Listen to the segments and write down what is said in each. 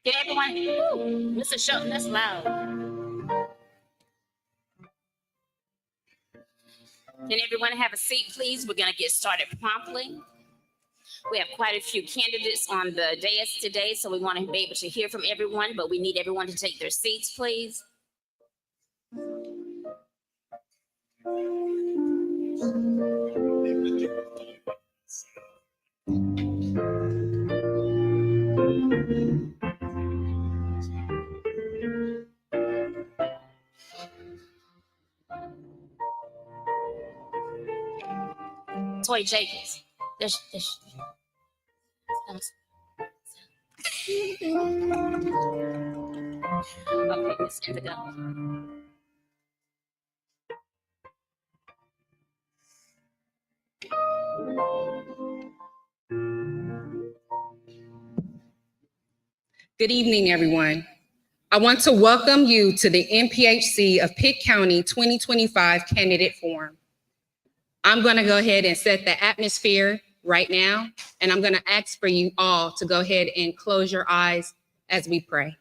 Can everyone, Mr. Shelton, that's loud. Can everyone have a seat, please? We're going to get started promptly. We have quite a few candidates on the dais today, so we want to be able to hear from everyone, but we need everyone to take their seats, please. Toy Jacobs. Okay, Miss Indigo. Good evening, everyone. I want to welcome you to the HPHC of Pitt County 2025 Candidate Forum. I'm going to go ahead and set the atmosphere right now, and I'm going to ask for you all to go ahead and close your eyes as we pray.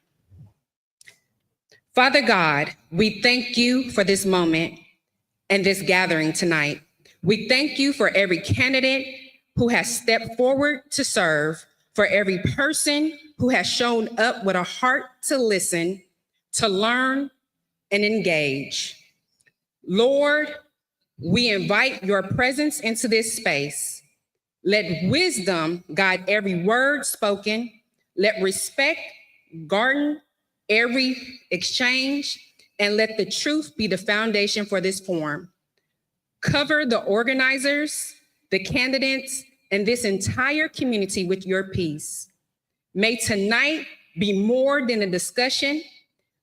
Father God, we thank you for this moment and this gathering tonight. We thank you for every candidate who has stepped forward to serve, for every person who has shown up with a heart to listen, to learn, and engage. Lord, we invite your presence into this space. Let wisdom guide every word spoken. Let respect guard every exchange, and let the truth be the foundation for this forum. Cover the organizers, the candidates, and this entire community with your peace. May tonight be more than a discussion.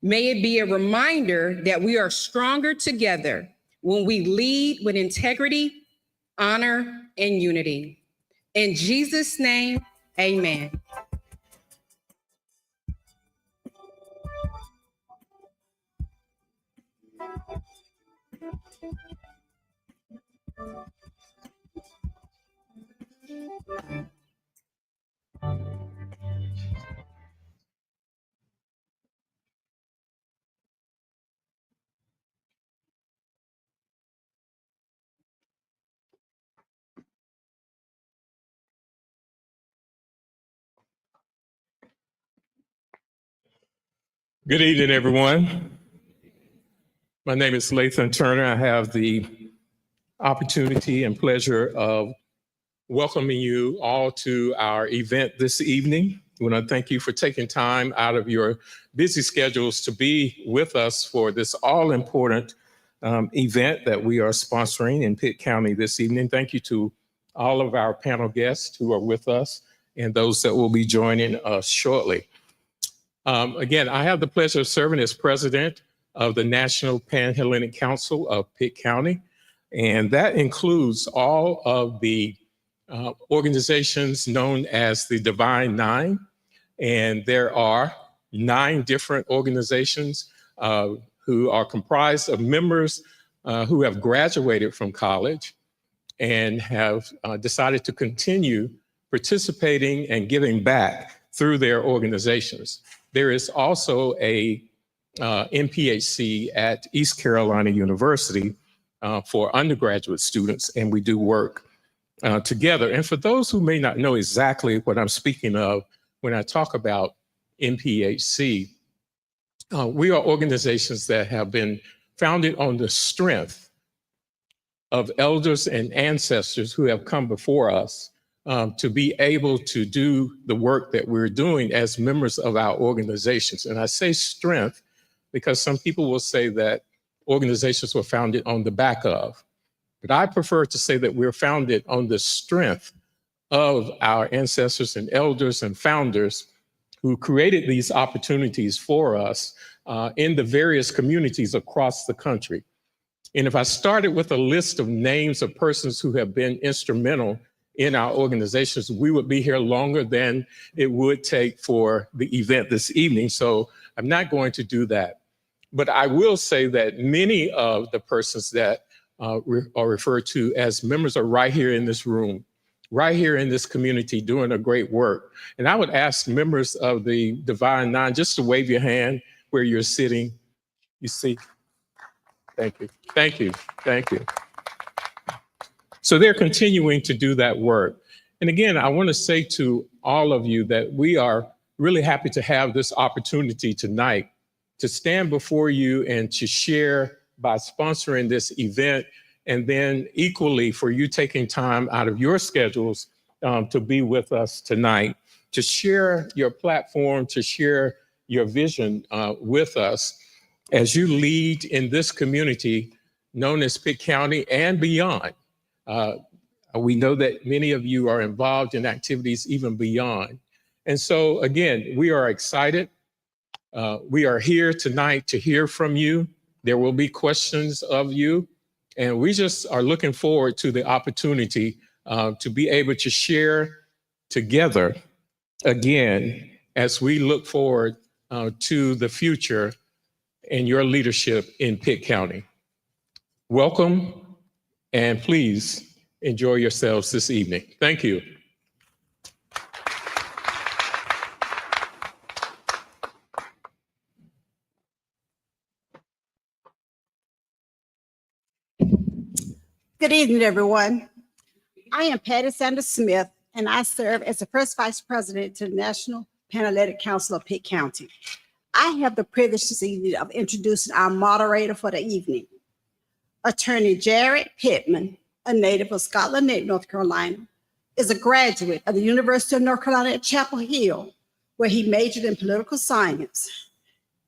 May it be a reminder that we are stronger together when we lead with integrity, honor, and unity. In Jesus' name, amen. Good evening, everyone. My name is Lathan Turner. I have the opportunity and pleasure of welcoming you all to our event this evening. I want to thank you for taking time out of your busy schedules to be with us for this all-important event that we are sponsoring in Pitt County this evening. Thank you to all of our panel guests who are with us and those that will be joining us shortly. Again, I have the pleasure of serving as president of the National Panhellenic Council of Pitt County, and that includes all of the organizations known as the Divine9, and there are 9 different organizations who are comprised of members who have graduated from college and have decided to continue participating and giving back through their organizations. There is also a MPHC at East Carolina University for undergraduate students, and we do work together. And for those who may not know exactly what I'm speaking of when I talk about MPHC, we are organizations that have been founded on the strength of elders and ancestors who have come before us to be able to do the work that we're doing as members of our organizations. And I say strength because some people will say that organizations were founded on the back of, but I prefer to say that we're founded on the strength of our ancestors and elders and founders who created these opportunities for us in the various communities across the country. And if I started with a list of names of persons who have been instrumental in our organizations, we would be here longer than it would take for the event this evening. So I'm not going to do that. But I will say that many of the persons that are referred to as members are right here in this room. right here in this community doing a great work. And I would ask members of the Divine9 just to wave your hand where you're sitting. You see? Thank you. Thank you. Thank you. So they're continuing to do that work. And again, I want to say to all of you that we are really happy to have this opportunity tonight to stand before you and to share by sponsoring this event, and then equally for you taking time out of your schedules to be with us tonight, to share your platform, to share your vision with us as you lead in this community known as Pitt County and beyond. We know that many of you are involved in activities even beyond. And so again, we are excited. We are here tonight to hear from you. There will be questions of you. And we just are looking forward to the opportunity to be able to share together again as we look forward to the future and your leadership in Pitt County. Welcome, and please enjoy yourselves this evening. Thank you. Good evening, everyone. I am Patty Sanders Smith, and I serve as the first vice president to the National Panhellenic Council of Pitt County. I have the privilege this evening of introducing our moderator for the evening, Attorney Jared Pittman, a native of Scotland Neck, North Carolina, is a graduate of the University of North Carolina at Chapel Hill, where he majored in political science.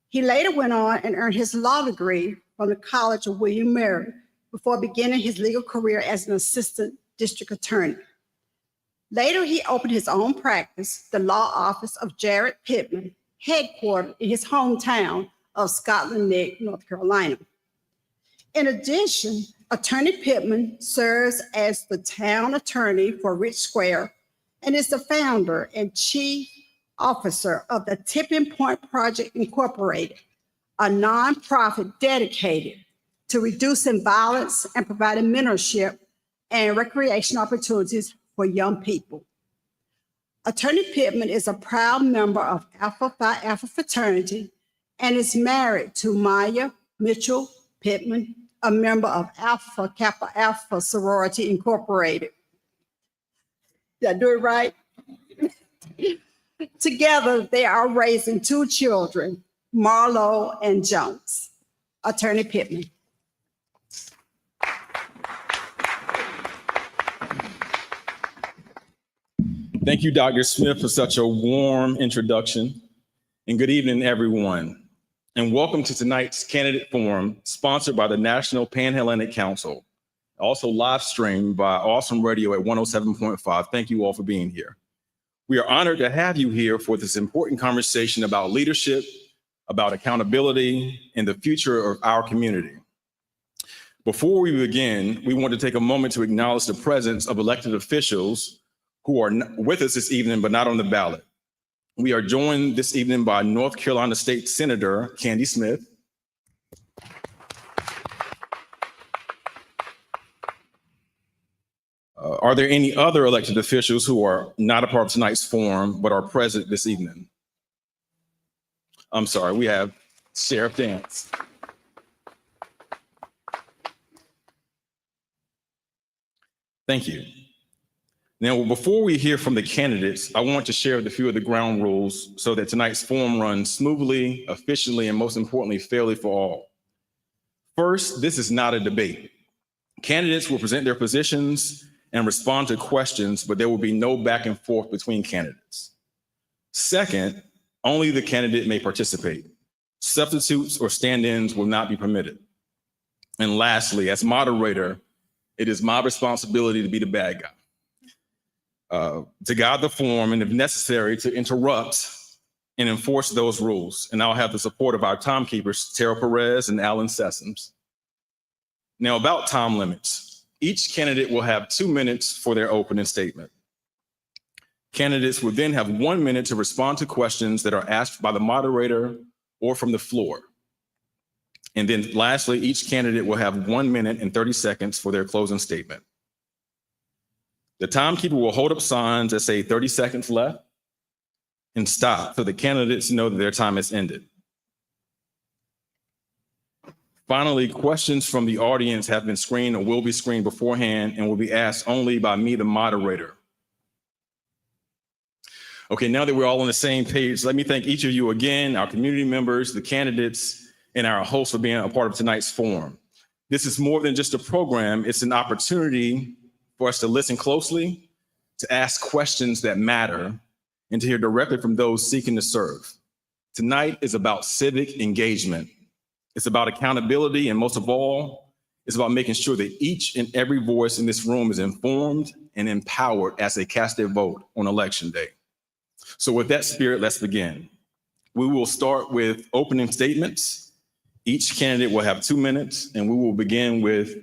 He later went on and earned his law degree from the College of William and Mary before beginning his legal career as an assistant district attorney. Later, he opened his own practice, the law office of Jared Pittman, headquartered in his hometown of Scotland Neck, North Carolina. In addition, Attorney Pittman serves as the town attorney for Rich Square and is the founder and chief officer of the Tipping Point Project Incorporated, a nonprofit dedicated to reducing violence and providing mentorship and recreation opportunities for young people. Attorney Pittman is a proud member of Alpha Phi Alpha fraternity and is married to Maya Mitchell Pittman, a member of Alpha Kappa Alpha Sorority Incorporated. Did I do it right? Together, they are raising two children, Marlo and Jones. Attorney Pittman. Thank you, Dr. Smith, for such a warm introduction. And good evening, everyone. And welcome to tonight's candidate forum, sponsored by the National Panhellenic Council, also live streamed by Awesome Radio at 107.5. Thank you all for being here. We are honored to have you here for this important conversation about leadership, about accountability, and the future of our community. Before we begin, we want to take a moment to acknowledge the presence of elected officials who are with us this evening, but not on the ballot. We are joined this evening by North Carolina State Senator Candy Smith, are there any other elected officials who are not a part of tonight's forum, but are present this evening? I'm sorry, we have Sheriff Dance. Thank you. Now, before we hear from the candidates, I want to share a few of the ground rules so that tonight's forum runs smoothly, efficiently, and most importantly, fairly for all. First, this is not a debate. Candidates will present their positions and respond to questions, but there will be no back and forth between candidates. Second, only the candidate may participate. Substitutes or stand-ins will not be permitted. And lastly, as moderator, it is my responsibility to be the bad guy. To guide the forum, and if necessary, to interrupt and enforce those rules. And I'll have the support of our timekeepers, Tara Perez and Alan Sessoms. Now, about time limits. Each candidate will have 2 minutes for their opening statement. Candidates will then have 1 minute to respond to questions that are asked by the moderator or from the floor. And then lastly, each candidate will have 1 minute and 30 seconds for their closing statement. The timekeeper will hold up signs that say 30 seconds left and stop so the candidates know that their time has ended. Finally, questions from the audience have been screened or will be screened beforehand and will be asked only by me, the moderator. Okay, now that we're all on the same page, let me thank each of you again, our community members, the candidates, and our hosts for being a part of tonight's forum. This is more than just a program, it's an opportunity for us to listen closely, to ask questions that matter, and to hear directly from those seeking to serve. Tonight is about civic engagement. It's about accountability, and most of all, it's about making sure that each and every voice in this room is informed and empowered as they cast their vote on Election Day. So with that spirit, let's begin. We will start with opening statements. Each candidate will have 2 minutes, and we will begin with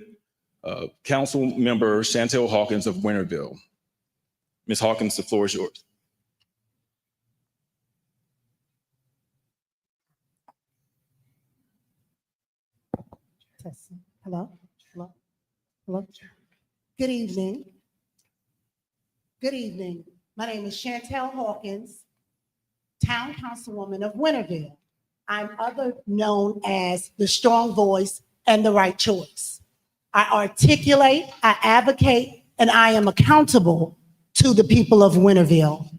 Council Member Chantel Hawkins of Winterville. Ms. Hawkins, the floor is yours. Hello? Hello? Hello? Good evening. Good evening. My name is Chantel Hawkins, Town Councilwoman of Winterville. I'm other known as the strong voice and the right choice. I articulate, I advocate, and I am accountable to the people of Winterville.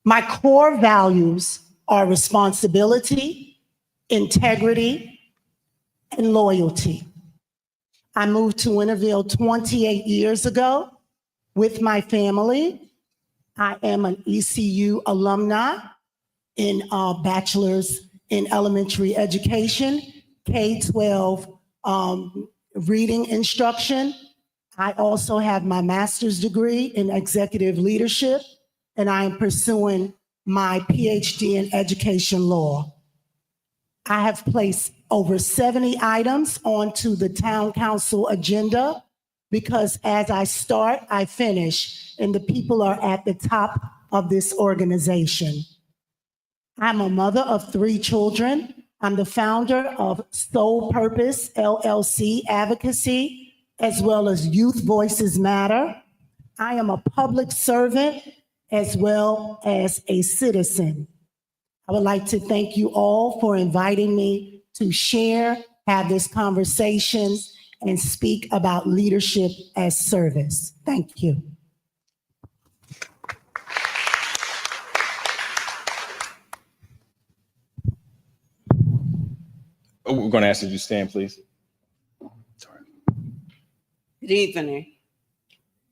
My core values are responsibility, integrity, and loyalty. I moved to Winterville 28 years ago with my family. I am an ECU alumni in bachelor's in elementary education, K-12 reading instruction. I also have my master's degree in executive leadership, and I am pursuing my PhD in education law. I have placed over 70 items onto the town council agenda because as I start, I finish, and the people are at the top of this organization. I'm a mother of 3 children. I'm the founder of Soul Purpose LLC Advocacy, as well as Youth Voices Matter. I am a public servant as well as a citizen. I would like to thank you all for inviting me to share, have this conversation, and speak about leadership as service. Thank you. Oh, we're going to ask you to stand, please. Sorry. Good evening.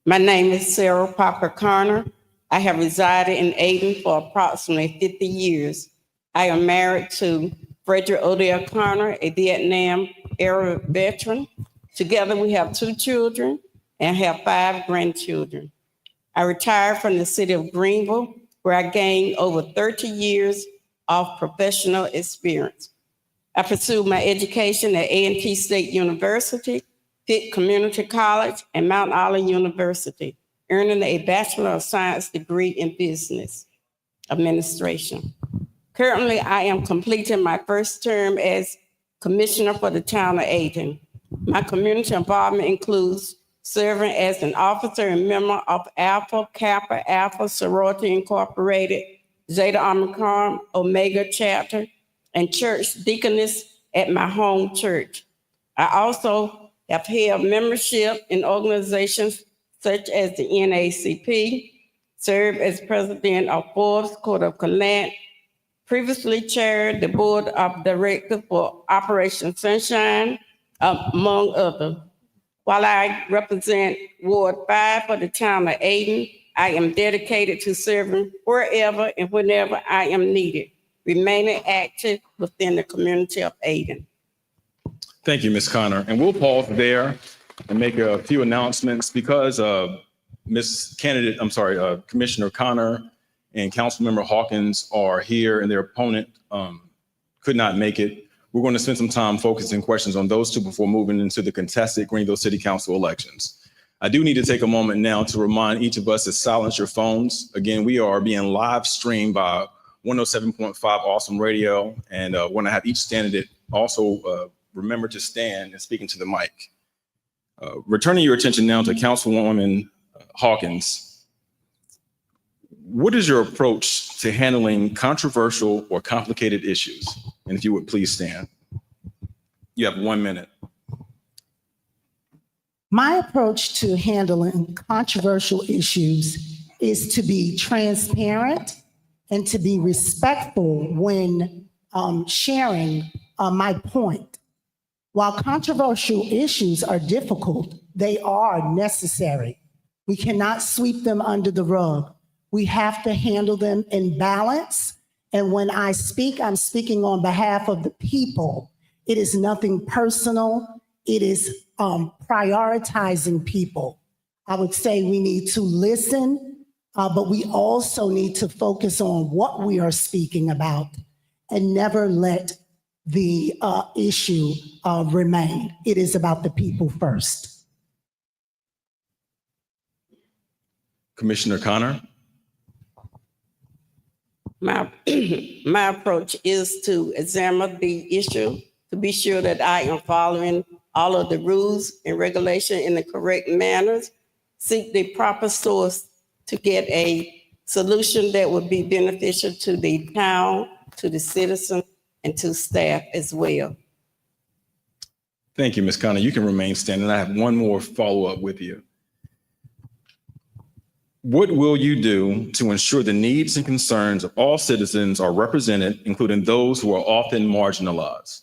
My name is Sarah Parker Connor. I have resided in Aden for approximately 50 years. I am married to Frederick Odell Connor, a Vietnam-era veteran. Together, we have 2 children and have 5 grandchildren. I retired from the city of Greenville, where I gained over 30 years of professional experience. I pursued my education at A&T State University, Pitt Community College, and Mount Olive University, earning a Bachelor of Science degree in Business Administration. Currently, I am completing my first term as Commissioner for the town of Aden. My community involvement includes serving as an officer and member of Alpha Kappa Alpha Sorority Incorporated, Zeta Omicron Omega Chapter, and church deaconess at my home church. I also have held membership in organizations such as the NAACP, served as president of Forbes Court of Collect, previously chaired the board of directors for Operation Sunshine, among others. While I represent Ward 5 for the town of Aden, I am dedicated to serving wherever and whenever I am needed, remaining active within the community of Aden. Thank you, Ms. Connor. And we'll pause there and make a few announcements because Commissioner Connor and Councilmember Hawkins are here and their opponent could not make it. We're going to spend some time focusing questions on those 2 before moving into the contested Greenville City Council elections. I do need to take a moment now to remind each of us to silence your phones. Again, we are being live streamed by 107.5 Awesome Radio, and want to have each candidate also remember to stand and speak into the mic. Returning your attention now to Councilwoman Hawkins. What is your approach to handling controversial or complicated issues? And if you would please stand. You have 1 minute. My approach to handling controversial issues is to be transparent and to be respectful when sharing my point. While controversial issues are difficult, they are necessary. We cannot sweep them under the rug. We have to handle them in balance. And when I speak, I'm speaking on behalf of the people. It is nothing personal. It is prioritizing people. I would say we need to listen, but we also need to focus on what we are speaking about and never let the issue remain. It is about the people first. Commissioner Connor. My approach is to examine the issue to be sure that I am following all of the rules and regulation in the correct manners, seek the proper source to get a solution that would be beneficial to the town, to the citizens, and to staff as well. Thank you, Ms. Connor. You can remain standing. I have one more follow-up with you. What will you do to ensure the needs and concerns of all citizens are represented, including those who are often marginalized?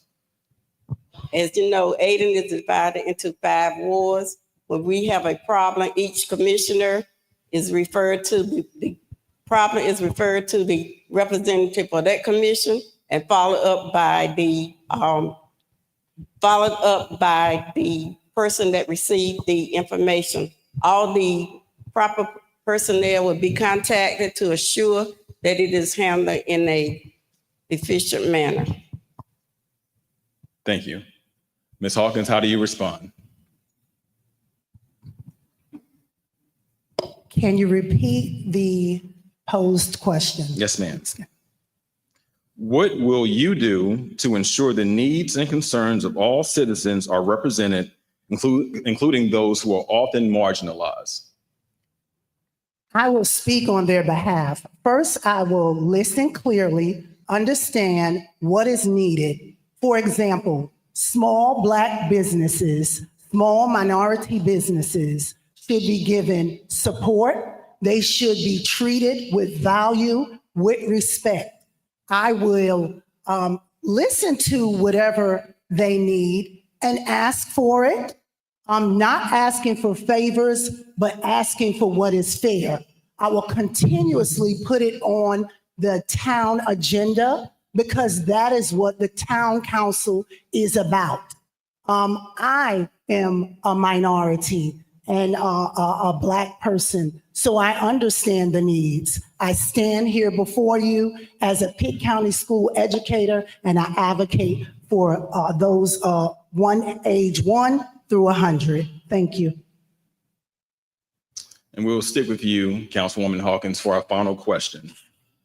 As you know, Aden is divided into 5 wards. When we have a problem, each commissioner is referred to the problem is referred to the representative for that commission and followed up by the person that received the information. All the proper personnel will be contacted to assure that it is handled in a efficient manner. Thank you. Ms. Hawkins, how do you respond? Can you repeat the posed question? Yes, ma'am. What will you do to ensure the needs and concerns of all citizens are represented, including those who are often marginalized? I will speak on their behalf. First, I will listen clearly, understand what is needed. For example, small Black businesses, small minority businesses should be given support. They should be treated with value, with respect. I will listen to whatever they need and ask for it. I'm not asking for favors, but asking for what is fair. I will continuously put it on the town agenda because that is what the town council is about. I am a minority and a Black person, so I understand the needs. I stand here before you as a Pitt County school educator, and I advocate for those age 1 through 100. Thank you. And we'll stick with you, Councilwoman Hawkins, for our final question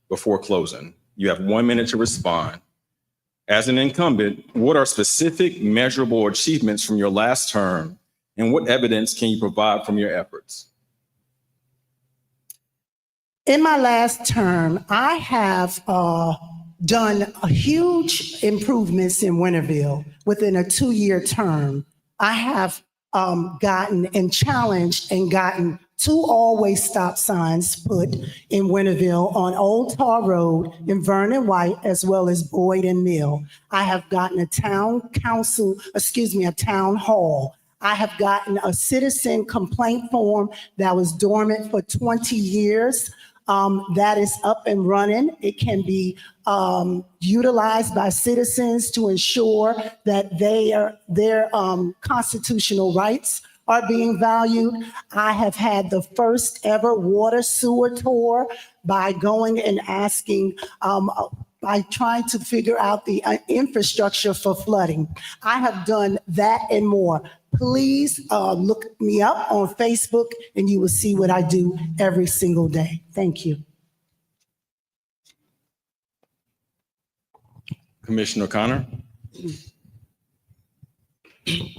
before closing. You have 1 minute to respond. As an incumbent, what are specific measurable achievements from your last term, and what evidence can you provide from your efforts? In my last term, I have done a huge improvements in Winterville within a 2-year term. I have gotten and challenged and gotten 2 always stop signs put in Winterville on Old Tar Road in Vernon White, as well as Boyd and Mill. I have gotten a town hall. I have gotten a citizen complaint form that was dormant for 20 years. That is up and running. It can be utilized by citizens to ensure that their constitutional rights are being valued. I have had the first ever water sewer tour by going and asking, by trying to figure out the infrastructure for flooding. I have done that and more. Please look me up on Facebook and you will see what I do every single day. Thank you. Commissioner Connor.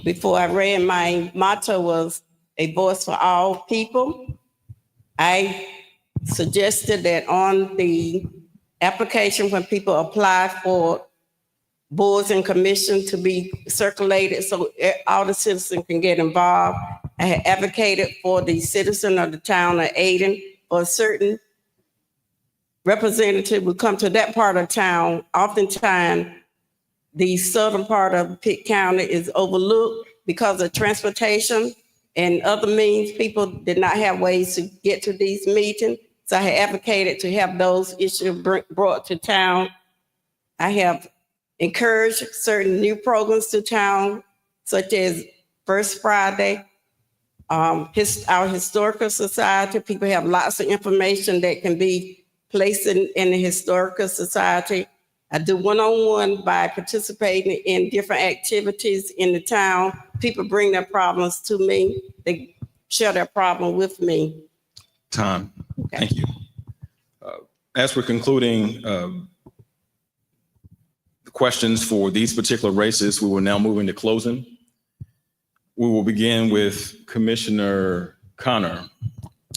Before I ran, my motto was a voice for all people. I suggested that on the application, when people apply for boards and commissions to be circulated so all the citizens can get involved. I had advocated for the citizen of the town of Ayden for a certain representative would come to that part of town. Oftentimes, the southern part of Pitt County is overlooked because of transportation and other means. People did not have ways to get to these meetings. So I had advocated to have those issues brought to town. I have encouraged certain new programs to town, such as First Friday, our Historical Society. People have lots of information that can be placed in the Historical Society. I do one-on-one by participating in different activities in the town. People bring their problems to me. They share their problem with me. Time. Okay. Thank you. As we're concluding the questions for these particular races, we will now move into closing. We will begin with Commissioner Connor.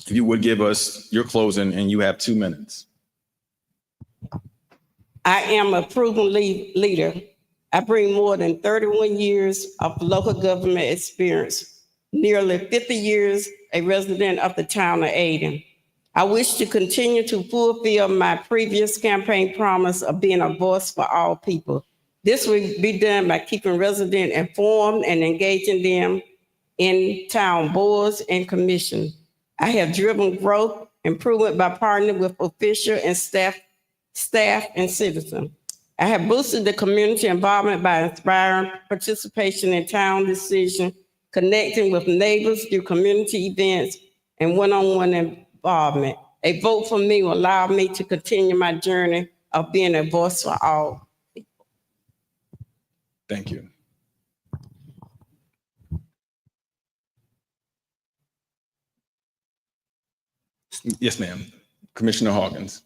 If you would give us your closing, and you have 2 minutes. I am a proven leader. I bring more than 31 years of local government experience, nearly 50 years a resident of the town of Ayden. I wish to continue to fulfill my previous campaign promise of being a voice for all people. This will be done by keeping residents informed and engaging them in town boards and commissions. I have driven growth, improvement by partnering with officials and staff and citizens. I have boosted the community involvement by inspiring participation in town decisions, connecting with neighbors through community events and one-on-one involvement. A vote for me will allow me to continue my journey of being a voice for all. Thank you. Yes, ma'am. Commissioner Hawkins.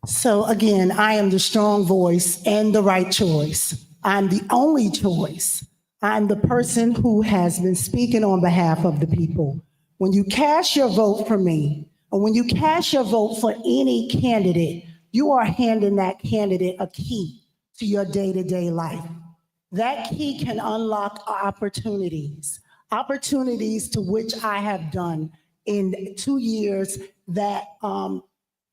So again, I am the strong voice and the right choice. I'm the only choice. I'm the person who has been speaking on behalf of the people. When you cast your vote for me, or when you cast your vote for any candidate, you are handing that candidate a key to your day-to-day life. That key can unlock opportunities to which I have done in 2 years that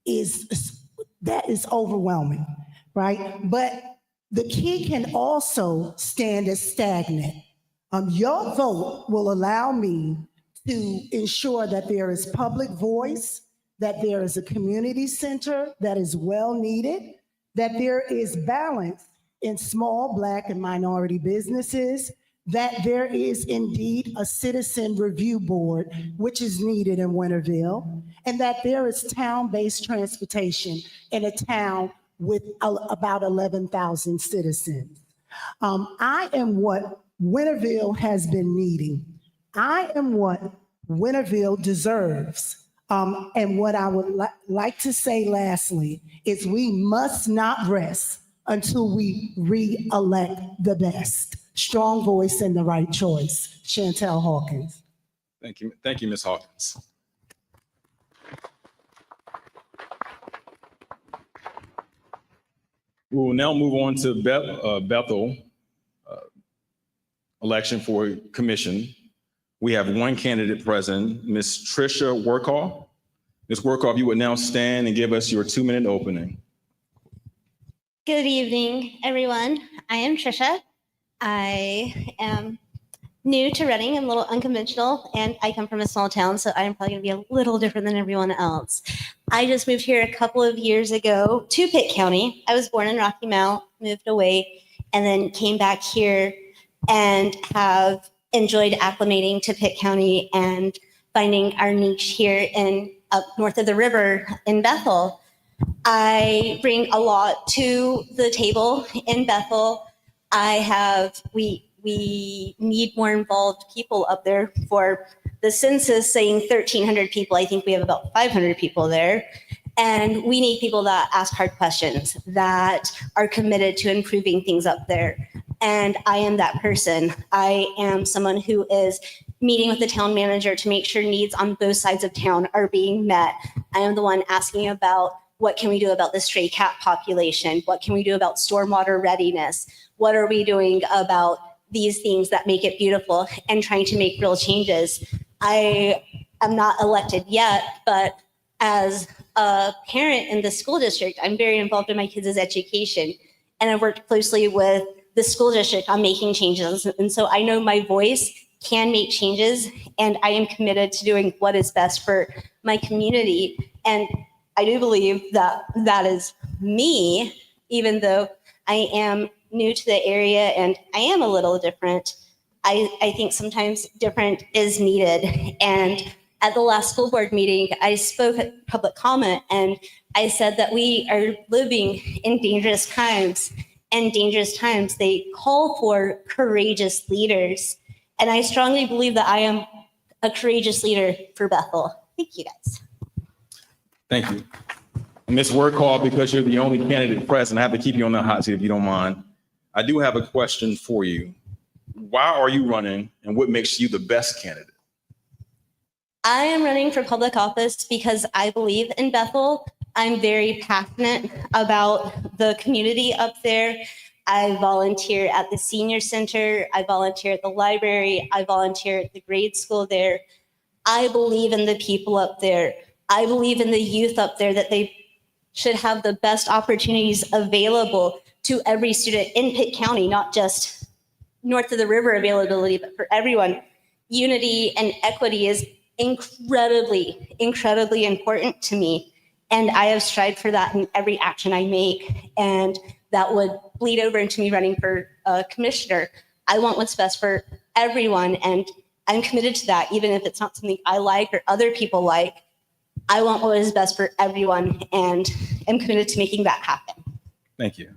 is overwhelming, right? But the key can also stand as stagnant. Your vote will allow me to ensure that there is public voice, that there is a community center that is well needed, that there is balance in small Black and minority businesses, that there is indeed a citizen review board, which is needed in Winterville, and that there is town-based transportation in a town with about 11,000 citizens. I am what Winterville has been needing. I am what Winterville deserves. And what I would like to say lastly is we must not rest until we re-elect the best. Strong voice and the right choice. Chantel Hawkins. Thank you. Thank you, Ms. Hawkins. We will now move on to Bethel election for commission. We have one candidate present, Ms. Tricia Workoff. Ms. Workoff, you would now stand and give us your 2-minute opening. Good evening, everyone. I am Tricia. I am new to running. I'm a little unconventional, and I come from a small town, so I'm probably going to be a little different than everyone else. I just moved here a couple of years ago to Pitt County. I was born in Rocky Mount, moved away, and then came back here and have enjoyed acclimating to Pitt County and finding our niche here in up north of the river in Bethel. I bring a lot to the table in Bethel. We need more involved people up there. For the census saying 1,300 people, I think we have about 500 people there. And we need people that ask hard questions, that are committed to improving things up there. And I am that person. I am someone who is meeting with the town manager to make sure needs on both sides of town are being met. I am the one asking about what can we do about the stray cat population? What can we do about stormwater readiness? What are we doing about these things that make it beautiful, and trying to make real changes? I am not elected yet, but as a parent in the school district, I'm very involved in my kids' education. And I've worked closely with the school district on making changes. And so I know my voice can make changes, and I am committed to doing what is best for my community. And I do believe that that is me, even though I am new to the area and I am a little different. I think sometimes different is needed. And at the last school board meeting, I spoke at public comment, and I said that we are living in dangerous times, and dangerous times, they call for courageous leaders. And I strongly believe that I am a courageous leader for Bethel. Thank you, guys. Thank you. Ms. Wordcall, because you're the only candidate present, I have to keep you on the hot seat if you don't mind. I do have a question for you. Why are you running, and what makes you the best candidate? I am running for public office because I believe in Bethel. I'm very passionate about the community up there. I volunteer at the senior center. I volunteer at the library. I volunteer at the grade school there. I believe in the people up there. I believe in the youth up there, that they should have the best opportunities available to every student in Pitt County, not just north of the river availability, but for everyone. Unity and equity is incredibly, incredibly important to me. And I have strived for that in every action I make. And that would bleed over into me running for commissioner. I want what's best for everyone. And I'm committed to that, even if it's not something I like or other people like. I want what is best for everyone, and I'm committed to making that happen. Thank you.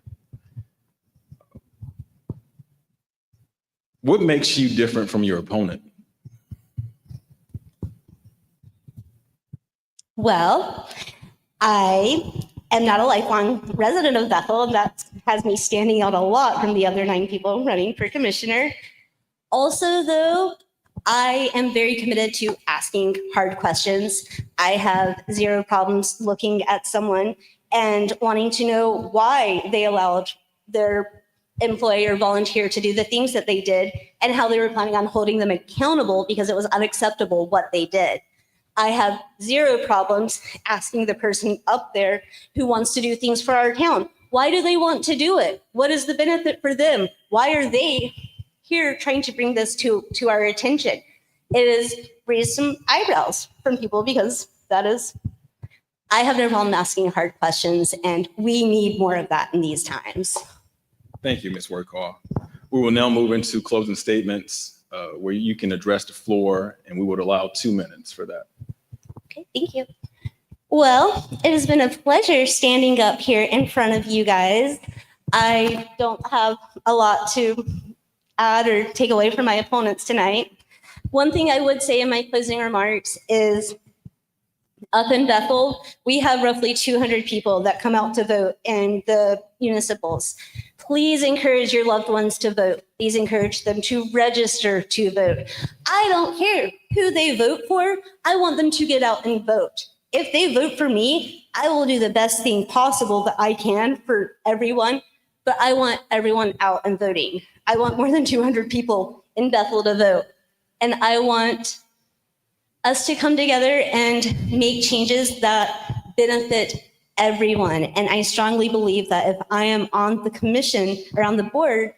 What makes you different from your opponent? Well, I am not a lifelong resident of Bethel, and that has me standing out a lot from the other 9 people running for commissioner. Also, though, I am very committed to asking hard questions. I have zero problems looking at someone and wanting to know why they allowed their employee or volunteer to do the things that they did, and how they were planning on holding them accountable because it was unacceptable what they did. I have zero problems asking the person up there who wants to do things for our town, why do they want to do it? What is the benefit for them? Why are they here trying to bring this to our attention? It has raised some eyebrows from people, because that is, I have no problem asking hard questions, and we need more of that in these times. Thank you, Ms. Wordcall. We will now move into closing statements where you can address the floor, and we would allow 2 minutes for that. Okay, thank you. Well, it has been a pleasure standing up here in front of you guys. I don't have a lot to add or take away from my opponents tonight. One thing I would say in my closing remarks is, up in Bethel, we have roughly 200 people that come out to vote in the municipals. Please encourage your loved ones to vote. Please encourage them to register to vote. I don't care who they vote for. I want them to get out and vote. If they vote for me, I will do the best thing possible that I can for everyone, but I want everyone out and voting. I want more than 200 people in Bethel to vote. And I want us to come together and make changes that benefit everyone. And I strongly believe that if I am on the commission or on the board,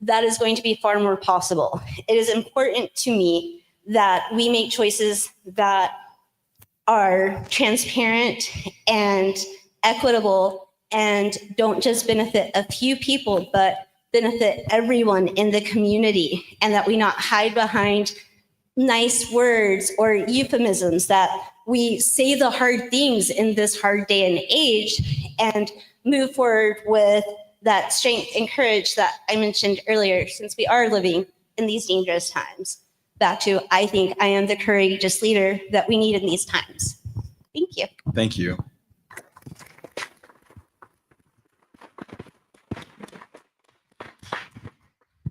that is going to be far more possible. It is important to me that we make choices that are transparent and equitable and don't just benefit a few people, but benefit everyone in the community, and that we not hide behind nice words or euphemisms, that we say the hard things in this hard day and age and move forward with that strength and courage that I mentioned earlier, since we are living in these dangerous times. Back to, I think I am the courageous leader that we need in these times. Thank you. Thank you.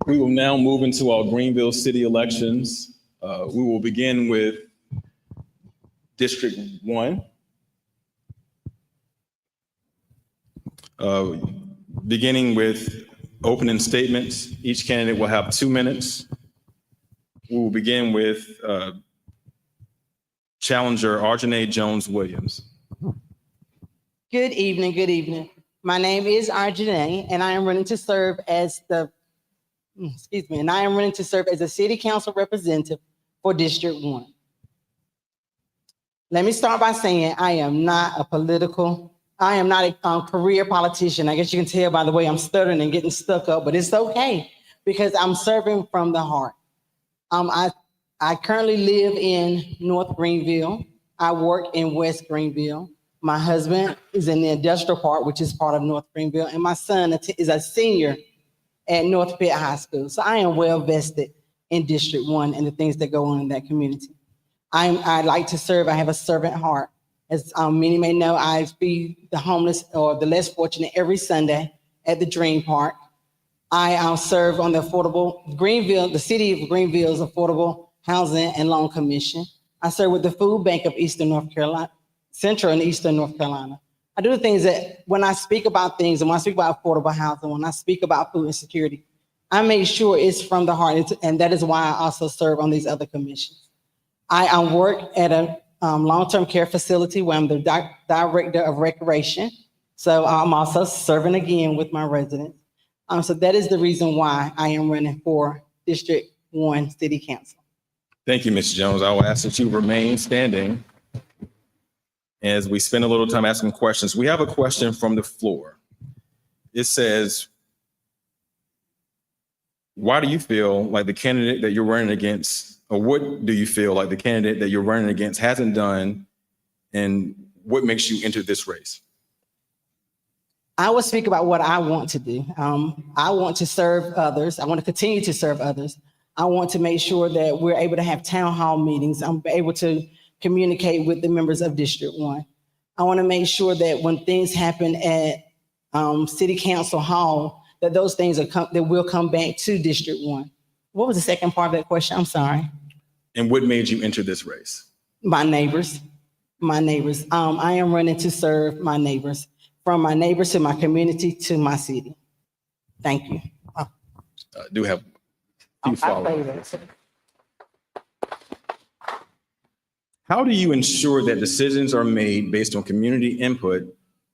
We will now move into our Greenville city elections. We will begin with District 1. Beginning with opening statements. Each candidate will have 2 minutes. We will begin with challenger Arjanae Jones-Williams. Good evening, good evening. My name is Arjanae, and I am running to serve as the, I am running to serve as a city council representative for District 1. Let me start by saying I am not a career politician. I guess you can tell by the way I'm stuttering and getting stuck up, but it's okay because I'm serving from the heart. I currently live in North Greenville. I work in West Greenville. My husband is in the industrial park, which is part of North Greenville, and my son is a senior at North Pitt High School. So I am well vested in District 1 and the things that go on in that community. I like to serve. I have a servant heart. As many may know, I feed the homeless or the less fortunate every Sunday at the Dream Park. I serve on the the City of Greenville's Affordable Housing and Loan Commission. I serve with the Food Bank of Eastern North Carolina, Central and Eastern North Carolina. I do things that when I speak about things, and when I speak about affordable housing, when I speak about food insecurity, I make sure it's from the heart, and that is why I also serve on these other commissions. I work at a long-term care facility where I'm the director of recreation. So I'm also serving again with my residents. So that is the reason why I am running for District 1 City Council. Thank you, Ms. Jones. I will ask that you remain standing as we spend a little time asking questions. We have a question from the floor. It says, why do you feel like the candidate that you're running against, or what do you feel like the candidate that you're running against hasn't done, and what makes you enter this race? I will speak about what I want to do. I want to serve others. I want to continue to serve others. I want to make sure that we're able to have town hall meetings. I'm able to communicate with the members of District 1. I want to make sure that when things happen at City Council Hall, that those things that will come back to District 1. What was the second part of that question? I'm sorry. And what made you enter this race? My neighbors. I am running to serve my neighbors, from my neighbors to my community to my city. Thank you. Do have a few follow-ups. How do you ensure that decisions are made based on community input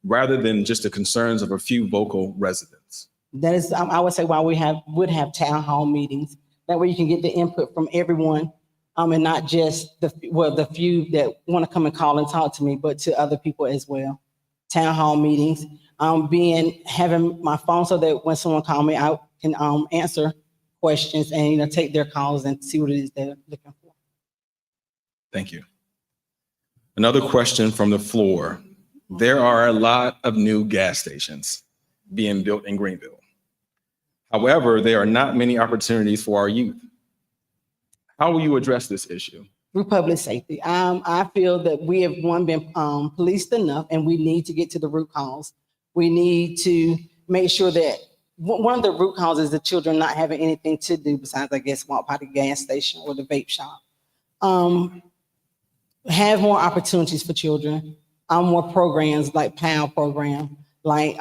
rather than just the concerns of a few vocal residents? That is, I would say, why we would have town hall meetings. That way you can get the input from everyone, and not just the few that want to come and call and talk to me, but to other people as well. Town hall meetings, having my phone so that when someone calls me, I can answer questions and take their calls and see what it is they're looking for. Thank you. Another question from the floor. There are a lot of new gas stations being built in Greenville. However, there are not many opportunities for our youth. How will you address this issue? Through public safety. I feel that we have been policed enough, and we need to get to the root cause. We need to make sure that one of the root causes is the children not having anything to do besides, I guess, walk by the gas station or the vape shop. Have more opportunities for children, more programs like PAL program, like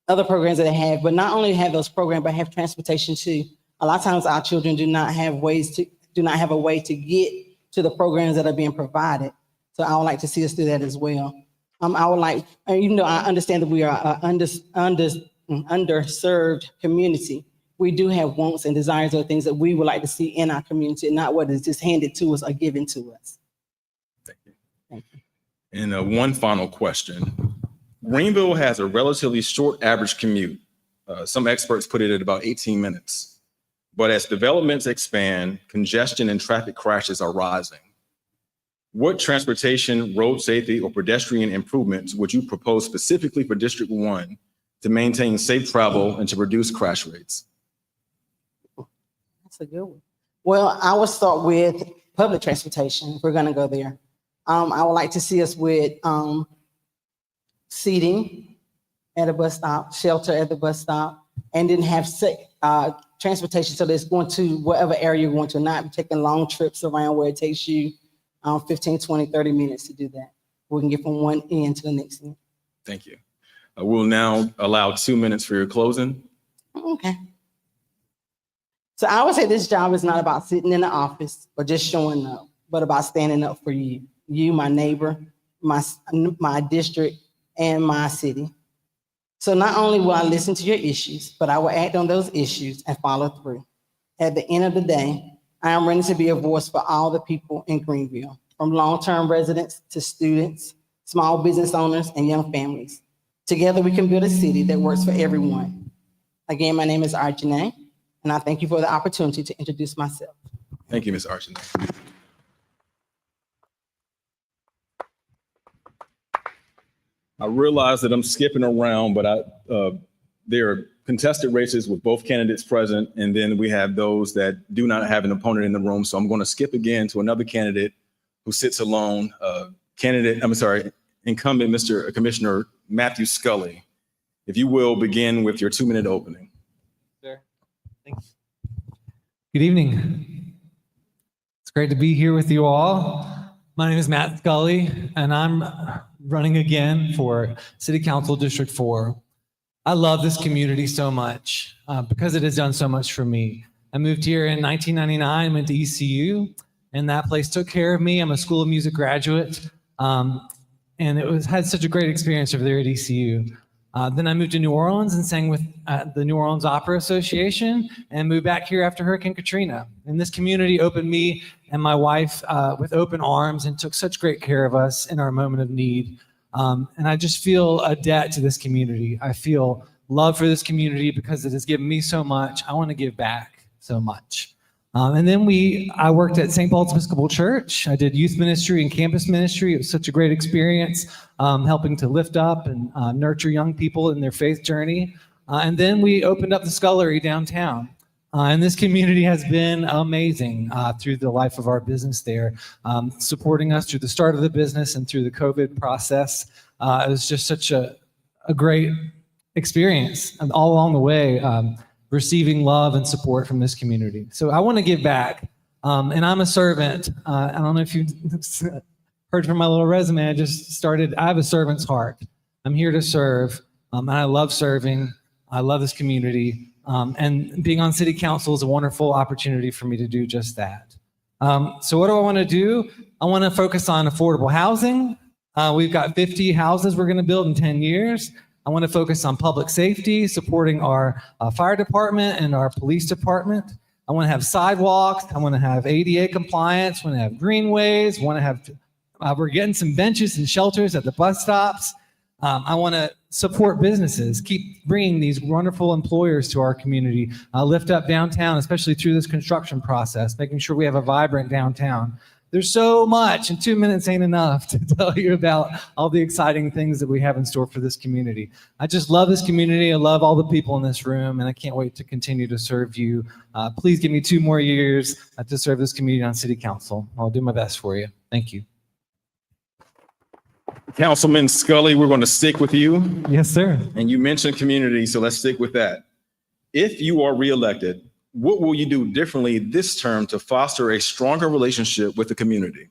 other programs that they have, but not only have those programs, but have transportation too. A lot of times our children do not have a way to get to the programs that are being provided. So I would like to see us do that as well. I would like, even though I understand that we are an underserved community, we do have wants and desires or things that we would like to see in our community, and not what is just handed to us or given to us. Thank you. Thank you. And one final question. Greenville has a relatively short average commute. Some experts put it at about 18 minutes. But as developments expand, congestion and traffic crashes are rising. What transportation, road safety, or pedestrian improvements would you propose specifically for District 1 to maintain safe travel and to reduce crash rates? That's a good one. Well, I will start with public transportation, if we're gonna go there. I would like to see us with seating at a bus stop, shelter at the bus stop, and then have transportation so that it's going to whatever area you're going to, not taking long trips around where it takes you 15, 20, 30 minutes to do that. We can get from one end to the next end. Thank you. We'll now allow 2 minutes for your closing. Okay. So I would say this job is not about sitting in the office or just showing up, but about standing up for you, my neighbor, my district, and my city. So not only will I listen to your issues, but I will act on those issues and follow through. At the end of the day, I am ready to be a voice for all the people in Greenville, from long-term residents to students, small business owners, and young families. Together, we can build a city that works for everyone. Again, my name is Arjane, and I thank you for the opportunity to introduce myself. Thank you, Ms. Archon. I realize that I'm skipping around, but there are contested races with both candidates present, and then we have those that do not have an opponent in the room. So I'm going to skip again to another candidate who sits alone. Incumbent Mr. Commissioner Matthew Scully. If you will begin with your 2-minute opening. Sure. Thanks. Good evening. It's great to be here with you all. My name is Matt Scully, and I'm running again for City Council District 4. I love this community so much because it has done so much for me. I moved here in 1999, went to ECU, and that place took care of me. I'm a School of Music graduate, and had such a great experience over there at ECU. Then I moved to New Orleans and sang with the New Orleans Opera Association and moved back here after Hurricane Katrina. And this community opened me and my wife with open arms and took such great care of us in our moment of need. And I just feel a debt to this community. I feel love for this community because it has given me so much. I want to give back so much. And then I worked at St. Paul's Episcopal Church. I did youth ministry and campus ministry. It was such a great experience, helping to lift up and nurture young people in their faith journey. And then we opened up the Scullery downtown. And this community has been amazing through the life of our business there, supporting us through the start of the business and through the COVID process. It was just such a great experience, and all along the way, receiving love and support from this community. So I want to give back, and I'm a servant. I don't know if you heard from my little resume, I have a servant's heart. I'm here to serve, and I love serving. I love this community, and being on city council is a wonderful opportunity for me to do just that. So what do I want to do? I want to focus on affordable housing. We've got 50 houses we're going to build in 10 years. I want to focus on public safety, supporting our fire department and our police department. I want to have sidewalks. I want to have ADA compliance. I want to have greenways. We're getting some benches and shelters at the bus stops. I want to support businesses, keep bringing these wonderful employers to our community, lift up downtown, especially through this construction process, making sure we have a vibrant downtown. There's so much, and 2 minutes ain't enough to tell you about all the exciting things that we have in store for this community. I just love this community. I love all the people in this room, and I can't wait to continue to serve you. Please give me 2 more years to serve this community on City Council. I'll do my best for you. Thank you. Councilman Scully, we're going to stick with you. Yes, sir. And you mentioned community, so let's stick with that. If you are reelected, what will you do differently this term to foster a stronger relationship with the community?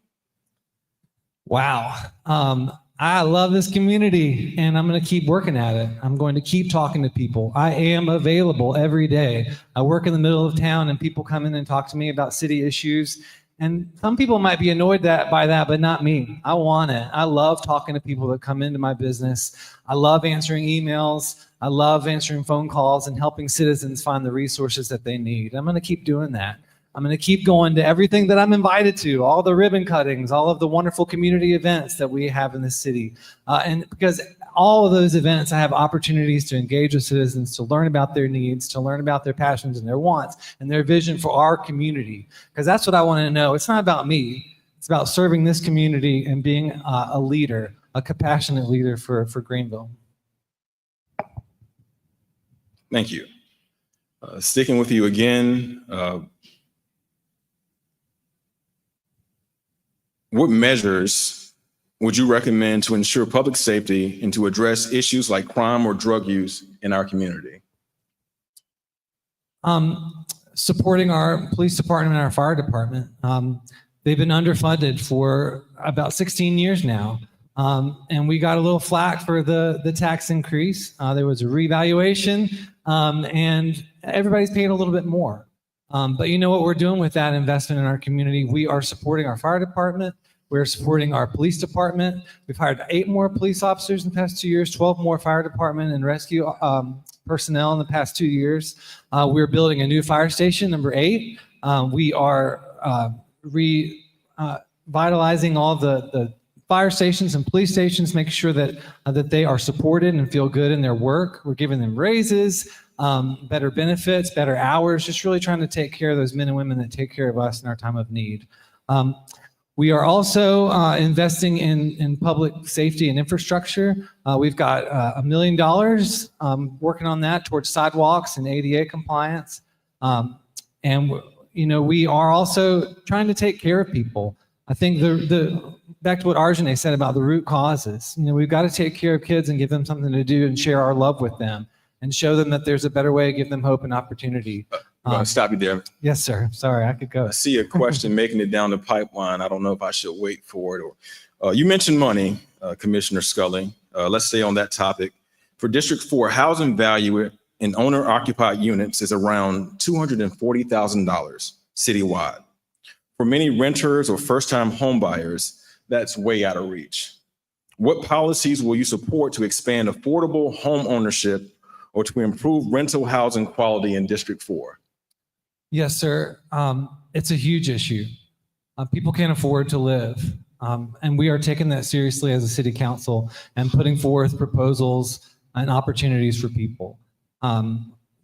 Wow. I love this community, and I'm going to keep working at it. I'm going to keep talking to people. I am available every day. I work in the middle of town, and people come in and talk to me about city issues. And some people might be annoyed by that, but not me. I want it. I love talking to people that come into my business. I love answering emails. I love answering phone calls and helping citizens find the resources that they need. I'm going to keep doing that. I'm going to keep going to everything that I'm invited to, all the ribbon cuttings, all of the wonderful community events that we have in the city. And because all of those events, I have opportunities to engage with citizens, to learn about their needs, to learn about their passions and their wants and their vision for our community. Because that's what I want to know. It's not about me. It's about serving this community and being a leader, a compassionate leader for Greenville. Thank you. Sticking with you again, what measures would you recommend to ensure public safety and to address issues like crime or drug use in our community? supporting our police department and our fire department. They've been underfunded for about 16 years now. And we got a little flack for the tax increase. There was a revaluation, and everybody's paying a little bit more. But you know what we're doing with that investment in our community? We are supporting our fire department. We're supporting our police department. We've hired 8 more police officers in the past 2 years, 12 more fire department and rescue personnel in the past 2 years. We're building a new fire station, number 8. We are revitalizing all the fire stations and police stations, making sure that they are supported and feel good in their work. We're giving them raises, better benefits, better hours, just really trying to take care of those men and women that take care of us in our time of need. We are also investing in public safety and infrastructure. We've got $1 million working on that towards sidewalks and ADA compliance. And we are also trying to take care of people. I think back to what Arjane said about the root causes. We've got to take care of kids and give them something to do and share our love with them and show them that there's a better way, give them hope and opportunity. I'm going to stop you there. Yes, sir. Sorry, I could go. I see a question making it down the pipeline. I don't know if I should wait for it. Or you mentioned money, Commissioner Scully. Let's stay on that topic. For District 4, housing value in owner-occupied units is around $240,000 citywide. For many renters or first-time homebuyers, that's way out of reach. What policies will you support to expand affordable home ownership or to improve rental housing quality in District 4? Yes, sir. It's a huge issue. People can't afford to live. And we are taking that seriously as a city council and putting forth proposals and opportunities for people.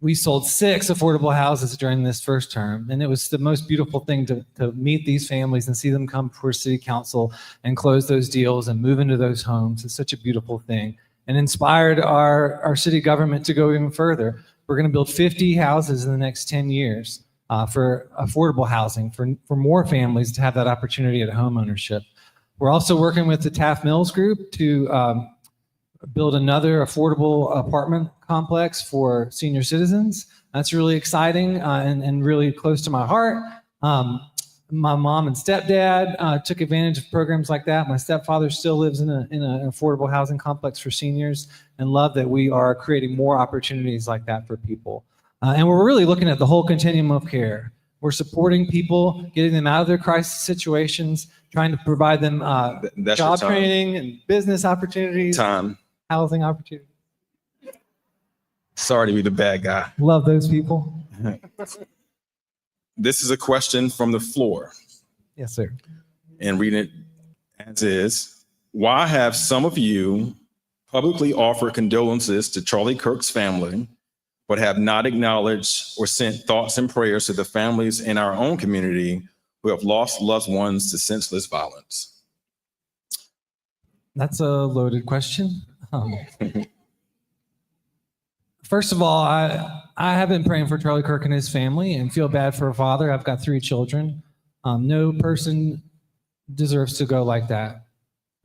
We sold 6 affordable houses during this first term, and it was the most beautiful thing to meet these families and see them come before city council and close those deals and move into those homes. It's such a beautiful thing, and inspired our city government to go even further. We're going to build 50 houses in the next 10 years for affordable housing, for more families to have that opportunity at home ownership. We're also working with the Taft Mills Group to build another affordable apartment complex for senior citizens. That's really exciting and really close to my heart. My mom and stepdad took advantage of programs like that. My stepfather still lives in an affordable housing complex for seniors, and love that we are creating more opportunities like that for people. And we're really looking at the whole continuum of care. We're supporting people, getting them out of their crisis situations, trying to provide them job training and business opportunities. Housing opportunities. Sorry to be the bad guy. Love those people. This is a question from the floor. Yes, sir. And reading it as is. Why have some of you publicly offered condolences to Charlie Kirk's family, but have not acknowledged or sent thoughts and prayers to the families in our own community who have lost loved ones to senseless violence? That's a loaded question. First of all, I have been praying for Charlie Kirk and his family and feel bad for a father. I've got 3 children. No person deserves to go like that.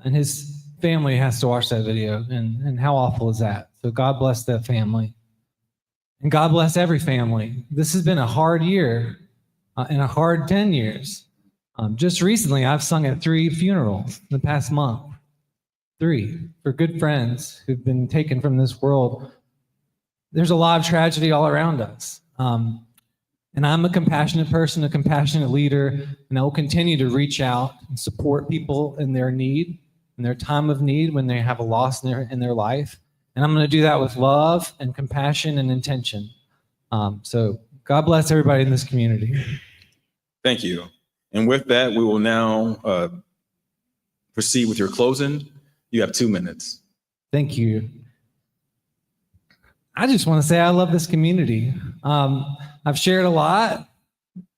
And his family has to watch that video. And how awful is that? So God bless that family. And God bless every family. This has been a hard year and a hard 10 years. Just recently, I've sung at 3 funerals in the past month. 3 for good friends who've been taken from this world. There's a lot of tragedy all around us. And I'm a compassionate person, a compassionate leader, and I will continue to reach out and support people in their need, in their time of need, when they have a loss in their life. And I'm going to do that with love and compassion and intention. So God bless everybody in this community. Thank you. And with that, we will now proceed with your closing. You have 2 minutes. Thank you. I just want to say I love this community. I've shared a lot.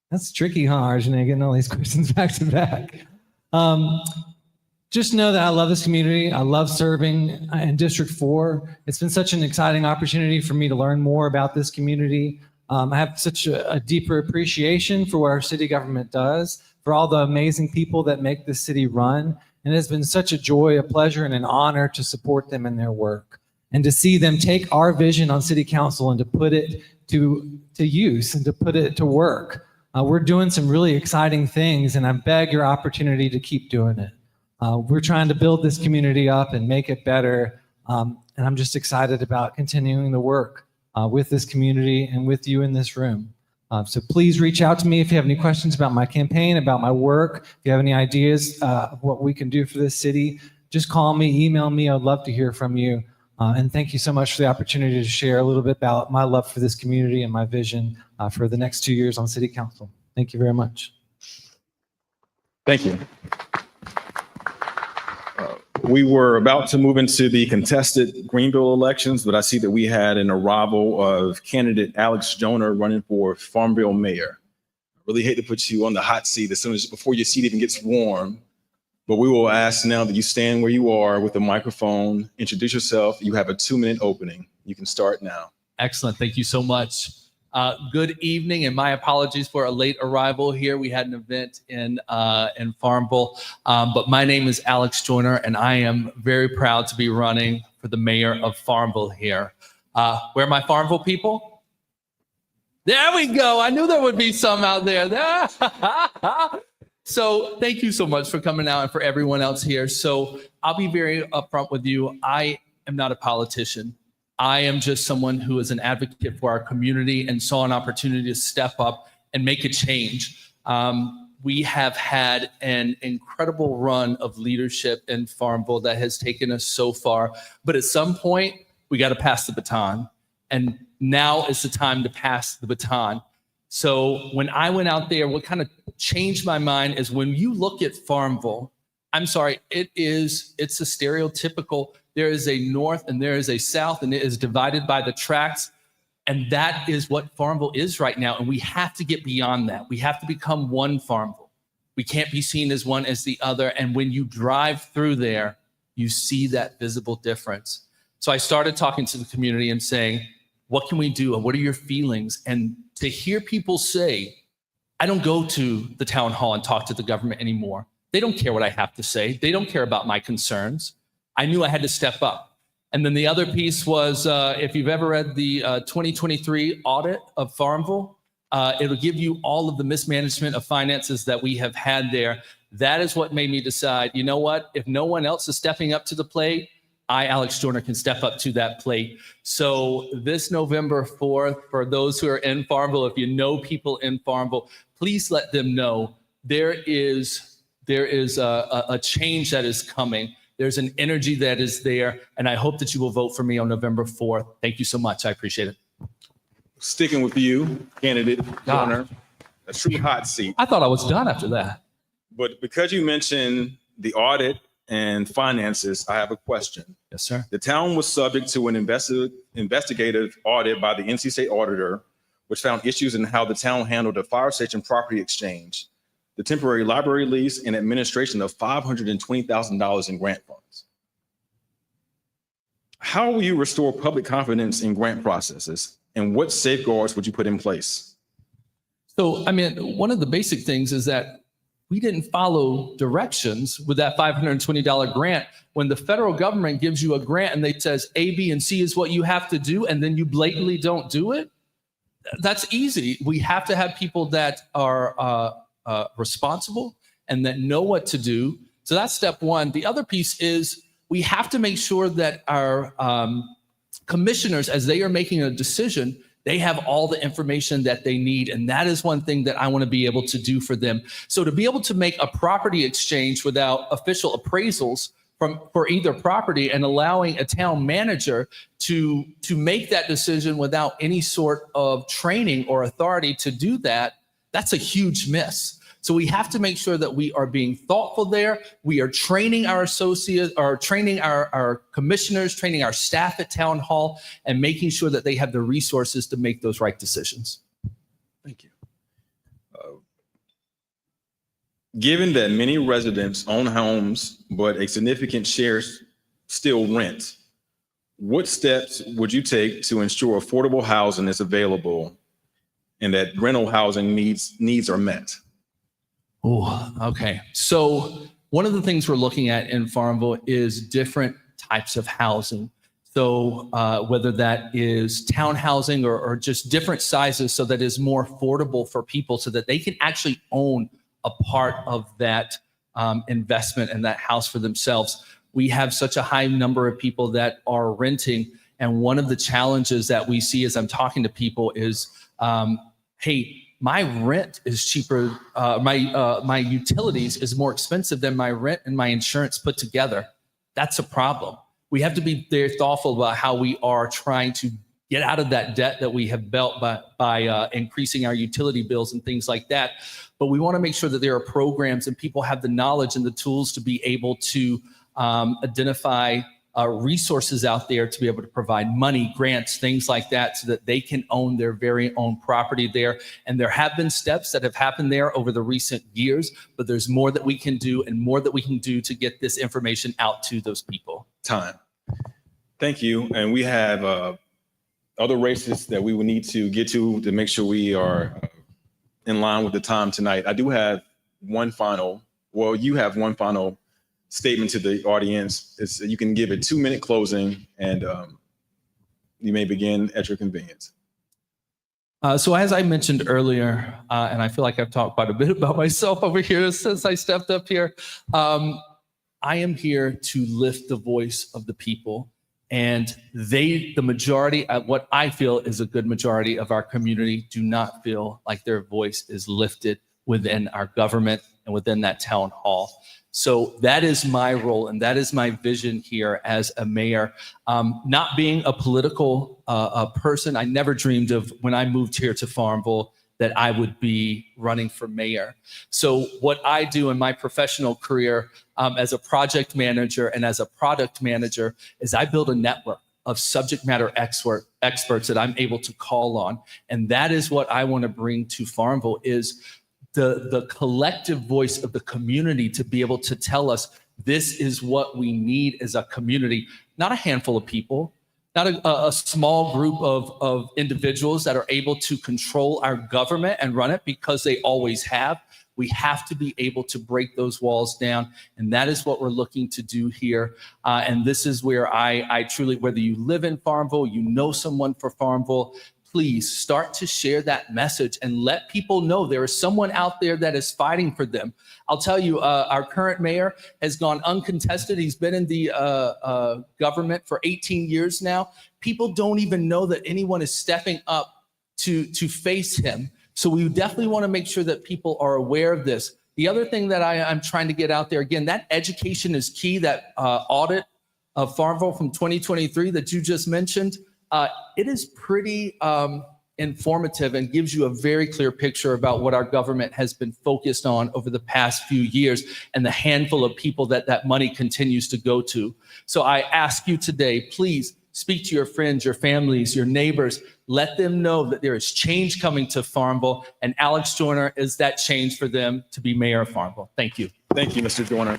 That's tricky, huh, Arjane, getting all these questions back to back. Just know that I love this community. I love serving in District 4. It's been such an exciting opportunity for me to learn more about this community. I have such a deeper appreciation for what our city government does, for all the amazing people that make this city run. And it has been such a joy, a pleasure, and an honor to support them in their work and to see them take our vision on city council and to put it to use and to put it to work. We're doing some really exciting things, and I beg your opportunity to keep doing it. We're trying to build this community up and make it better, and I'm just excited about continuing the work with this community and with you in this room. So please reach out to me if you have any questions about my campaign, about my work. If you have any ideas of what we can do for this city, just call me, email me. I'd love to hear from you. And thank you so much for the opportunity to share a little bit about my love for this community and my vision for the next 2 years on City Council. Thank you very much. Thank you. We were about to move into the contested Greenville elections, but I see that we had an arrival of candidate Alex Joyner running for Farmville mayor. I really hate to put you on the hot seat before your seat even gets warm, but we will ask now that you stand where you are with the microphone, introduce yourself. You have a 2-minute opening. You can start now. Excellent. Thank you so much. Good evening, and my apologies for a late arrival here. We had an event in Farmville, but my name is Alex Joyner, and I am very proud to be running for the mayor of Farmville here. Where are my Farmville people? There we go. I knew there would be some out there. So thank you so much for coming out and for everyone else here. So I'll be very upfront with you. I am not a politician. I am just someone who is an advocate for our community and saw an opportunity to step up and make a change. We have had an incredible run of leadership in Farmville that has taken us so far. But at some point, we got to pass the baton. And now is the time to pass the baton. So when I went out there, what kind of changed my mind is when you look at Farmville, I'm sorry, it's a stereotypical, there is a north and there is a south, and it is divided by the tracks. And that is what Farmville is right now. And we have to get beyond that. We have to become one Farmville. We can't be seen as one as the other. And when you drive through there, you see that visible difference. So I started talking to the community and saying, what can we do? And what are your feelings? And to hear people say, I don't go to the town hall and talk to the government anymore. They don't care what I have to say. They don't care about my concerns. I knew I had to step up. And then the other piece was, if you've ever read the 2023 audit of Farmville, it'll give you all of the mismanagement of finances that we have had there. That is what made me decide, you know what? If no one else is stepping up to the plate, I, Alex Joyner, can step up to that plate. So this November 4th, for those who are in Farmville, if you know people in Farmville, please let them know there is a change that is coming. There's an energy that is there, and I hope that you will vote for me on November 4th. Thank you so much. I appreciate it. Sticking with you, candidate Joyner, a true hot seat. I thought I was done after that. But because you mentioned the audit and finances, I have a question. Yes, sir. The town was subject to an investigative audit by the NC State Auditor, which found issues in how the town handled the fire station property exchange, the temporary library lease, and administration of $520,000 in grant funds. How will you restore public confidence in grant processes, and what safeguards would you put in place? So, I mean, one of the basic things is that we didn't follow directions with that $520 grant. When the federal government gives you a grant and they says A, B, and C is what you have to do, and then you blatantly don't do it, that's easy. We have to have people that are responsible and that know what to do. So that's step one. The other piece is we have to make sure that our commissioners, as they are making a decision, they have all the information that they need. And that is one thing that I want to be able to do for them. So to be able to make a property exchange without official appraisals for either property and allowing a town manager to make that decision without any sort of training or authority to do that, that's a huge miss. So we have to make sure that we are being thoughtful there. We are training our associates, or training our commissioners, training our staff at town hall, and making sure that they have the resources to make those right decisions. Thank you. Given that many residents own homes, but a significant share still rent, what steps would you take to ensure affordable housing is available and that rental housing needs are met? Oh, okay. So one of the things we're looking at in Farmville is different types of housing. So whether that is townhousing or just different sizes so that it's more affordable for people so that they can actually own a part of that investment and that house for themselves. We have such a high number of people that are renting. And one of the challenges that we see as I'm talking to people is, hey, my rent is cheaper. My utilities is more expensive than my rent and my insurance put together. That's a problem. We have to be very thoughtful about how we are trying to get out of that debt that we have built by increasing our utility bills and things like that. But we want to make sure that there are programs and people have the knowledge and the tools to be able to identify resources out there to be able to provide money, grants, things like that, so that they can own their very own property there. And there have been steps that have happened there over the recent years, but there's more that we can do and more that we can do to get this information out to those people. Time. Thank you. And we have other races that we will need to get to make sure we are in line with the time tonight. I do have one final, well, you have one final statement to the audience. You can give a 2-minute closing and you may begin at your convenience. So as I mentioned earlier, and I feel like I've talked quite a bit about myself over here since I stepped up here, I am here to lift the voice of the people. And the majority, what I feel is a good majority of our community, do not feel like their voice is lifted within our government and within that town hall. So that is my role and that is my vision here as a mayor. Not being a political person, I never dreamed of when I moved here to Farmville that I would be running for mayor. So what I do in my professional career as a project manager and as a product manager is I build a network of subject matter experts that I'm able to call on. And that is what I want to bring to Farmville is the collective voice of the community to be able to tell us this is what we need as a community, not a handful of people, not a small group of individuals that are able to control our government and run it because they always have. We have to be able to break those walls down. And that is what we're looking to do here. And this is where I truly, whether you live in Farmville, you know someone for Farmville, please start to share that message and let people know there is someone out there that is fighting for them. I'll tell you, our current mayor has gone uncontested. He's been in the government for 18 years now. People don't even know that anyone is stepping up to face him. So we definitely want to make sure that people are aware of this. The other thing that I'm trying to get out there, again, that education is key. That audit of Farmville from 2023 that you just mentioned, it is pretty informative and gives you a very clear picture about what our government has been focused on over the past few years and the handful of people that money continues to go to. So I ask you today, please speak to your friends, your families, your neighbors. Let them know that there is change coming to Farmville, and Alex Joyner is that change for them to be mayor of Farmville. Thank you. Thank you, Mr. Joyner.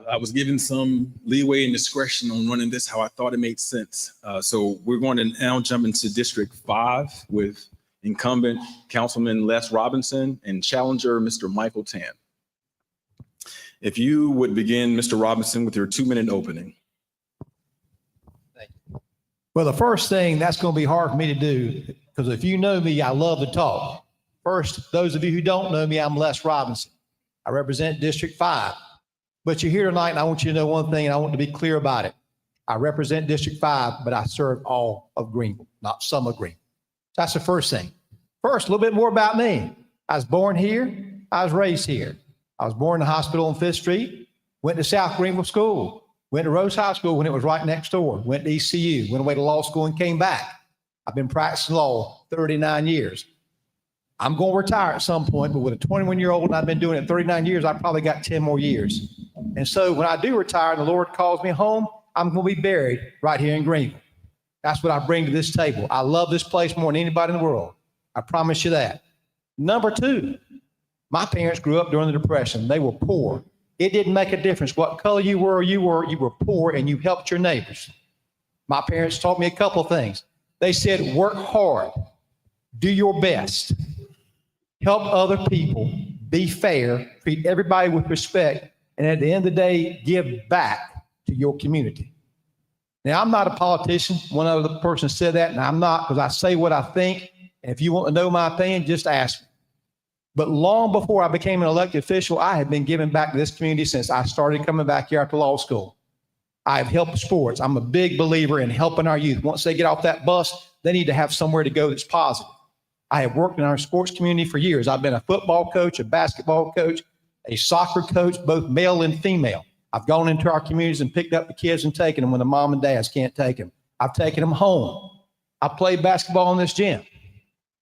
I was given some leeway and discretion on running this how I thought it made sense. So we're going to now jump into District 5 with incumbent Councilman Les Robinson and challenger Mr. Michael Tan. If you would begin, Mr. Robinson, with your 2-minute opening. Well, the first thing that's going to be hard for me to do, because if you know me, I love to talk. First, those of you who don't know me, I'm Les Robinson. I represent District 5. But you're here tonight, and I want you to know one thing, and I want to be clear about it. I represent District 5, but I serve all of Greenville, not some of Greenville. That's the first thing. First, a little bit more about me. I was born here. I was raised here. I was born in the hospital on 5th Street, went to South Greenville School, went to Rose High School when it was right next door, went to ECU, went away to law school and came back. I've been practicing law 39 years. I'm going to retire at some point, but with a 21-year-old and I've been doing it 39 years, I probably got 10 more years. And so when I do retire and the Lord calls me home, I'm going to be buried right here in Greenville. That's what I bring to this table. I love this place more than anybody in the world. I promise you that. Number two, my parents grew up during the Depression. They were poor. It didn't make a difference what color you were poor and you helped your neighbors. My parents taught me a couple of things. They said, work hard, do your best, help other people, be fair, treat everybody with respect, and at the end of the day, give back to your community. Now, I'm not a politician. One other person said that, and I'm not, because I say what I think. And if you want to know my opinion, just ask me. But long before I became an elected official, I have been giving back to this community since I started coming back here after law school. I've helped sports. I'm a big believer in helping our youth. Once they get off that bus, they need to have somewhere to go that's positive. I have worked in our sports community for years. I've been a football coach, a basketball coach, a soccer coach, both male and female. I've gone into our communities and picked up the kids and taken them when the mom and dads can't take them. I've taken them home. I played basketball in this gym.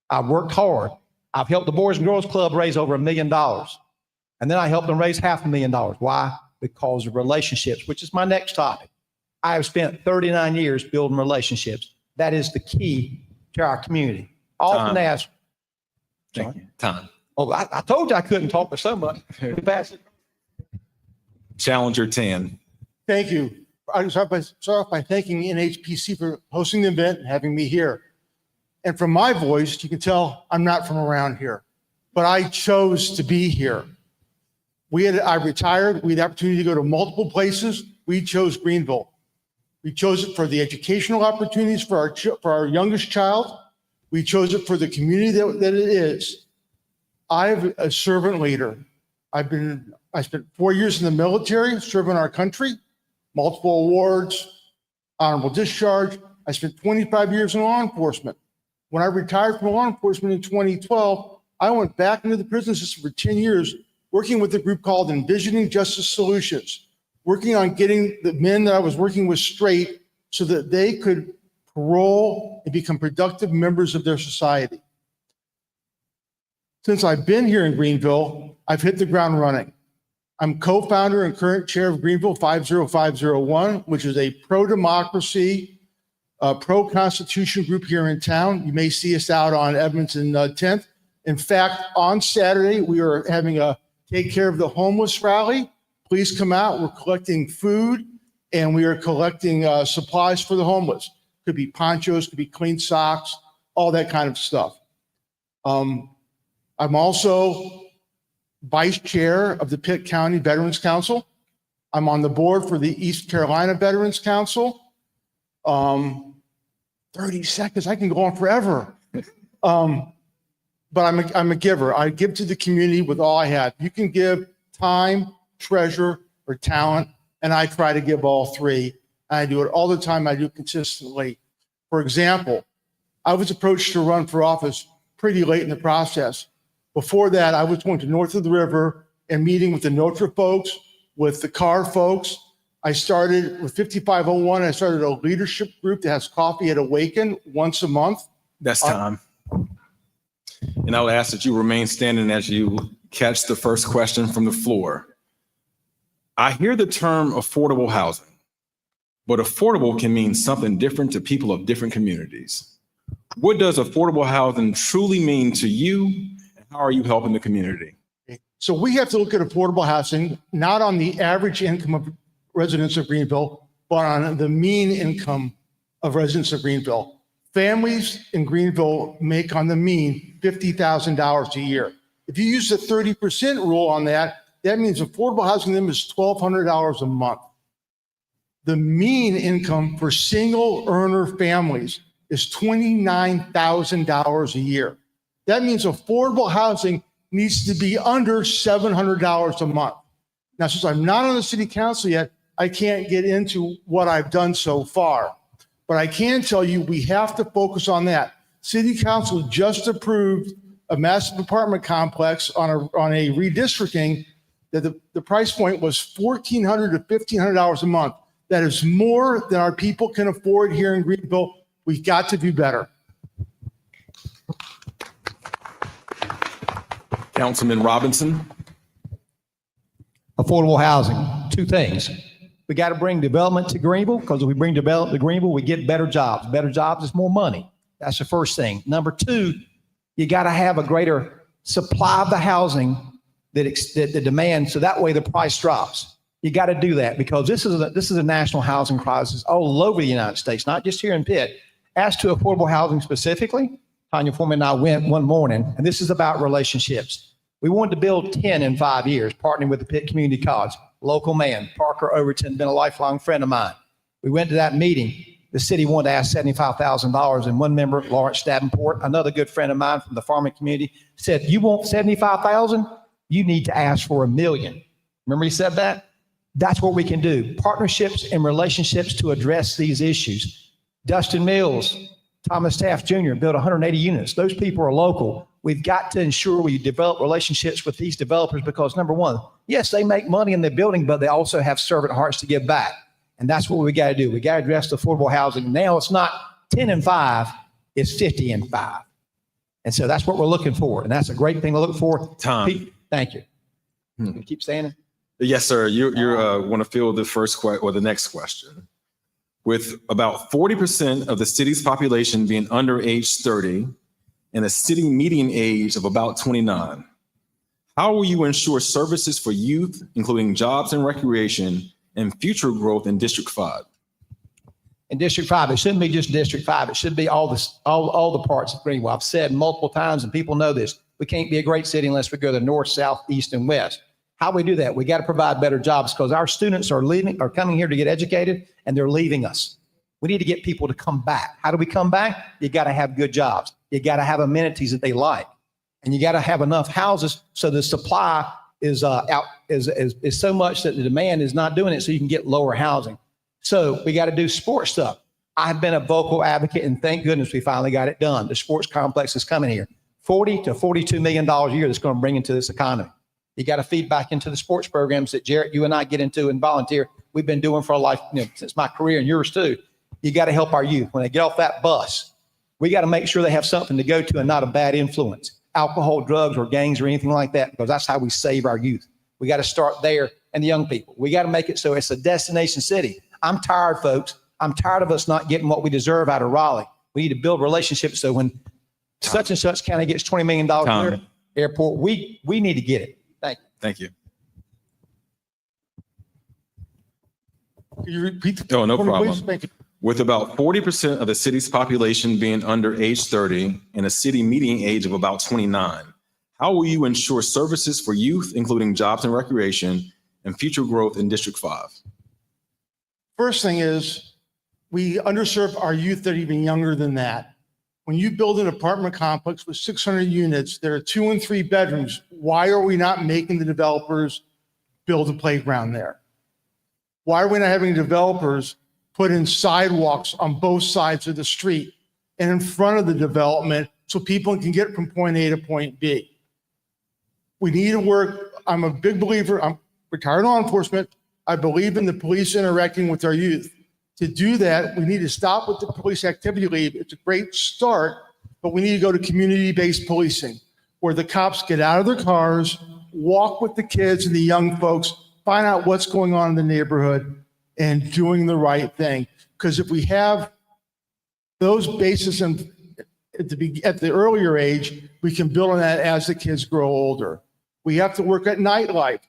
I've worked hard. I've helped the Boys and Girls Club raise over $1 million. And then I helped them raise $500,000. Why? Because of relationships, which is my next topic. I have spent 39 years building relationships. That is the key to our community. Often asked. Thank you. Time. Oh, I told you I couldn't talk for so much. Pass it. Challenger 10. Thank you. I just start off by thanking NHPC for hosting the event and having me here. And from my voice, you can tell I'm not from around here, but I chose to be here. I retired. We had the opportunity to go to multiple places. We chose Greenville. We chose it for the educational opportunities for our youngest child. We chose it for the community that it is. I'm a servant leader. I spent 4 years in the military serving our country, multiple awards, honorable discharge. I spent 25 years in law enforcement. When I retired from law enforcement in 2012, I went back into the prison system for 10 years, working with a group called Envisioning Justice Solutions, working on getting the men that I was working with straight so that they could parole and become productive members of their society. Since I've been here in Greenville, I've hit the ground running. I'm co-founder and current chair of Greenville 50501, which is a pro-democracy, pro-constitution group here in town. You may see us out on Evans and 10th. In fact, on Saturday, we are having a Take Care of the Homeless rally. Please come out. We're collecting food and we are collecting supplies for the homeless. Could be ponchos, could be clean socks, all that kind of stuff. I'm also vice chair of the Pitt County Veterans Council. I'm on the board for the East Carolina Veterans Council. 30 seconds, I can go on forever. But I'm a giver. I give to the community with all I have. You can give time, treasure, or talent, and I try to give all three. I do it all the time. I do it consistently. For example, I was approached to run for office pretty late in the process. Before that, I was going to north of the river and meeting with the Notre folks, with the Carr folks. I started with 5501. I started a leadership group that has coffee at Awaken once a month. That's time. And I'll ask that you remain standing as you catch the first question from the floor. I hear the term affordable housing, but affordable can mean something different to people of different communities. What does affordable housing truly mean to you, and how are you helping the community? So we have to look at affordable housing, not on the average income of residents of Greenville, but on the mean income of residents of Greenville. Families in Greenville make on the mean $50,000 a year. If you use the 30% rule on that, that means affordable housing to them is $1,200 a month. The mean income for single earner families is $29,000 a year. That means affordable housing needs to be under $700 a month. Now, since I'm not on the city council yet, I can't get into what I've done so far. But I can tell you we have to focus on that. City council just approved a massive apartment complex on a redistricting that the price point was $1,400 to $1,500 a month. That is more than our people can afford here in Greenville. We've got to do better. Councilman Robinson. Affordable housing, two things. We got to bring development to Greenville, because if we bring development to Greenville, we get better jobs. Better jobs is more money. That's the first thing. Number two, you got to have a greater supply of the housing that demand, so that way the price drops. You got to do that, because this is a national housing crisis all over the United States, not just here in Pitt. As to affordable housing specifically, Tanya Foreman and I went one morning, and this is about relationships. We wanted to build 10 in 5 years, partnering with the Pitt Community College. local man. Parker Overton, been a lifelong friend of mine. We went to that meeting. The city wanted to ask $75,000, and one member, Lawrence Davenport, another good friend of mine from the farming community, said, "You want 75,000? You need to ask for $1 million." Remember he said that? That's what we can do. Partnerships and relationships to address these issues. Dustin Mills, Thomas Taft Jr. built 180 units. Those people are local. We've got to ensure we develop relationships with these developers because, number one, yes, they make money in the building, but they also have servant hearts to give back. And that's what we got to do. We got to address the affordable housing. Now it's not 10 and 5, it's 50 and 5. And so that's what we're looking for. And that's a great thing to look for. Tom. Pete, thank you. You keep saying it. Yes, sir. You want to field the first or the next question. With about 40% of the city's population being under age 30 and a city median age of about 29, how will you ensure services for youth, including jobs and recreation, and future growth in District 5? In District 5, it shouldn't be just District 5. It should be all the parts of Greenville. I've said multiple times, and people know this, we can't be a great city unless we go to the north, south, east, and west. How we do that? We got to provide better jobs because our students are coming here to get educated, and they're leaving us. We need to get people to come back. How do we come back? You got to have good jobs. You got to have amenities that they like, and you got to have enough houses so the supply is so much that the demand is not doing it, so you can get lower housing. So we got to do sports stuff. I've been a vocal advocate, and thank goodness we finally got it done. The sports complex is coming here. $40 to $42 million a year that's going to bring into this economy. You got to feed back into the sports programs that Jarrett, you and I get into and volunteer. We've been doing for a life, since my career and yours too. You got to help our youth. When they get off that bus, we got to make sure they have something to go to and not a bad influence, alcohol, drugs, or gangs or anything like that, because that's how we save our youth. We got to start there and the young people. We got to make it so it's a destination city. I'm tired, folks. I'm tired of us not getting what we deserve out of Raleigh. We need to build relationships so when such and such county gets $20 million a year airport, we need to get it. Thank you. Can you repeat Oh, no problem. Thank you. With about 40% of the city's population being under age 30 and a city median age of about 29, how will you ensure services for youth, including jobs and recreation, and future growth in District 5? First thing is, we underserve our youth that are even younger than that. When you build an apartment complex with 600 units, there are 2 and 3 bedrooms. Why are we not making the developers build a playground there? Why are we not having developers put in sidewalks on both sides of the street and in front of the development so people can get from point A to point B? We need to work. I'm a big believer. I'm retired law enforcement. I believe in the police interacting with our youth. To do that, we need to stop with the police activity leave. It's a great start, but we need to go to community-based policing, where the cops get out of their cars, walk with the kids and the young folks, find out what's going on in the neighborhood, and doing the right thing. Because if we have those bases at the earlier age, we can build on that as the kids grow older. We have to work at nightlife.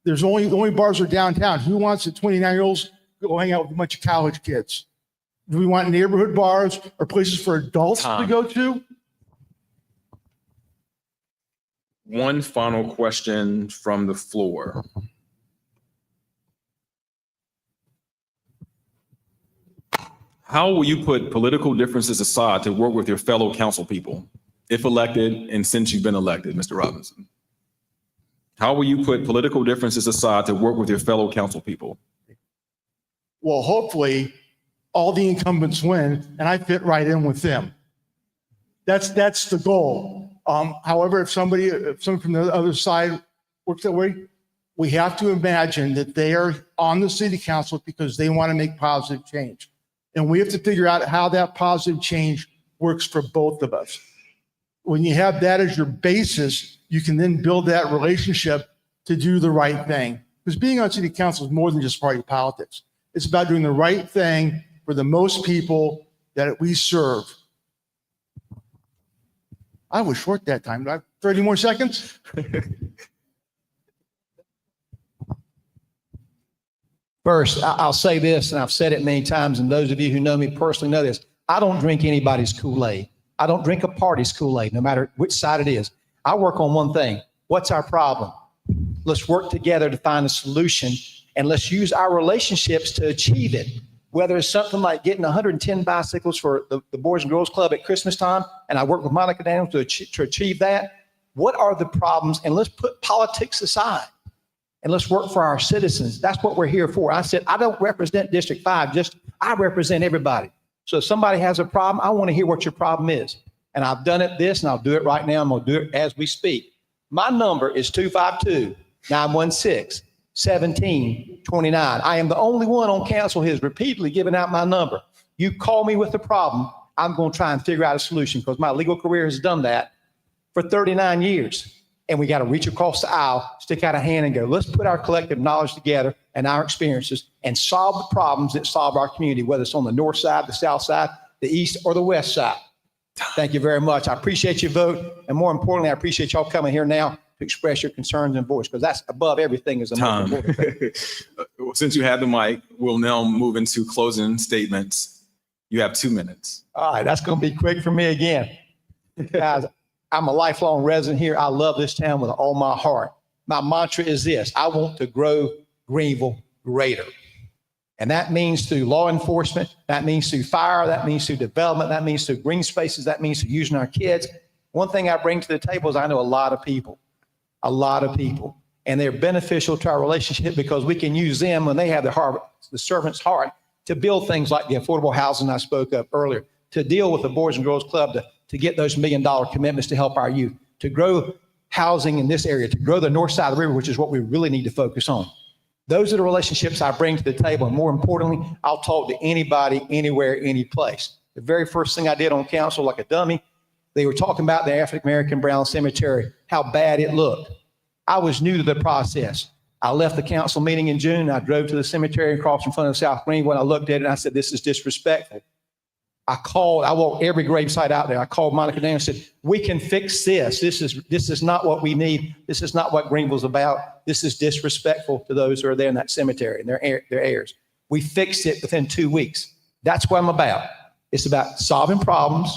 The only bars are downtown. Who wants the 29-year-olds go hang out with a bunch of college kids? Do we want neighborhood bars or places for adults to go to? One final question from the floor. How will you put political differences aside to work with your fellow council people, if elected and since you've been elected, Mr. Robinson? How will you put political differences aside to work with your fellow council people? Well, hopefully all the incumbents win and I fit right in with them. That's the goal. However, if someone from the other side works that way, we have to imagine that they are on the city council because they want to make positive change. And we have to figure out how that positive change works for both of us. When you have that as your basis, you can then build that relationship to do the right thing. Because being on city council is more than just party politics. It's about doing the right thing for the most people that we serve. I was short that time. Do I have 30 more seconds? First, I'll say this, and I've said it many times, and those of you who know me personally know this. I don't drink anybody's Kool-Aid. I don't drink a party's Kool-Aid, no matter which side it is. I work on one thing. What's our problem? Let's work together to find a solution and let's use our relationships to achieve it. Whether it's something like getting 110 bicycles for the Boys and Girls Club at Christmas time, and I work with Monica Daniels to achieve that. What are the problems? And let's put politics aside and let's work for our citizens. That's what we're here for. I said, I don't represent District 5, I represent everybody. So if somebody has a problem, I want to hear what your problem is. And I've done it this, and I'll do it right now. I'm going to do it as we speak. My number is 252-916-1729. I am the only one on council who has repeatedly given out my number. You call me with a problem, I'm going to try and figure out a solution because my legal career has done that for 39 years. And we got to reach across the aisle, stick out a hand and go, let's put our collective knowledge together and our experiences and solve the problems that solve our community, whether it's on the north side, the south side, the east, or the west side. Thank you very much. I appreciate your vote. And more importantly, I appreciate y'all coming here now to express your concerns and voice, because that's above everything is a Tom, since you have the mic, we'll now move into closing statements. You have 2 minutes. All right, that's going to be quick for me again. Guys, I'm a lifelong resident here. I love this town with all my heart. My mantra is this: I want to grow Greenville greater. And that means through law enforcement, that means through fire, that means through development, that means through green spaces, that means through using our kids. One thing I bring to the table is I know a lot of people, and they're beneficial to our relationship because we can use them when they have the servant's heart to build things like the affordable housing I spoke of earlier, to deal with the Boys and Girls Club, to get those $1 million commitments to help our youth, to grow housing in this area, to grow the north side of the river, which is what we really need to focus on. Those are the relationships I bring to the table. And more importantly, I'll talk to anybody, anywhere, any place. The very first thing I did on council, like a dummy, they were talking about the African-American Brown Cemetery, how bad it looked. I was new to the process. I left the council meeting in June. I drove to the cemetery across in front of South Greenville. And I looked at it and I said, this is disrespectful. I walked every gravesite out there. I called Monica Daniels and said, we can fix this. This is not what we need. This is not what Greenville's about. This is disrespectful to those who are there in that cemetery and their heirs. We fixed it within 2 weeks. That's what I'm about. It's about solving problems,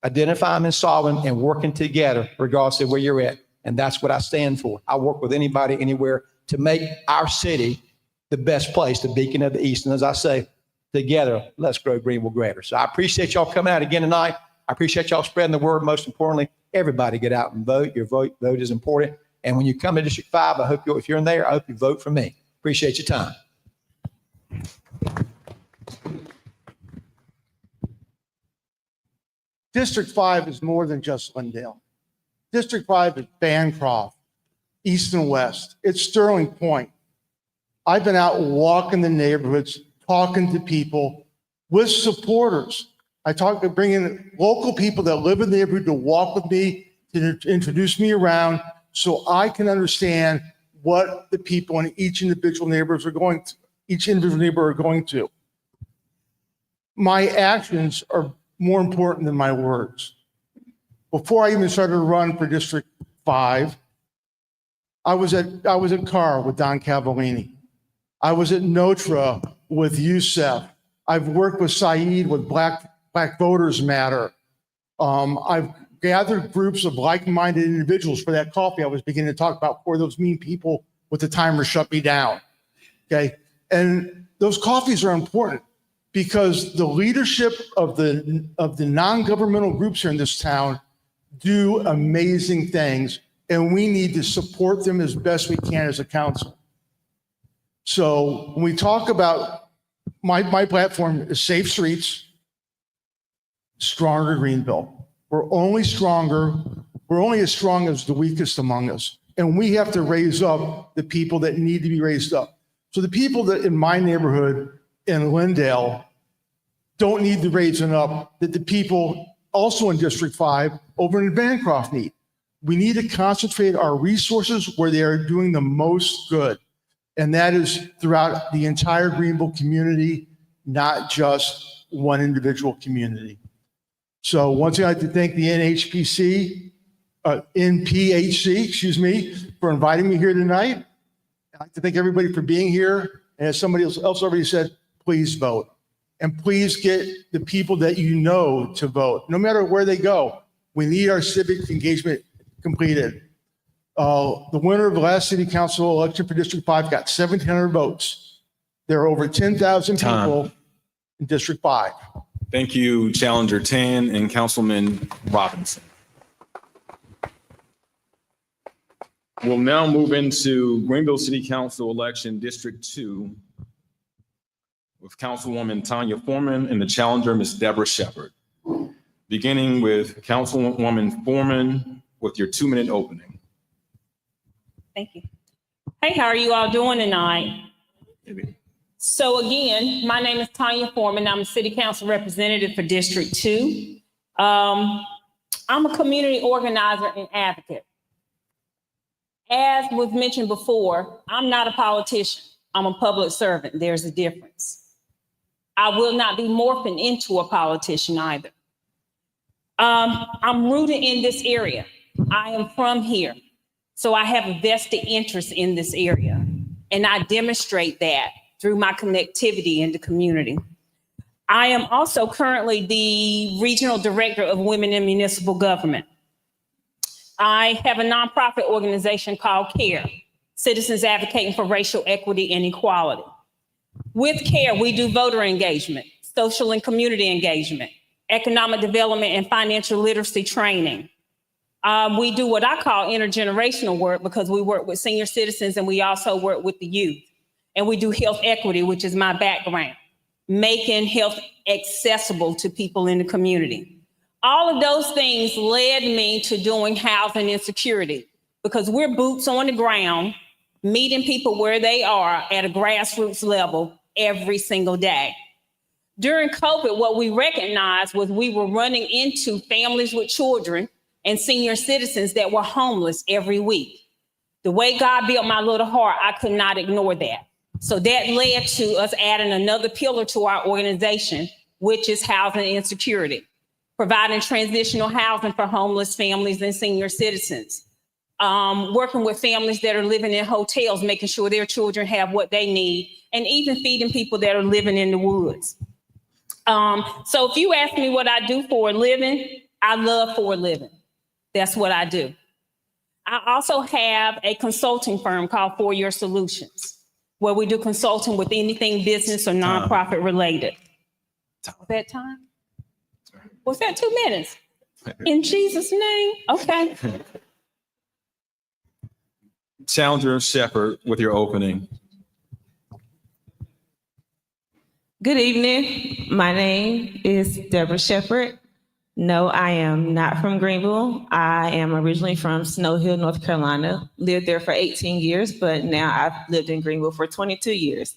identifying and solving, and working together regardless of where you're at. And that's what I stand for. I work with anybody, anywhere to make our city the best place, the beacon of the East. And as I say, together, let's grow Greenville greater. So I appreciate y'all coming out again tonight. I appreciate y'all spreading the word. Most importantly, everybody get out and vote. Your vote is important. And when you come to District 5, if you're in there, I hope you vote for me. Appreciate your time. District 5 is more than just Glendale. District 5 is Bancroft, East and West. It's Sterling Point. I've been out walking the neighborhoods, talking to people with supporters. I talk to bringing local people that live in the neighborhood to walk with me, to introduce me around so I can understand what the people in each individual neighborhoods are going to. My actions are more important than my words. Before I even started to run for District 5, I was at Carr with Don Cavallini. I was at Notre with Youssef. I've worked with Saeed with Black Voters Matter. I've gathered groups of like-minded individuals for that coffee I was beginning to talk about before those mean people with the timer shut me down. Okay. And those coffees are important because the leadership of the non-governmental groups here in this town do amazing things, and we need to support them as best we can as a council. So when we talk about my platform is Safe Streets, Stronger Greenville. We're only as strong as the weakest among us. And we have to raise up the people that need to be raised up. So the people that in my neighborhood in Lindale don't need the raising up that the people also in District 5 over in Bancroft need. We need to concentrate our resources where they are doing the most good. And that is throughout the entire Greenville community, not just one individual community. So once again, I'd like to thank the NPHC, for inviting me here tonight. I'd like to thank everybody for being here. And as somebody else already said, please vote. And please get the people that you know to vote, no matter where they go. We need our civic engagement completed. The winner of the last city council election for District 5 got 1,700 votes. There are over 10,000 Time. people in District 5. Thank you, Challenger 10 and Councilman Robinson. We'll now move into Greenville City Council election District 2 with Councilwoman Tanya Foreman and the challenger, Ms. Deborah Shepherd. Beginning with Councilwoman Foreman with your 2-minute opening. Thank you. Hey, how are you all doing tonight? So again, my name is Tanya Foreman. I'm a city council representative for District 2. I'm a community organizer and advocate. As was mentioned before, I'm not a politician. I'm a public servant. There's a difference. I will not be morphing into a politician either. I'm rooted in this area. I am from here. So I have a vested interest in this area. And I demonstrate that through my connectivity in the community. I am also currently the regional director of Women in Municipal Government. I have a nonprofit organization called CARE, Citizens Advocating for Racial Equity and Equality. With CARE, we do voter engagement, social and community engagement, economic development and financial literacy training. We do what I call intergenerational work because we work with senior citizens and we also work with the youth. And we do health equity, which is my background, making health accessible to people in the community. All of those things led me to doing housing insecurity because we're boots on the ground, meeting people where they are at a grassroots level every single day. During COVID, what we recognized was we were running into families with children and senior citizens that were homeless every week. The way God built my little heart, I could not ignore that. So that led to us adding another pillar to our organization, which is housing insecurity, providing transitional housing for homeless families and senior citizens, working with families that are living in hotels, making sure their children have what they need, and even feeding people that are living in the woods. So if you ask me what I do for a living, I love for a living. That's what I do. I also have a consulting firm called For Your Solutions, where we do consulting with anything business or nonprofit related. Was that time? Was that 2 minutes? In Jesus' name? Okay. Challenger Shepherd with your opening. Good evening. My name is Deborah Shepherd. No, I am not from Greenville. I am originally from Snow Hill, North Carolina. Lived there for 18 years, but now I've lived in Greenville for 22 years.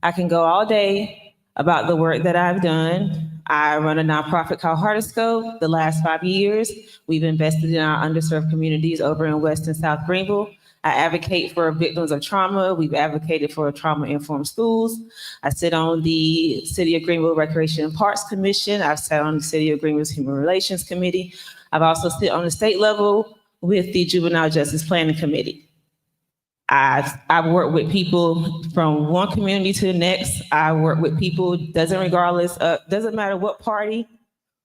I can go all day about the work that I've done. I run a nonprofit called Heartoscope. The last 5 years, we've invested in our underserved communities over in West and South Greenville. I advocate for victims of trauma. We've advocated for trauma-informed schools. I sit on the City of Greenville Recreation and Parks Commission. I've sat on the City of Greenville's Human Relations Committee. I've also sit on the state level with the Juvenile Justice Planning Committee. I've worked with people from one community to the next. I work with people, doesn't matter what party,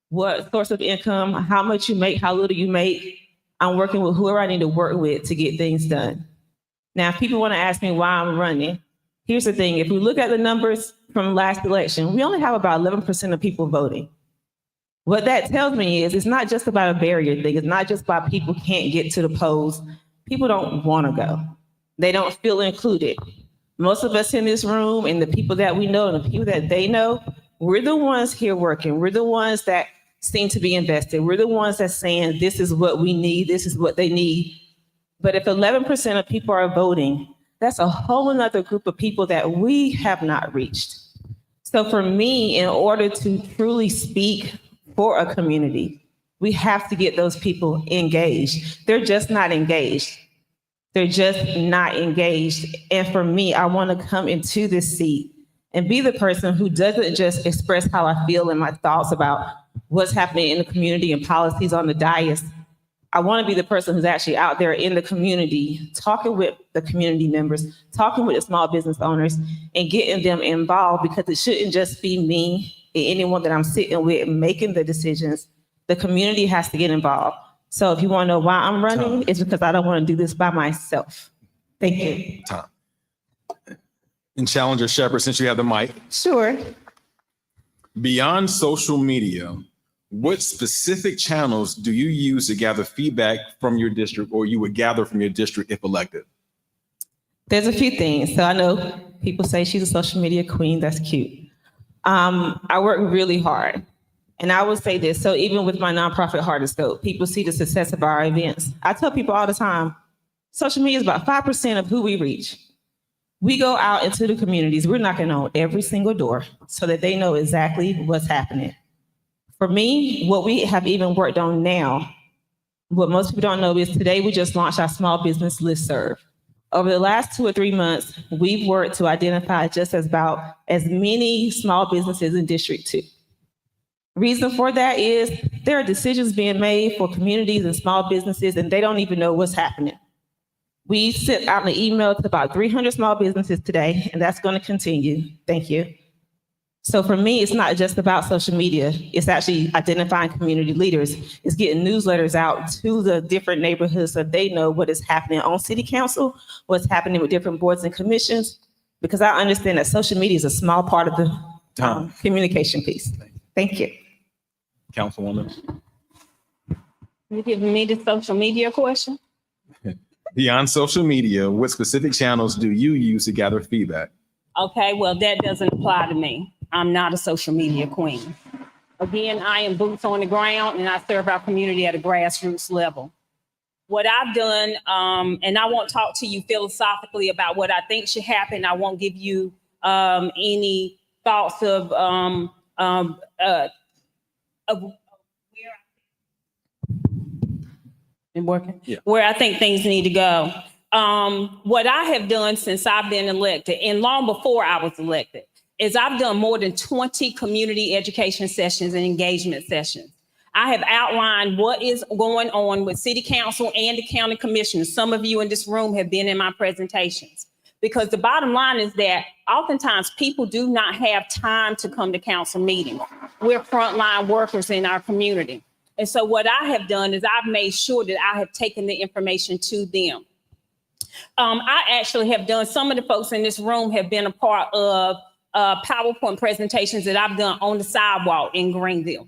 what source of income, how much you make, how little you make. I'm working with whoever I need to work with to get things done. Now, if people want to ask me why I'm running, here's the thing. If we look at the numbers from last election, we only have about 11% of people voting. What that tells me is it's not just about a barrier thing. It's not just about people can't get to the polls. People don't want to go. They don't feel included. Most of us in this room and the people that we know and the people that they know, we're the ones here working. We're the ones that seem to be invested. We're the ones that's saying, this is what we need, this is what they need. But if 11% of people are voting, that's a whole nother group of people that we have not reached. So for me, in order to truly speak for a community, we have to get those people engaged. They're just not engaged. They're just not engaged. And for me, I want to come into this seat and be the person who doesn't just express how I feel and my thoughts about what's happening in the community and policies on the dais. I want to be the person who's actually out there in the community, talking with the community members, talking with the small business owners, and getting them involved, because it shouldn't just be me and anyone that I'm sitting with making the decisions. The community has to get involved. So if you want to know why I'm running, it's because I don't want to do this by myself. Thank you. Tom. And Challenger Shepherd, since you have the mic, Sure. beyond social media, what specific channels do you use to gather feedback from your district, or you would gather from your district if elected? There's a few things. So I know people say she's a social media queen. That's cute. I work really hard. And I would say this. So even with my nonprofit Heart and Scope, people see the success of our events. I tell people all the time, social media is about 5% of who we reach. We go out into the communities. We're knocking on every single door so that they know exactly what's happening. For me, what we have even worked on now, what most people don't know is today we just launched our small business listserv. Over the last 2 or 3 months, we've worked to identify just about as many small businesses in District 2. Reason for that is there are decisions being made for communities and small businesses, and they don't even know what's happening. We sent out an email to about 300 small businesses today, and that's going to continue. Thank you. So for me, it's not just about social media. It's actually identifying community leaders. It's getting newsletters out to the different neighborhoods so they know what is happening on city council, what's happening with different boards and commissions, because I understand that social media is a small part of the communication piece. Thank you. Councilwoman. You giving me the social media question? Beyond social media, what specific channels do you use to gather feedback? Okay, well, that doesn't apply to me. I'm not a social media queen. Again, I am boots on the ground and I serve our community at a grassroots level. What I've done, and I won't talk to you philosophically about what I think should happen. I won't give you any thoughts of where I think things need to go. What I have done since I've been elected, and long before I was elected, is I've done more than 20 community education sessions and engagement sessions. I have outlined what is going on with city council and the county commissioners. Some of you in this room have been in my presentations, because the bottom line is that oftentimes people do not have time to come to council meetings. We're frontline workers in our community. And so what I have done is I've made sure that I have taken the information to them. I actually have done, some of the folks in this room have been a part of PowerPoint presentations that I've done on the sidewalk in Greenville.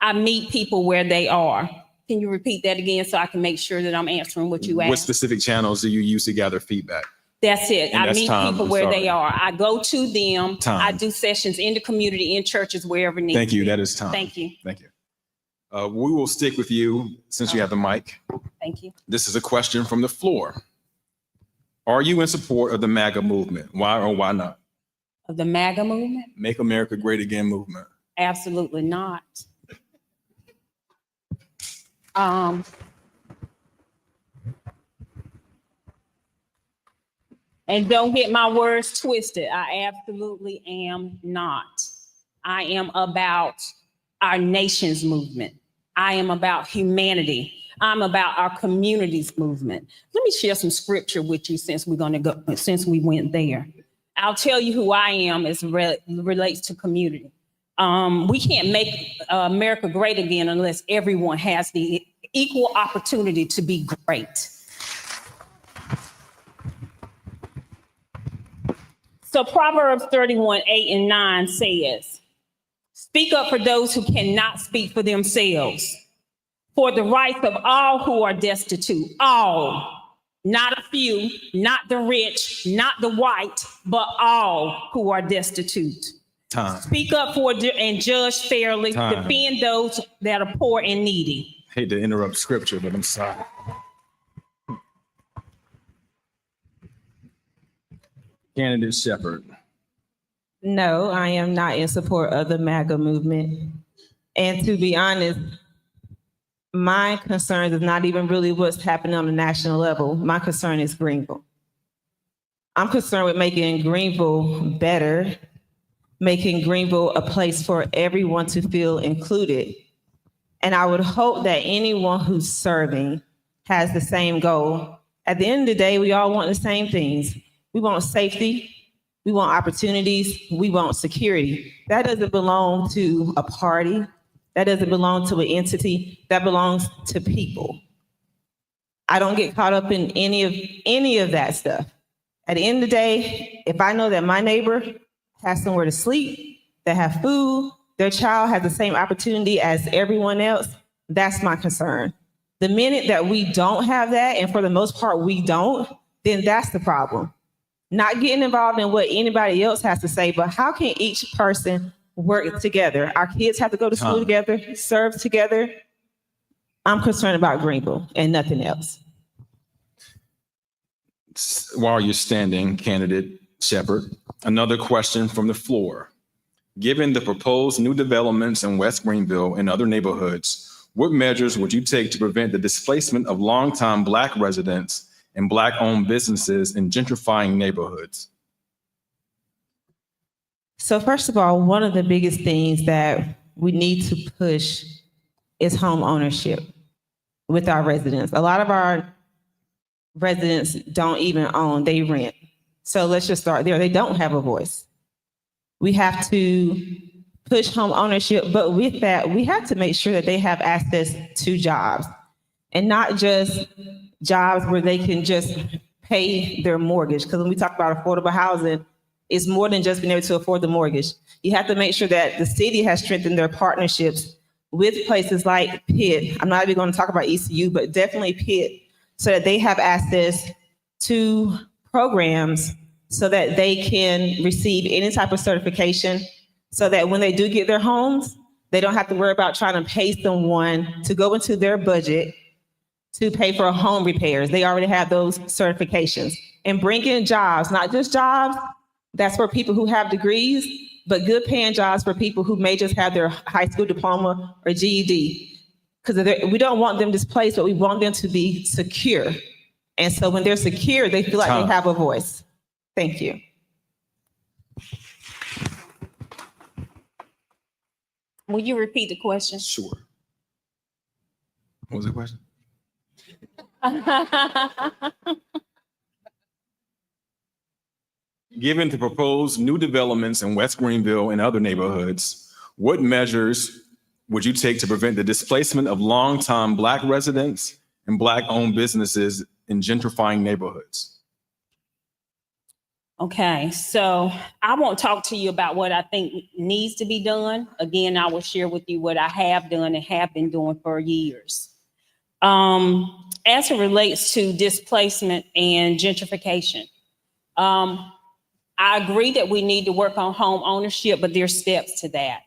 I meet people where they are. Can you repeat that again so I can make sure that I'm answering what you asked? What specific channels do you use to gather feedback? That's it. And I that's meet time. people I'm where sorry. they are. I go to them. Time. I do sessions in the community, in churches, wherever needed. Thank you. That is time. Thank you. Thank you. We will stick with you since you have the mic. Thank you. This is a question from the floor. Are you in support of the MAGA movement? Why or why not? Of the MAGA movement? Make America Great Again movement. Absolutely not. And don't get my words twisted. I absolutely am not. I am about our nation's movement. I am about humanity. I'm about our community's movement. Let me share some scripture with you since we went there. I'll tell you who I am as relates to community. We can't make America great again unless everyone has the equal opportunity to be great. So Proverbs 31:8-9 says, "Speak up for those who cannot speak for themselves, for the rights of all who are destitute, all, not a few, not the rich, not the white, but all who are destitute. Time. Speak up for and judge fairly, Time. defend those that are poor and needy." Hate to interrupt scripture, but I'm sorry. Candidate Shepherd. No, I am not in support of the MAGA movement. And to be honest, my concern is not even really what's happening on the national level. My concern is Greenville. I'm concerned with making Greenville better, making Greenville a place for everyone to feel included. And I would hope that anyone who's serving has the same goal. At the end of the day, we all want the same things. We want safety, we want opportunities, we want security. That doesn't belong to a party. That doesn't belong to an entity. That belongs to people. I don't get caught up in any of that stuff. At the end of the day, if I know that my neighbor has somewhere to sleep, that have food, their child has the same opportunity as everyone else, that's my concern. The minute that we don't have that, and for the most part we don't, then that's the problem. Not getting involved in what anybody else has to say, but how can each person work together? Our kids have to go to school together, serve together. I'm concerned about Greenville and nothing else. While you're standing, candidate Shepherd, another question from the floor. Given the proposed new developments in West Greenville and other neighborhoods, what measures would you take to prevent the displacement of longtime Black residents and Black-owned businesses in gentrifying neighborhoods? So first of all, one of the biggest things that we need to push is home ownership with our residents. A lot of our residents don't even own, they rent. So let's just start there. They don't have a voice. We have to push home ownership, but with that, we have to make sure that they have access to jobs, and not just jobs where they can just pay their mortgage. Because when we talk about affordable housing, it's more than just being able to afford the mortgage. You have to make sure that the city has strengthened their partnerships with places like Pitt. I'm not even going to talk about ECU, but definitely Pitt, so that they have access to programs so that they can receive any type of certification, so that when they do get their homes, they don't have to worry about trying to pay someone to go into their budget to pay for home repairs. They already have those certifications. And bring in jobs, not just jobs that's for people who have degrees, but good paying jobs for people who may just have their high school diploma or GED. Because we don't want them displaced, but we want them to be secure. And so when they're secure, they feel like they have a voice. Thank you. Will you repeat the question? Sure. What was the question? Given the proposed new developments in West Greenville and other neighborhoods, what measures would you take to prevent the displacement of longtime Black residents and Black-owned businesses in gentrifying neighborhoods? Okay, so I won't talk to you about what I think needs to be done. Again, I will share with you what I have done and have been doing for years. As it relates to displacement and gentrification, I agree that we need to work on home ownership, but there's steps to that.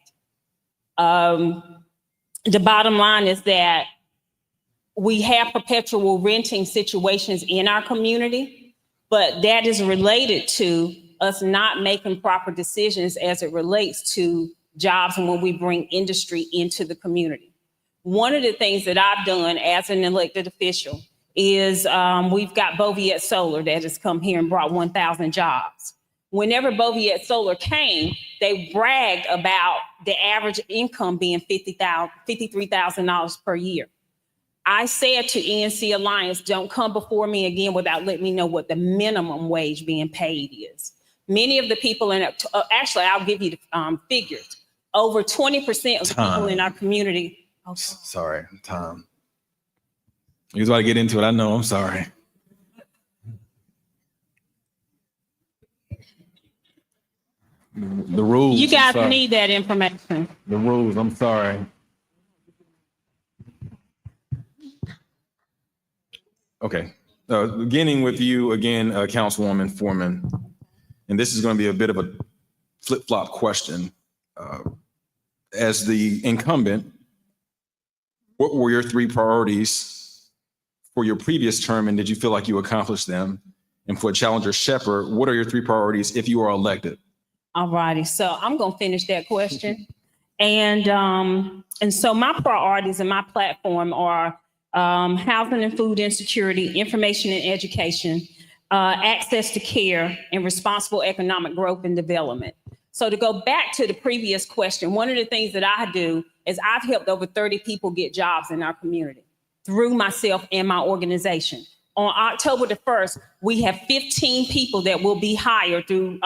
The bottom line is that we have perpetual renting situations in our community, but that is related to us not making proper decisions as it relates to jobs and when we bring industry into the community. One of the things that I've done as an elected official is we've got Boviet Solar that has come here and brought 1,000 jobs. Whenever Boviet Solar came, they bragged about the average income being $53,000 per year. I said to ENC Alliance, don't come before me again without letting me know what the minimum wage being paid is. Many of the people in it, actually, I'll give you the figures. Over 20% of the people in our community. Oh, sorry, Tom. You was about to get into it. I know, I'm sorry. The rules. you guys need that information. The rules, I'm sorry. Okay, beginning with you again, Councilwoman Foreman, and this is going to be a bit of a flip-flop question. As the incumbent, what were your 3 priorities for your previous term, and did you feel like you accomplished them? And for Challenger Shepherd, what are your 3 priorities if you are elected? All righty, so I'm gonna finish that question. And so my priorities and my platform are housing and food insecurity, information and education, access to care, and responsible economic growth and development. So to go back to the previous question, one of the things that I do is I've helped over 30 people get jobs in our community through myself and my organization. On October the 1st, we have 15 people that will be hired through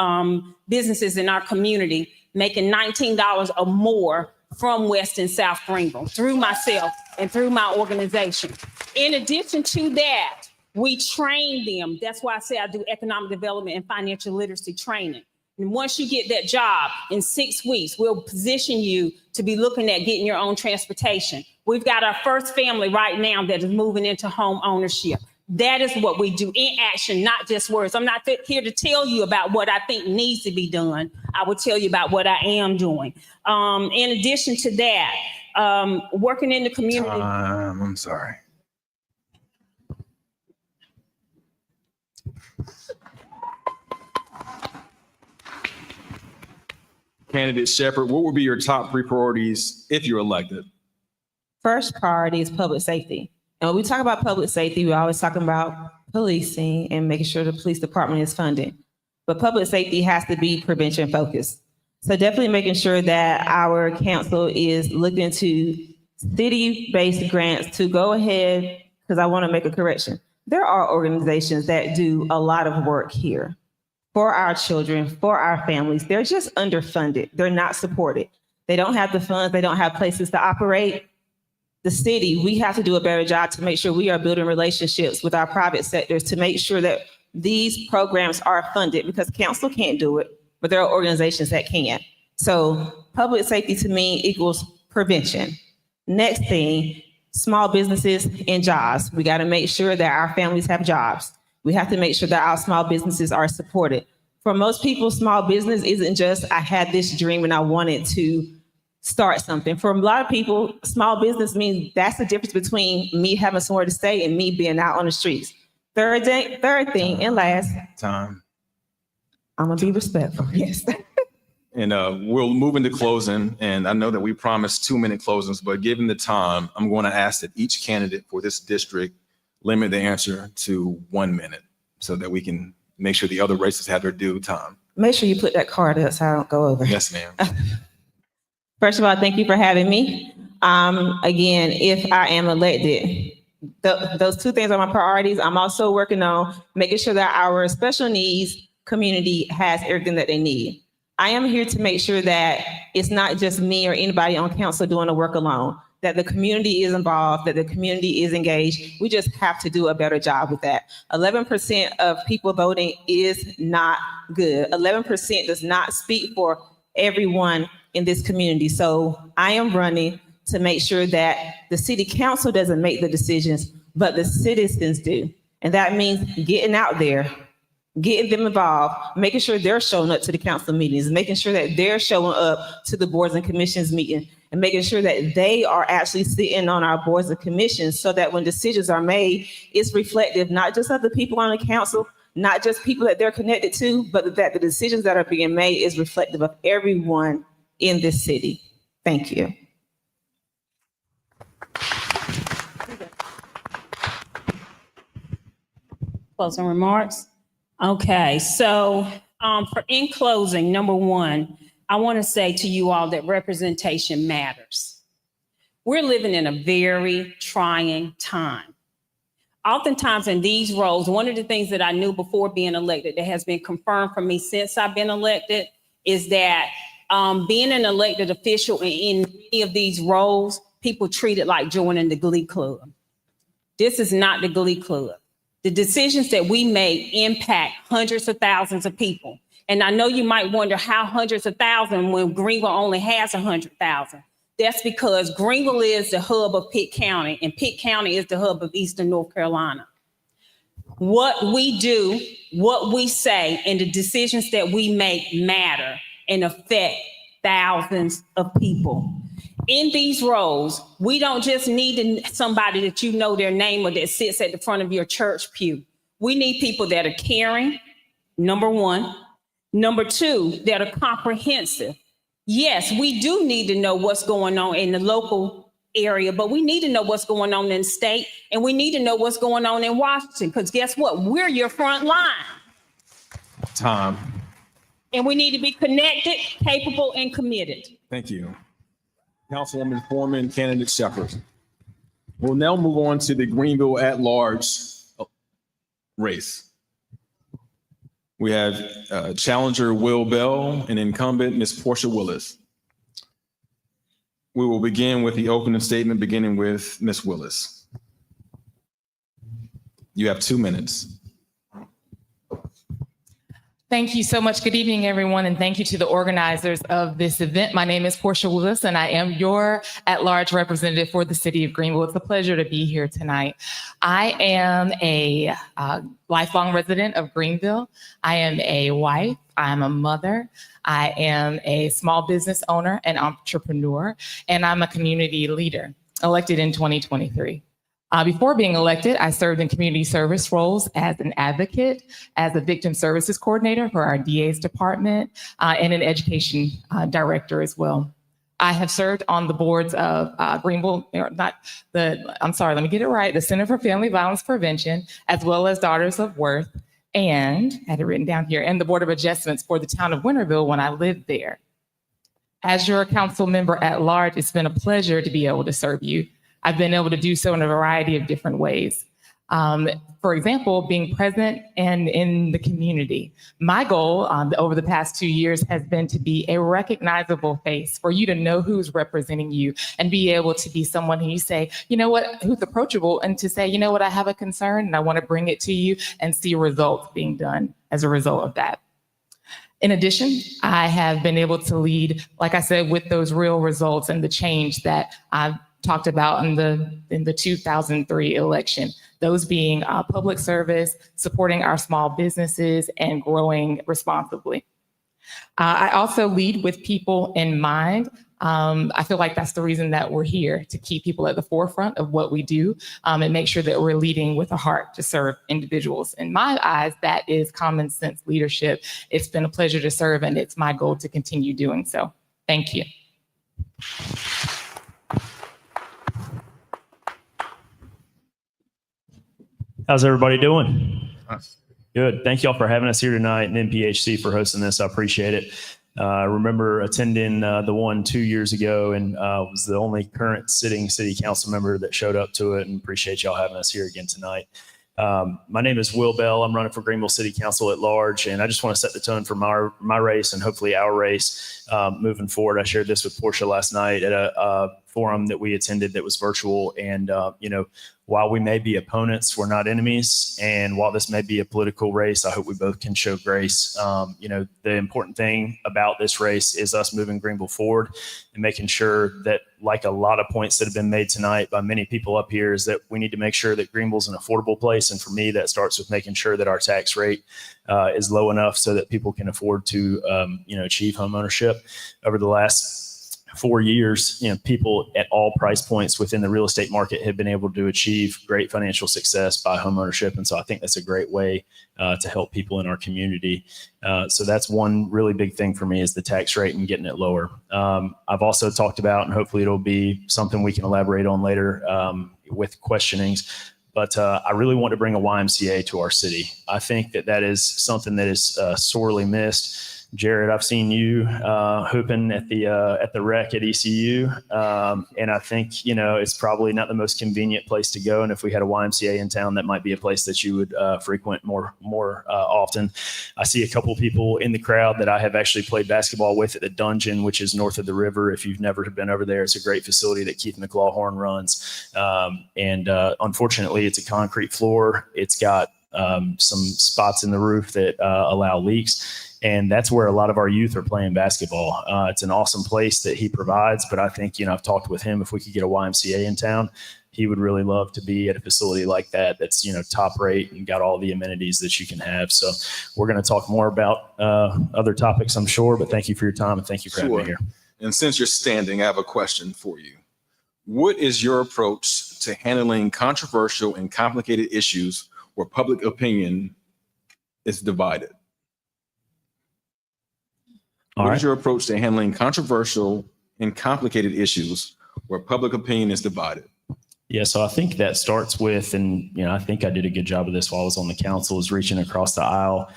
businesses in our community, making $19 or more from West and South Greenville through myself and through my organization. In addition to that, we train them. That's why I say I do economic development and financial literacy training. And once you get that job, in 6 weeks, we'll position you to be looking at getting your own transportation. We've got our first family right now that is moving into home ownership. That is what we do in action, not just words. I'm not here to tell you about what I think needs to be done. I will tell you about what I am doing. In addition to that, working in the community. I'm sorry. Candidate Shepherd, what would be your top 3 priorities if you're elected? First priority is public safety. And when we talk about public safety, we're always talking about policing and making sure the police department is funded. But public safety has to be prevention focused. So definitely making sure that our council is looking into city-based grants to go ahead, because I want to make a correction. There are organizations that do a lot of work here for our children, for our families. They're just underfunded. They're not supported. They don't have the funds. They don't have places to operate. The city, we have to do a better job to make sure we are building relationships with our private sectors to make sure that these programs are funded, because council can't do it, but there are organizations that can. So public safety to me equals prevention. Next thing, small businesses and jobs. We got to make sure that our families have jobs. We have to make sure that our small businesses are supported. For most people, small business isn't just, I had this dream and I wanted to start something. For a lot of people, small business means that's the difference between me having somewhere to stay and me being out on the streets. Third thing and last. Time. I'm gonna be respectful, yes. And we'll move into closing. And I know that we promised 2-minute closings, but given the time, I'm going to ask that each candidate for this district limit the answer to 1 minute so that we can make sure the other races have their due time. Make sure you put that card up so I don't go over. Yes, ma'am. First of all, thank you for having me. Again, if I am elected, those 2 things are my priorities. I'm also working on making sure that our special needs community has everything that they need. I am here to make sure that it's not just me or anybody on council doing the work alone, that the community is involved, that the community is engaged. We just have to do a better job with that. 11% of people voting is not good. 11% does not speak for everyone in this community. So I am running to make sure that the city council doesn't make the decisions, but the citizens do. And that means getting out there, getting them involved, making sure they're showing up to the council meetings, making sure that they're showing up to the boards and commissions meeting, and making sure that they are actually sitting on our boards and commissions so that when decisions are made, it's reflective, not just of the people on the council, not just people that they're connected to, but that the decisions that are being made is reflective of everyone in this city. Thank you. Closing remarks. Okay, so in closing, number one, I want to say to you all that representation matters. We're living in a very trying time. Oftentimes in these roles, one of the things that I knew before being elected that has been confirmed for me since I've been elected is that being an elected official in many of these roles, people treat it like joining the Glee Club. This is not the Glee Club. The decisions that we make impact hundreds of thousands of people. And I know you might wonder how hundreds of thousands when Greenville only has 100,000. That's because Greenville is the hub of Pitt County and Pitt County is the hub of Eastern North Carolina. What we do, what we say, and the decisions that we make matter and affect thousands of people. In these roles, we don't just need somebody that you know their name or that sits at the front of your church pew. We need people that are caring, number one. Number two, that are comprehensive. Yes, we do need to know what's going on in the local area, but we need to know what's going on in the state, and we need to know what's going on in Washington, because guess what? We're your front line. Time. And we need to be connected, capable, and committed. Thank you. Councilwoman Foreman, candidate Shepherd. We'll now move on to the Greenville at-large race. We have challenger Will Bell and incumbent Ms. Portia Willis. We will begin with the opening statement, beginning with Ms. Willis. You have 2 minutes. Thank you so much. Good evening, everyone, and thank you to the organizers of this event. My name is Portia Willis, and I am your at-large representative for the city of Greenville. It's a pleasure to be here tonight. I am a lifelong resident of Greenville. I am a wife. I am a mother. I am a small business owner and entrepreneur, and I'm a community leader, elected in 2023. Before being elected, I served in community service roles as an advocate, as a victim services coordinator for our DA's department, and an education director as well. I have served on the boards of Greenville, let me get it right, the Center for Family Violence Prevention, as well as Daughters of Worth, and I had it written down here, and the Board of Adjustments for the town of Winterville when I lived there. As your council member at large, it's been a pleasure to be able to serve you. I've been able to do so in a variety of different ways. For example, being present and in the community. My goal over the past 2 years has been to be a recognizable face for you to know who's representing you and be able to be someone who you say, you know what, who's approachable, and to say, you know what, I have a concern and I want to bring it to you and see results being done as a result of that. In addition, I have been able to lead, like I said, with those real results and the change that I've talked about in the 2003 election, those being public service, supporting our small businesses, and growing responsibly. I also lead with people in mind. I feel like that's the reason that we're here, to keep people at the forefront of what we do and make sure that we're leading with a heart to serve individuals. In my eyes, that is common sense leadership. It's been a pleasure to serve, and it's my goal to continue doing so. Thank you. How's everybody doing? Good. Thank you all for having us here tonight, and HPHC for hosting this. I appreciate it. I remember attending the one 2 years ago, and was the only current sitting city council member that showed up to it, and appreciate y'all having us here again tonight. My name is Will Bell. I'm running for Greenville City Council at large, and I just want to set the tone for my race and hopefully our race moving forward. I shared this with Portia last night at a forum that we attended that was virtual, and while we may be opponents, we're not enemies. And while this may be a political race, I hope we both can show grace. The important thing about this race is us moving Greenville forward and making sure that, like a lot of points that have been made tonight by many people up here, is that we need to make sure that Greenville's an affordable place. And for me, that starts with making sure that our tax rate is low enough so that people can afford to, achieve homeownership. Over the last 4 years, people at all price points within the real estate market have been able to achieve great financial success by homeownership. And so I think that's a great way to help people in our community. So that's one really big thing for me, is the tax rate and getting it lower. I've also talked about, and hopefully it'll be something we can elaborate on later with questionings, but I really want to bring a YMCA to our city. I think that is something that is sorely missed. Jared, I've seen you hooping at the rec at ECU, and I think it's probably not the most convenient place to go. And if we had a YMCA in town, that might be a place that you would frequent more often. I see a couple people in the crowd that I have actually played basketball with at the Dungeon, which is north of the river. If you've never been over there, it's a great facility that Keith McLawhorn runs, and unfortunately, it's a concrete floor. It's got some spots in the roof that allow leaks. And that's where a lot of our youth are playing basketball. It's an awesome place that he provides, but I think, I've talked with him, if we could get a YMCA in town, he would really love to be at a facility like that that's, top rate and got all the amenities that you can have. So we're going to talk more about other topics, I'm sure, but thank you for your time and thank you for having me here. And since you're standing, I have a question for you. What is your approach to handling controversial and complicated issues where public opinion is divided? What is your approach to handling controversial and complicated issues where public opinion is divided? Yeah, so I think that starts with, and I think I did a good job of this while I was on the council, is reaching across the aisle.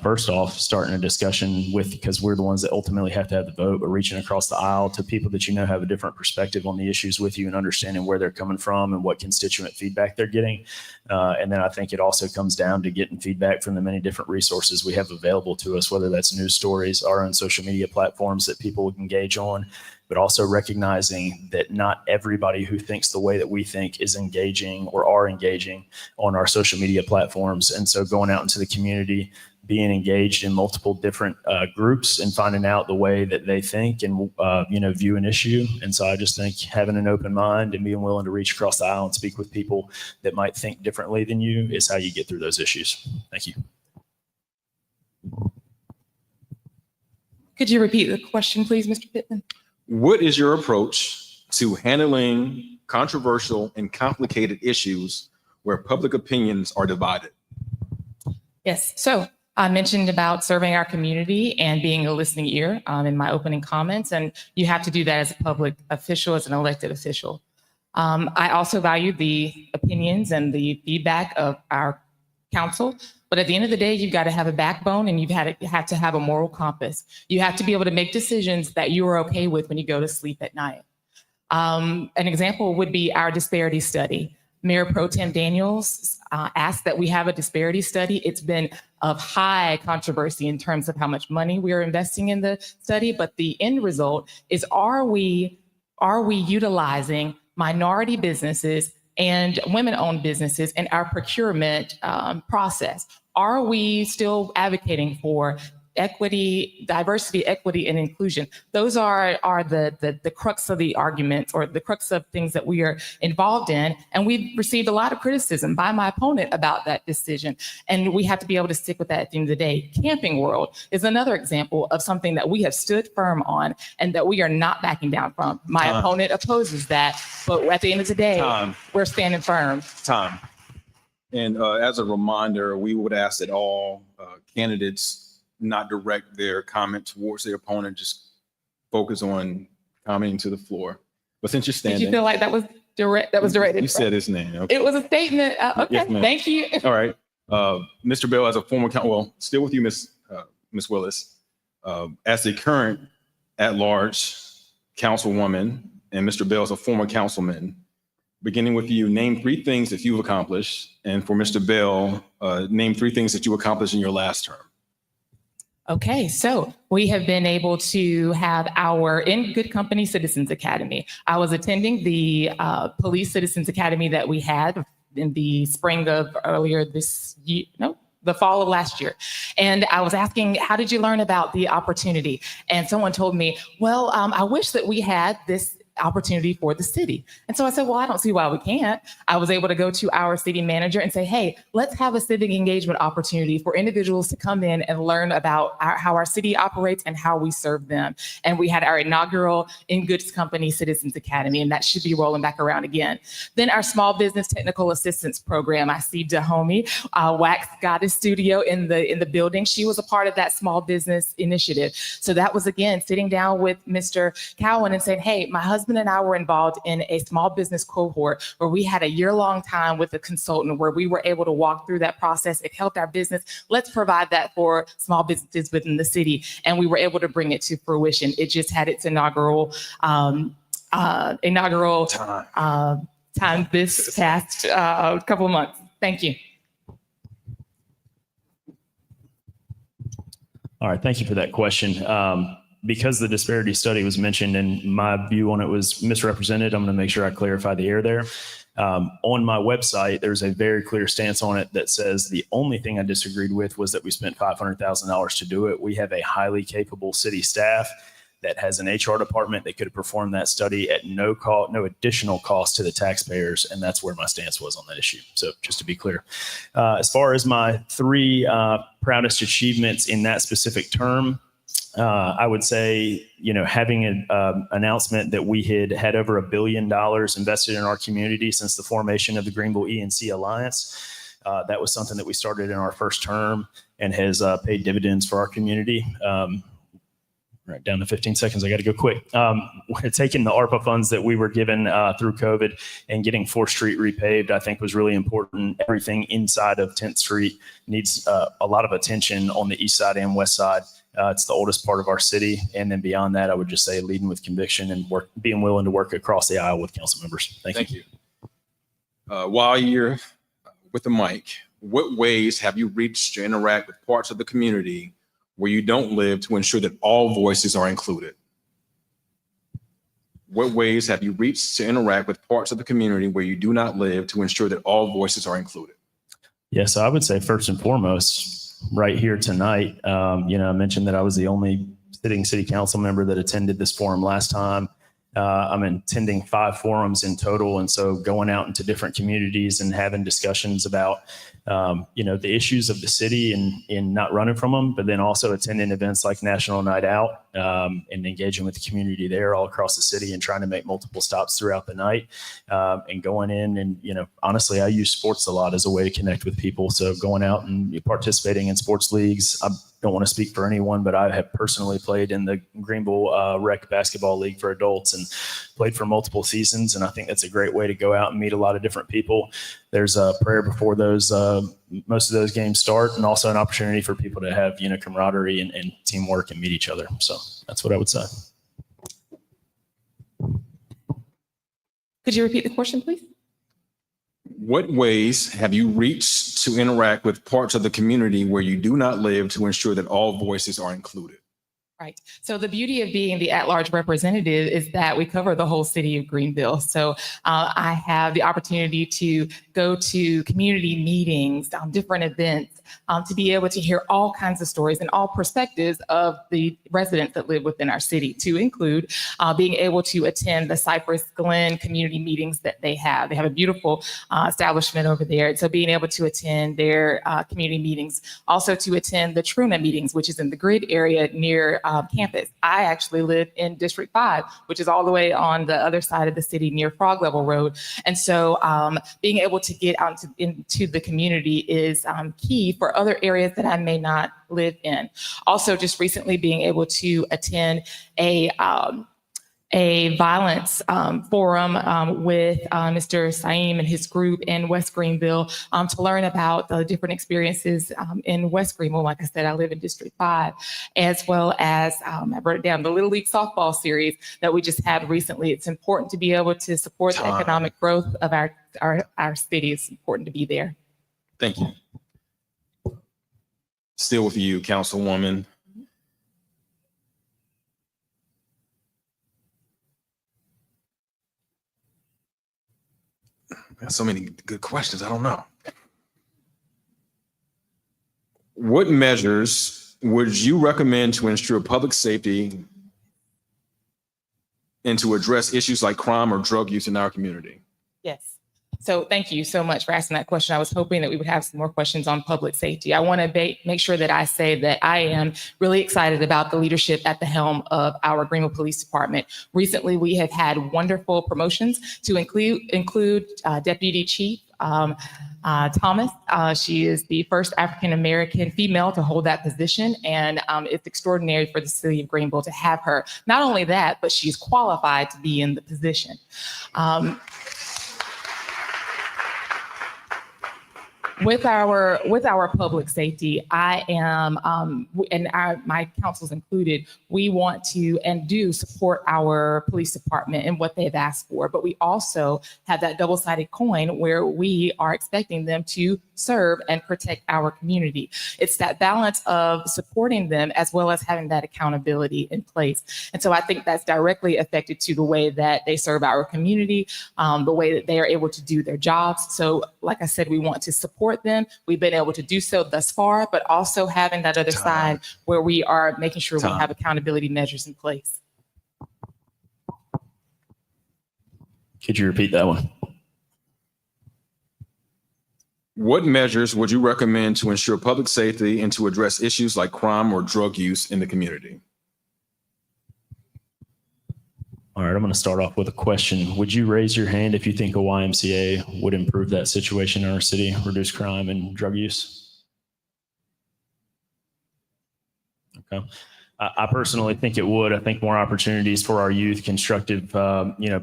First off, starting a discussion with, because we're the ones that ultimately have to have the vote, but reaching across the aisle to people that have a different perspective on the issues with you and understanding where they're coming from and what constituent feedback they're getting. And then I think it also comes down to getting feedback from the many different resources we have available to us, whether that's news stories, our own social media platforms that people engage on, but also recognizing that not everybody who thinks the way that we think is engaging or are engaging on our social media platforms. And so going out into the community, being engaged in multiple different groups and finding out the way that they think and, view an issue. And so I just think having an open mind and being willing to reach across the aisle and speak with people that might think differently than you is how you get through those issues. Thank you. Could you repeat the question, please, Mr. Pittman? What is your approach to handling controversial and complicated issues where public opinions are divided? Yes. So I mentioned about serving our community and being a listening ear in my opening comments, and you have to do that as a public official, as an elected official. I also value the opinions and the feedback of our council, but at the end of the day, you've got to have a backbone and you have to have a moral compass. You have to be able to make decisions that you are okay with when you go to sleep at night. An example would be our disparity study. Mayor Pro Tem Daniels asked that we have a disparity study. It's been of high controversy in terms of how much money we are investing in the study, but the end result is, are we utilizing minority businesses and women-owned businesses in our procurement process? Are we still advocating for equity, diversity, equity, and inclusion? Those are the crux of the argument, or the crux of things that we are involved in. And we've received a lot of criticism by my opponent about that decision. And we have to be able to stick with that at the end of the day. Camping World is another example of something that we have stood firm on and that we are not backing down from. My opponent opposes that, but at the end of the day, we're standing firm. And as a reminder, we would ask that all candidates not direct their comment towards their opponent, just focus on commenting to the floor. But since you're standing. Did you feel like that was direct? That was directed. You said his name. Okay. It was a statement. Okay, Yes, ma'am. thank you. All right. Mr. Bell, as a former, still with you, Miss Willis, as the current at-large councilwoman, and Mr. Bell as a former councilman, beginning with you, name 3 things that you've accomplished. And for Mr. Bell, name 3 things that you accomplished in your last term. Okay, so we have been able to have our In Good Company Citizens Academy. I was attending the Police Citizens Academy that we had in the spring of earlier this year, the fall of last year. And I was asking, how did you learn about the opportunity? And someone told me, well, I wish that we had this opportunity for the city. And so I said, well, I don't see why we can't. I was able to go to our city manager and say, hey, let's have a civic engagement opportunity for individuals to come in and learn about how our city operates and how we serve them. And we had our inaugural In Good Company Citizens Academy, and that should be rolling back around again. Then our Small Business Technical Assistance Program. I see Dahomey, Wax Goddess Studio in the building. She was a part of that small business initiative. So that was, again, sitting down with Mr. Cowan and saying, hey, my husband and I were involved in a small business cohort where we had a year-long time with a consultant where we were able to walk through that process. It helped our business. Let's provide that for small businesses within the city. And we were able to bring it to fruition. It just had its inaugural time this past couple of months. Thank you. All right, thank you for that question. Because the disparity study was mentioned and my view on it was misrepresented, I'm going to make sure I clarify the air there. On my website, there's a very clear stance on it that says the only thing I disagreed with was that we spent $500,000 to do it. We have a highly capable city staff that has an HR department that could have performed that study at no cost, no additional cost to the taxpayers. And that's where my stance was on that issue. So just to be clear, as far as my 3 proudest achievements in that specific term, I would say, having an announcement that we had over $1 billion invested in our community since the formation of the Greenville E&C Alliance. That was something that we started in our first term and has paid dividends for our community. Right down to 15 seconds. I got to go quick. Taking the ARPA funds that we were given through COVID and getting 4th Street repaved, I think was really important. Everything inside of 10th Street needs a lot of attention on the east side and west side. It's the oldest part of our city. And then beyond that, I would just say leading with conviction and being willing to work across the aisle with council members. Thank you. While you're with the mic, what ways have you reached to interact with parts of the community where you don't live to ensure that all voices are included? What ways have you reached to interact with parts of the community where you do not live to ensure that all voices are included? Yeah, so I would say first and foremost, right here tonight, I mentioned that I was the only sitting city council member that attended this forum last time. I'm attending 5 forums in total. And so going out into different communities and having discussions about, the issues of the city and not running from them, but then also attending events like National Night Out and engaging with the community there all across the city and trying to make multiple stops throughout the night and going in. And, honestly, I use sports a lot as a way to connect with people. So going out and participating in sports leagues. I don't want to speak for anyone, but I have personally played in the Greenville Rec Basketball League for adults and played for multiple seasons. And I think that's a great way to go out and meet a lot of different people. There's a prayer before those, most of those games start, and also an opportunity for people to have, camaraderie and teamwork and meet each other. So that's what I would say. Could you repeat the question, please? What ways have you reached to interact with parts of the community where you do not live to ensure that all voices are included? Right. So the beauty of being the at-large representative is that we cover the whole city of Greenville. So I have the opportunity to go to community meetings, different events, to be able to hear all kinds of stories and all perspectives of the residents that live within our city, to include being able to attend the Cypress Glen community meetings that they have. They have a beautiful establishment over there. So being able to attend their community meetings, also to attend the Truna meetings, which is in the grid area near campus. I actually live in District 5, which is all the way on the other side of the city near Frog Level Road. And so being able to get out into the community is key for other areas that I may not live in. Also, just recently being able to attend a violence forum with Mr. Saeem and his group in West Greenville to learn about the different experiences in West Greenville. Like I said, I live in District 5, as well as I wrote it down, the Little League softball series that we just had recently. It's important to be able to support the economic growth of our city. It's important to be there. Thank you. Still with you, Councilwoman. Got so many good questions. I don't know. What measures would you recommend to ensure public safety and to address issues like crime or drug use in our community? Yes. So thank you so much for asking that question. I was hoping that we would have some more questions on public safety. I want to make sure that I say that I am really excited about the leadership at the helm of our Greenville Police Department. Recently, we have had wonderful promotions to include Deputy Chief Thomas. She is the first African-American female to hold that position. And it's extraordinary for the city of Greenville to have her. Not only that, but she's qualified to be in the position. With our public safety, I am, and my councils included, we want to and do support our police department and what they've asked for. But we also have that double-sided coin where we are expecting them to serve and protect our community. It's that balance of supporting them as well as having that accountability in place. And so I think that's directly affected to the way that they serve our community, the way that they are able to do their jobs. So like I said, we want to support them. We've been able to do so thus far, but also having that other side where we are making sure we have accountability measures in place. Could you repeat that one? What measures would you recommend to ensure public safety and to address issues like crime or drug use in the community? All right, I'm going to start off with a question. Would you raise your hand if you think a YMCA would improve that situation in our city, reduce crime and drug use? Okay. I personally think it would. I think more opportunities for our youth, constructive,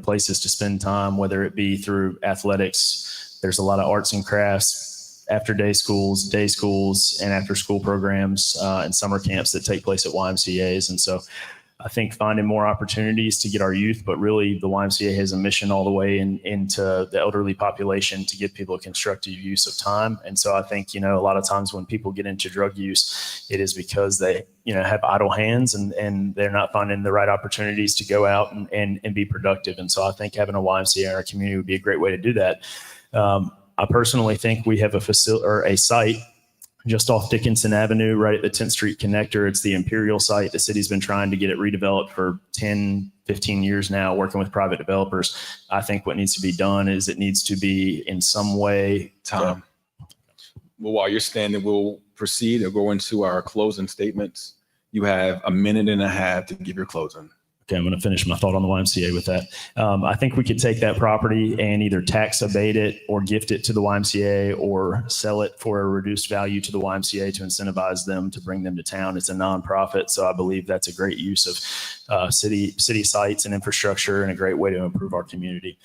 places to spend time, whether it be through athletics. There's a lot of arts and crafts, day schools, and after school programs and summer camps that take place at YMCAs. And so I think finding more opportunities to get our youth, but really the YMCA has a mission all the way into the elderly population to give people a constructive use of time. And so I think, a lot of times when people get into drug use, it is because they, have idle hands and they're not finding the right opportunities to go out and be productive. And so I think having a YMCA in our community would be a great way to do that. I personally think we have a facility or a site just off Dickinson Avenue, right at the 10th Street connector. It's the Imperial site. The city's been trying to get it redeveloped for 10, 15 years now, working with private developers. I think what needs to be done is it needs to be in some way. Tom. Well, while you're standing, we'll proceed or go into our closing statements. You have a minute and a half to give your closing. Okay, I'm going to finish my thought on the YMCA with that. I think we could take that property and either tax abate it or gift it to the YMCA or sell it for a reduced value to the YMCA to incentivize them to bring them to town. It's a nonprofit, so I believe that's a great use of city sites and infrastructure and a great way to improve our community.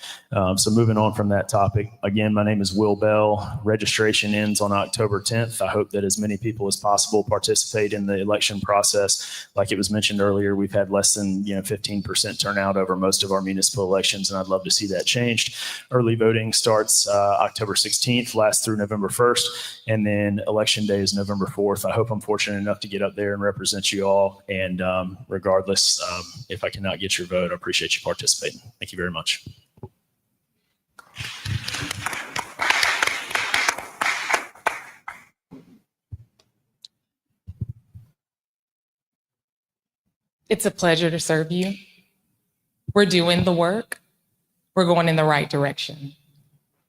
So moving on from that topic, again, my name is Will Bell. Registration ends on October 10th. I hope that as many people as possible participate in the election process. Like it was mentioned earlier, we've had less than 15% turnout over most of our municipal elections, and I'd love to see that changed. Early voting starts October 16th, lasts through November 1st, and then election day is November 4th. I hope I'm fortunate enough to get up there and represent you all, and regardless, if I cannot get your vote, I appreciate you participating. Thank you very much. It's a pleasure to serve you. We're doing the work. We're going in the right direction.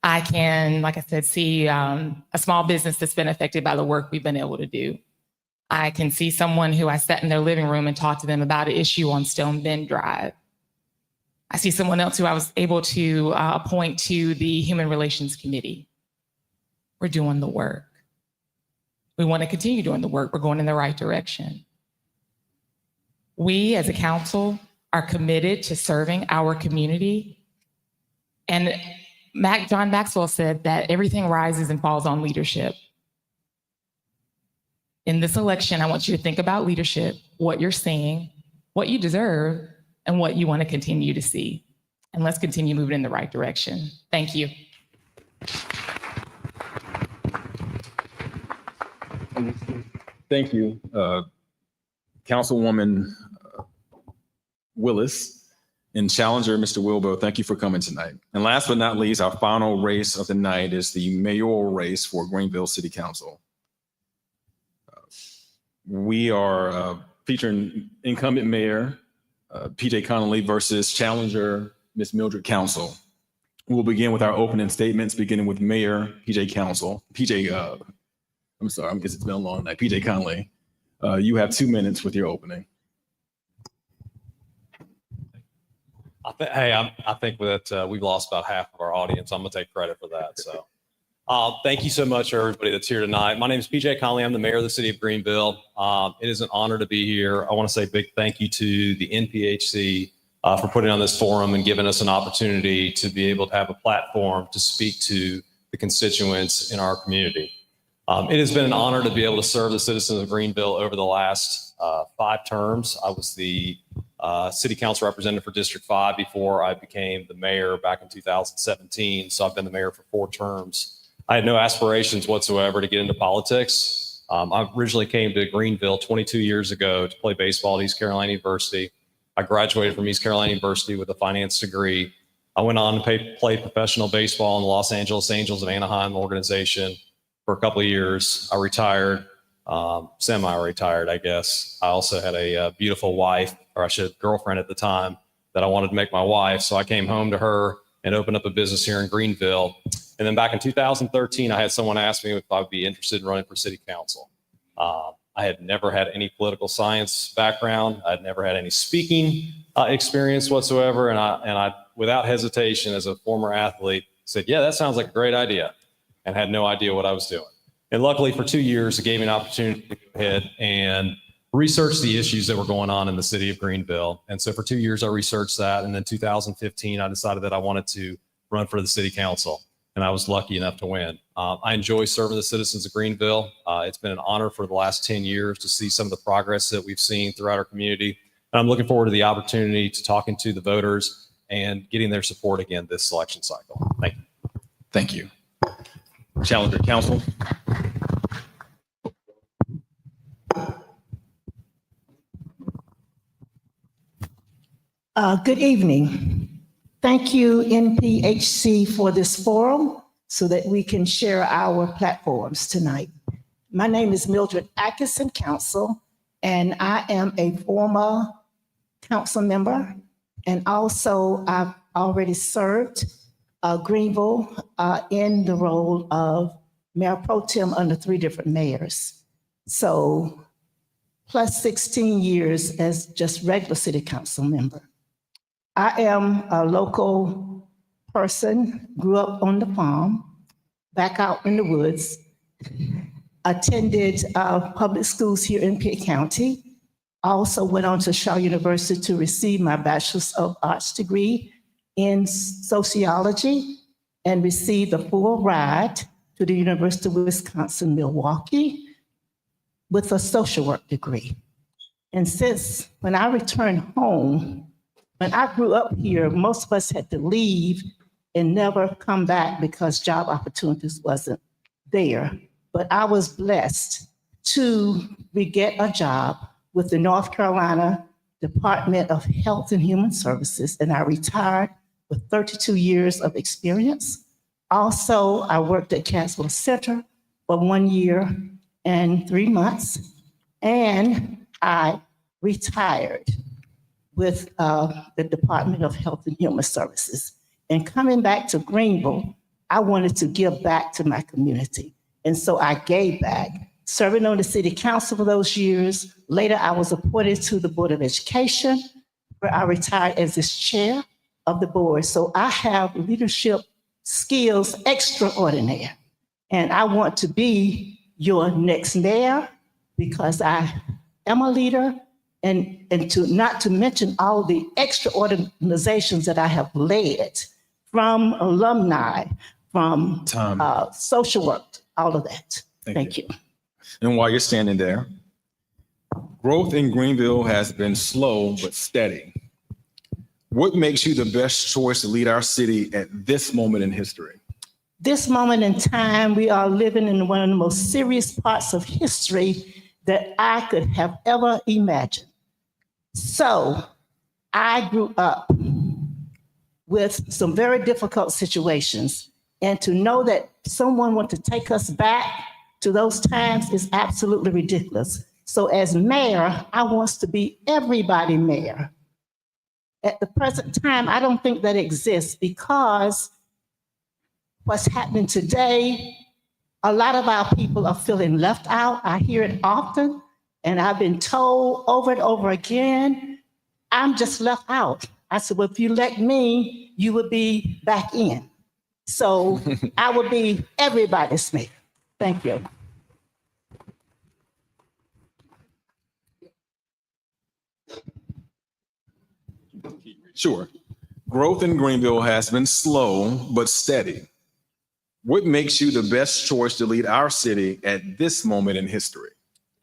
I can, like I said, see a small business that's been affected by the work we've been able to do. I can see someone who I sat in their living room and talked to them about an issue on Stone Bend Drive. I see someone else who I was able to appoint to the Human Relations Committee. We're doing the work. We want to continue doing the work. We're going in the right direction. We as a council are committed to serving our community. And John Maxwell said that everything rises and falls on leadership. In this election, I want you to think about leadership, what you're seeing, what you deserve, and what you want to continue to see. And let's continue moving in the right direction. Thank you. Thank you, Councilwoman Willis and Challenger, Mr. Wilbur. Thank you for coming tonight. And last but not least, our final race of the night is the mayoral race for Greenville City Council. We are featuring incumbent mayor PJ Connolly versus challenger Ms. Mildred Council. We'll begin with our opening statements, beginning with Mayor I'm sorry, I guess it's been a long night. PJ Connolly, you have 2 minutes with your opening. I think that we've lost about half of our audience. I'm going to take credit for that. So thank you so much for everybody that's here tonight. My name is PJ Connolly. I'm the mayor of the city of Greenville. It is an honor to be here. I want to say a big thank you to the NPHC for putting on this forum and giving us an opportunity to be able to have a platform to speak to the constituents in our community. It has been an honor to be able to serve the citizens of Greenville over the last 5 terms. I was the city council representative for District 5 before I became the mayor back in 2017. So I've been the mayor for 4 terms. I had no aspirations whatsoever to get into politics. I originally came to Greenville 22 years ago to play baseball at East Carolina University. I graduated from East Carolina University with a finance degree. I went on to play professional baseball in the Los Angeles Angels of Anaheim organization for a couple of years. I retired, semi-retired, I guess. I also had a beautiful wife, or I should girlfriend at the time, that I wanted to make my wife. So I came home to her and opened up a business here in Greenville. And then back in 2013, I had someone ask me if I would be interested in running for city council. I had never had any political science background. I'd never had any speaking experience whatsoever. And I, without hesitation, as a former athlete, said, yeah, that sounds like a great idea, and had no idea what I was doing. And luckily for 2 years, it gave me an opportunity to go ahead and research the issues that were going on in the city of Greenville. And so for 2 years, I researched that. And then 2015, I decided that I wanted to run for the city council. And I was lucky enough to win. I enjoy serving the citizens of Greenville. It's been an honor for the last 10 years to see some of the progress that we've seen throughout our community. And I'm looking forward to the opportunity to talking to the voters and getting their support again this election cycle. Thank you. Thank you. Challenger Council. Good evening. Thank you, NPHC, for this forum so that we can share our platforms tonight. My name is Mildred Atkinson, council, and I am a former council member. And also, I've already served Greenville in the role of mayor pro tem under 3 different mayors. So, plus 16 years as just regular city council member. I am a local person, grew up on the farm, back out in the woods, attended public schools here in Pitt County, also went on to Shaw University to receive my Bachelor's of Arts degree in sociology and received a full ride to the University of Wisconsin-Milwaukee with a social work degree. And since when I returned home, when I grew up here, most of us had to leave and never come back because job opportunities wasn't there. But I was blessed to get a job with the North Carolina Department of Health and Human Services, and I retired with 32 years of experience. Also, I worked at Caswell Center for 1 year and 3 months, and I retired with the Department of Health and Human Services. And coming back to Greenville, I wanted to give back to my community. And so I gave back, serving on the city council for those years. Later, I was appointed to the Board of Education, where I retired as its chair of the board. So I have leadership skills extraordinary. And I want to be your next mayor because I am a leader, and not to mention all the extra organizations that I have led, from alumni, from social work, all of that. Thank you. And while you're standing there, growth in Greenville has been slow but steady. What makes you the best choice to lead our city at this moment in history? This moment in time, we are living in one of the most serious parts of history that I could have ever imagined. So I grew up with some very difficult situations, and to know that someone wants to take us back to those times is absolutely ridiculous. So as mayor, I want to be everybody mayor. At the present time, I don't think that exists because what's happening today, a lot of our people are feeling left out. I hear it often, and I've been told over and over again, I'm just left out. I said, well, if you let me, you would be back in. So I would be everybody's mayor. Thank you. Sure. Growth in Greenville has been slow but steady. What makes you the best choice to lead our city at this moment in history?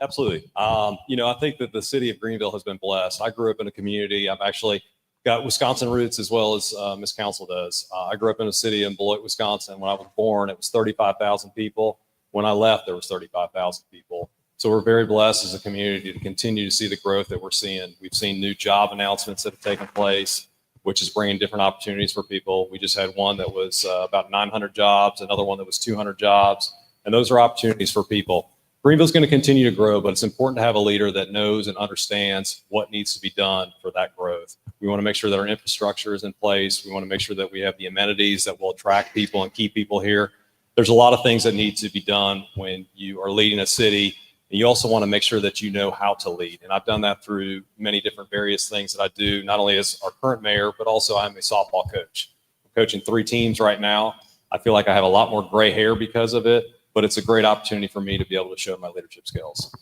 Absolutely. I think that the city of Greenville has been blessed. I grew up in a community. I've actually got Wisconsin roots as well as Ms. Council does. I grew up in a city in Beloit, Wisconsin. When I was born, it was 35,000 people. When I left, there was 35,000 people. So we're very blessed as a community to continue to see the growth that we're seeing. We've seen new job announcements that have taken place, which is bringing different opportunities for people. We just had one that was about 900 jobs, another one that was 200 jobs, and those are opportunities for people. Greenville's going to continue to grow, but it's important to have a leader that knows and understands what needs to be done for that growth. We want to make sure that our infrastructure is in place. We want to make sure that we have the amenities that will attract people and keep people here. There's a lot of things that need to be done when you are leading a city. And you also want to make sure that you know how to lead. And I've done that through many different various things that I do, not only as our current mayor, but also I'm a softball coach. I'm coaching 3 teams right now. I feel like I have a lot more gray hair because of it, but it's a great opportunity for me to be able to show my leadership skills.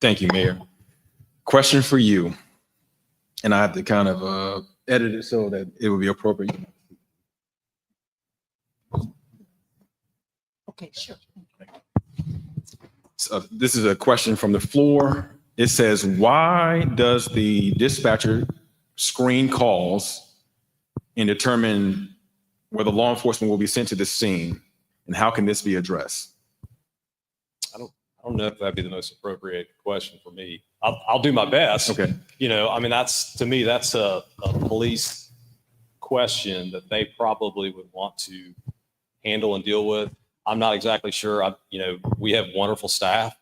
Thank you, Mayor. Question for you. And I have to kind of edit it so that it would be appropriate. Okay, sure. So this is a question from the floor It says, why does the dispatcher screen calls and determine whether law enforcement will be sent to the scene? And how can this be addressed? I don't know if that'd be the most appropriate question for me. I'll do my best. Okay. You know, I mean, to me, that's a police question that they probably would want to handle and deal with. I'm not exactly sure. We have wonderful staff.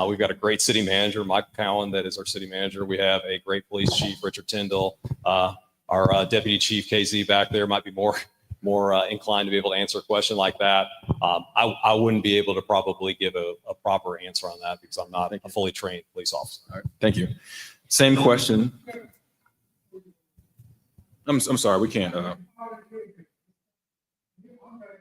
We've got a great city manager, Mike Cowan, that is our city manager. We have a great police chief, Richard Tyndall. Our deputy chief, KZ, back there might be more inclined to be able to answer a question like that. I wouldn't be able to probably give a proper answer on that because I'm not a fully trained police officer. All right, thank you. Same question. I'm sorry, we can't.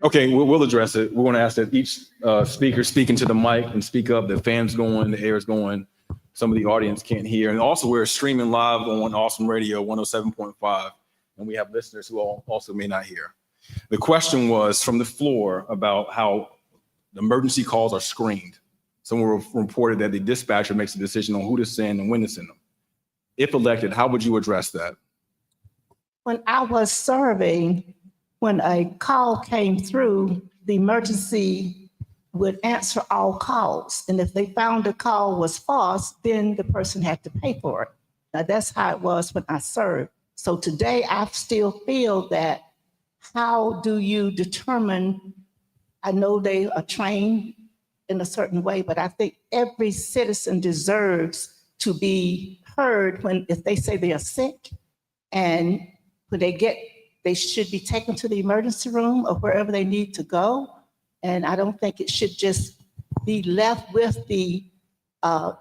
Okay, we'll address it. We're going to ask that each speaker speak into the mic and speak up. The fan's going, the air's going. Some of the audience can't hear. And also, we're streaming live on Awesome Radio 107.5, and we have listeners who also may not hear. The question was from the floor about how emergency calls are screened. Someone reported that the dispatcher makes a decision on who to send and when to send them. If elected, how would you address that? When I was serving, when a call came through, the emergency would answer all calls. And if they found the call was false, then the person had to pay for it. Now, that's how it was when I served. So today, I still feel that how do you determine, I know they are trained in a certain way, but I think every citizen deserves to be heard if they say they are sick, and when they should be taken to the emergency room or wherever they need to go. And I don't think it should just be left with the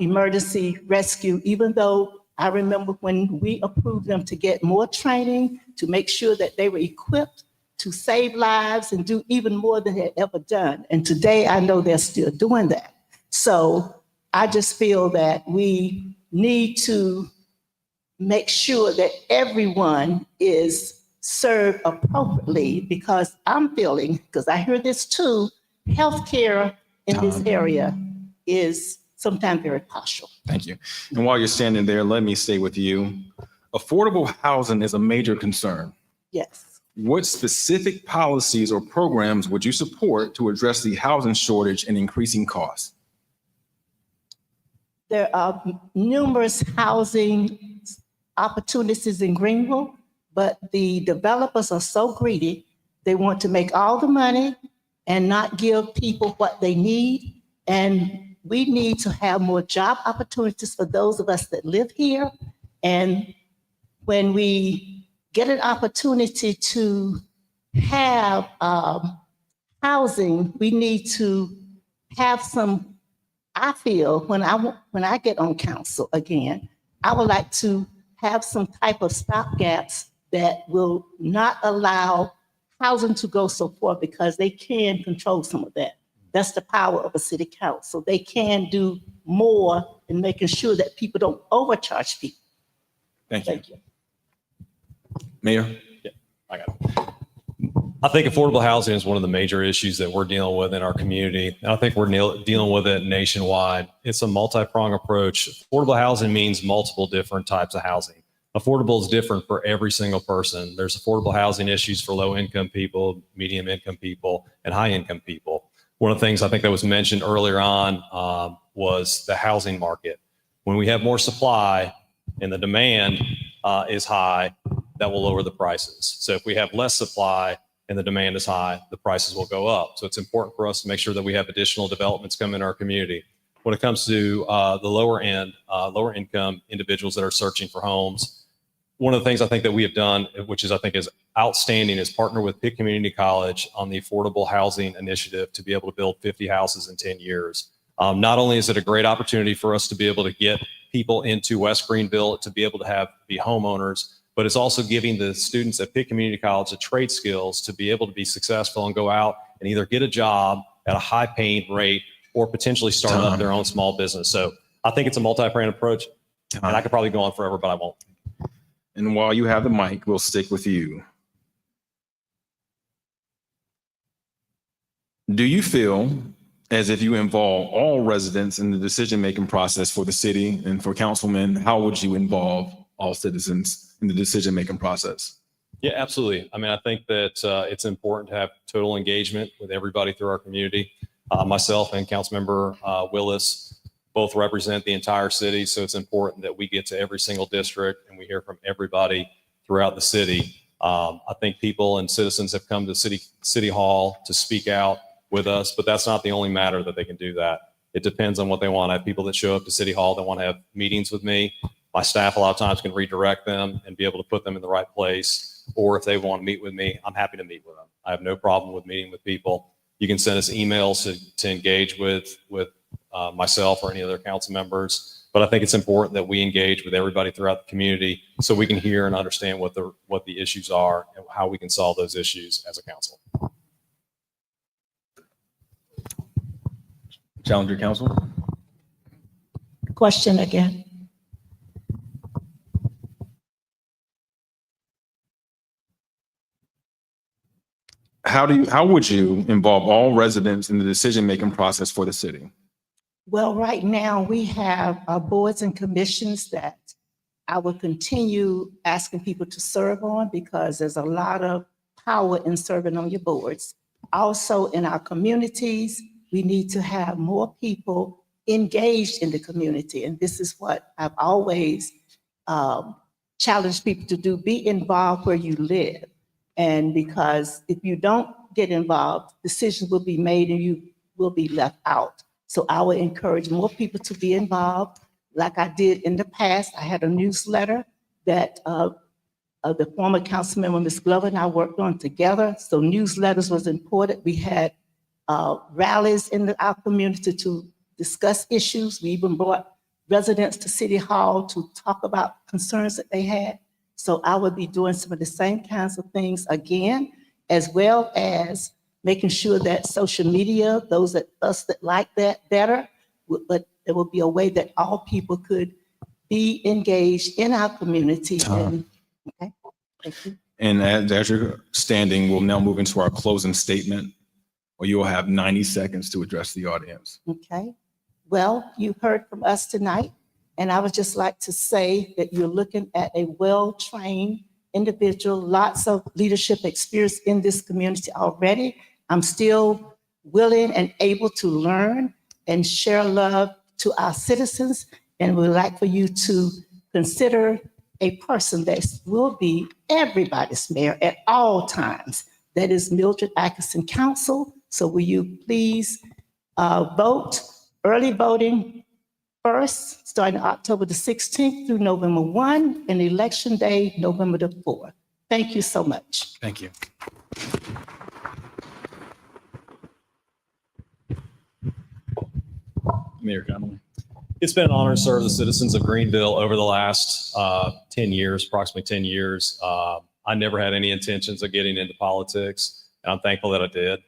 emergency rescue, even though I remember when we approved them to get more training, to make sure that they were equipped to save lives and do even more than they had ever done. And today I know they're still doing that. So I just feel that we need to make sure that everyone is served appropriately, because I'm feeling, because I hear this too, healthcare in this area is sometimes very partial. Thank you. And while you're standing there, let me say with you, affordable housing is a major concern. Yes. What specific policies or programs would you support to address the housing shortage and increasing costs? There are numerous housing opportunities in Greenville, but the developers are so greedy. They want to make all the money and not give people what they need. And we need to have more job opportunities for those of us that live here. And when we get an opportunity to have housing, we need to have some, I feel, when I get on council again, I would like to have some type of stopgaps that will not allow housing to go so far, because they can control some of that. That's the power of a city council. They can do more in making sure that people don't overcharge people. Thank you. Thank you. Mayor? Yeah, I got it. I think affordable housing is one of the major issues that we're dealing with in our community. And I think we're dealing with it nationwide. It's a multi-pronged approach. Affordable housing means multiple different types of housing. Affordable is different for every single person. There's affordable housing issues for low-income people, medium-income people, and high-income people. One of the things I think that was mentioned earlier on was the housing market. When we have more supply and the demand is high, that will lower the prices. So if we have less supply and the demand is high, the prices will go up. So it's important for us to make sure that we have additional developments come in our community. When it comes to the lower end, lower income individuals that are searching for homes, one of the things I think that we have done, which I think is outstanding, is partner with Pitt Community College on the Affordable Housing Initiative to be able to build 50 houses in 10 years. Not only is it a great opportunity for us to be able to get people into West Greenville to be able to be homeowners, but it's also giving the students at Pitt Community College the trade skills to be able to be successful and go out and either get a job at a high paying rate or potentially start up their own small business. So I think it's a multi-pronged approach, and I could probably go on forever, but I won't. And while you have the mic, we'll stick with you. Do you feel as if you involve all residents in the decision-making process for the city, and for councilmen, how would you involve all citizens in the decision-making process? Yeah, absolutely. I mean, I think that it's important to have total engagement with everybody through our community. Myself and Councilmember Willis both represent the entire city, so it's important that we get to every single district and we hear from everybody throughout the city. I think people and citizens have come to City Hall to speak out with us, but that's not the only matter that they can do that. It depends on what they want. I have people that show up to City Hall that want to have meetings with me. My staff a lot of times can redirect them and be able to put them in the right place. Or if they want to meet with me, I'm happy to meet with them. I have no problem with meeting with people. You can send us emails to engage with myself or any other council members. But I think it's important that we engage with everybody throughout the community so we can hear and understand what the issues are and how we can solve those issues as a council. Challenger Council. Question again. How would you involve all residents in the decision-making process for the city? Well, right now we have boards and commissions that I will continue asking people to serve on because there's a lot of power in serving on your boards. Also in our communities, we need to have more people engaged in the community. And this is what I've always challenged people to do, be involved where you live. And because if you don't get involved, decisions will be made and you will be left out. So I would encourage more people to be involved. Like I did in the past, I had a newsletter that the former council member, Ms. Glover, and I worked on together. So newsletters was important. We had rallies in our community to discuss issues. We even brought residents to City Hall to talk about concerns that they had. So I would be doing some of the same kinds of things again, as well as making sure that social media, those that us that like that better, but there will be a way that all people could be engaged in our community. And, okay, thank you. And as you're standing, we'll now move into our closing statement, where you will have 90 seconds to address the audience. Okay. Well, you heard from us tonight, and I would just like to say that you're looking at a well-trained individual, lots of leadership experience in this community already. I'm still willing and able to learn and share love to our citizens, and we'd like for you to consider a person that will be everybody's mayor at all times. That is Mildred Atkinson Council. So will you please vote, early voting first, starting October the 16th through November 1, and election day, November the 4th. Thank you so much. Thank you. Mayor Connolly. It's been an honor to serve the citizens of Greenville over the last 10 years, approximately 10 years. I never had any intentions of getting into politics, and I'm thankful that I did.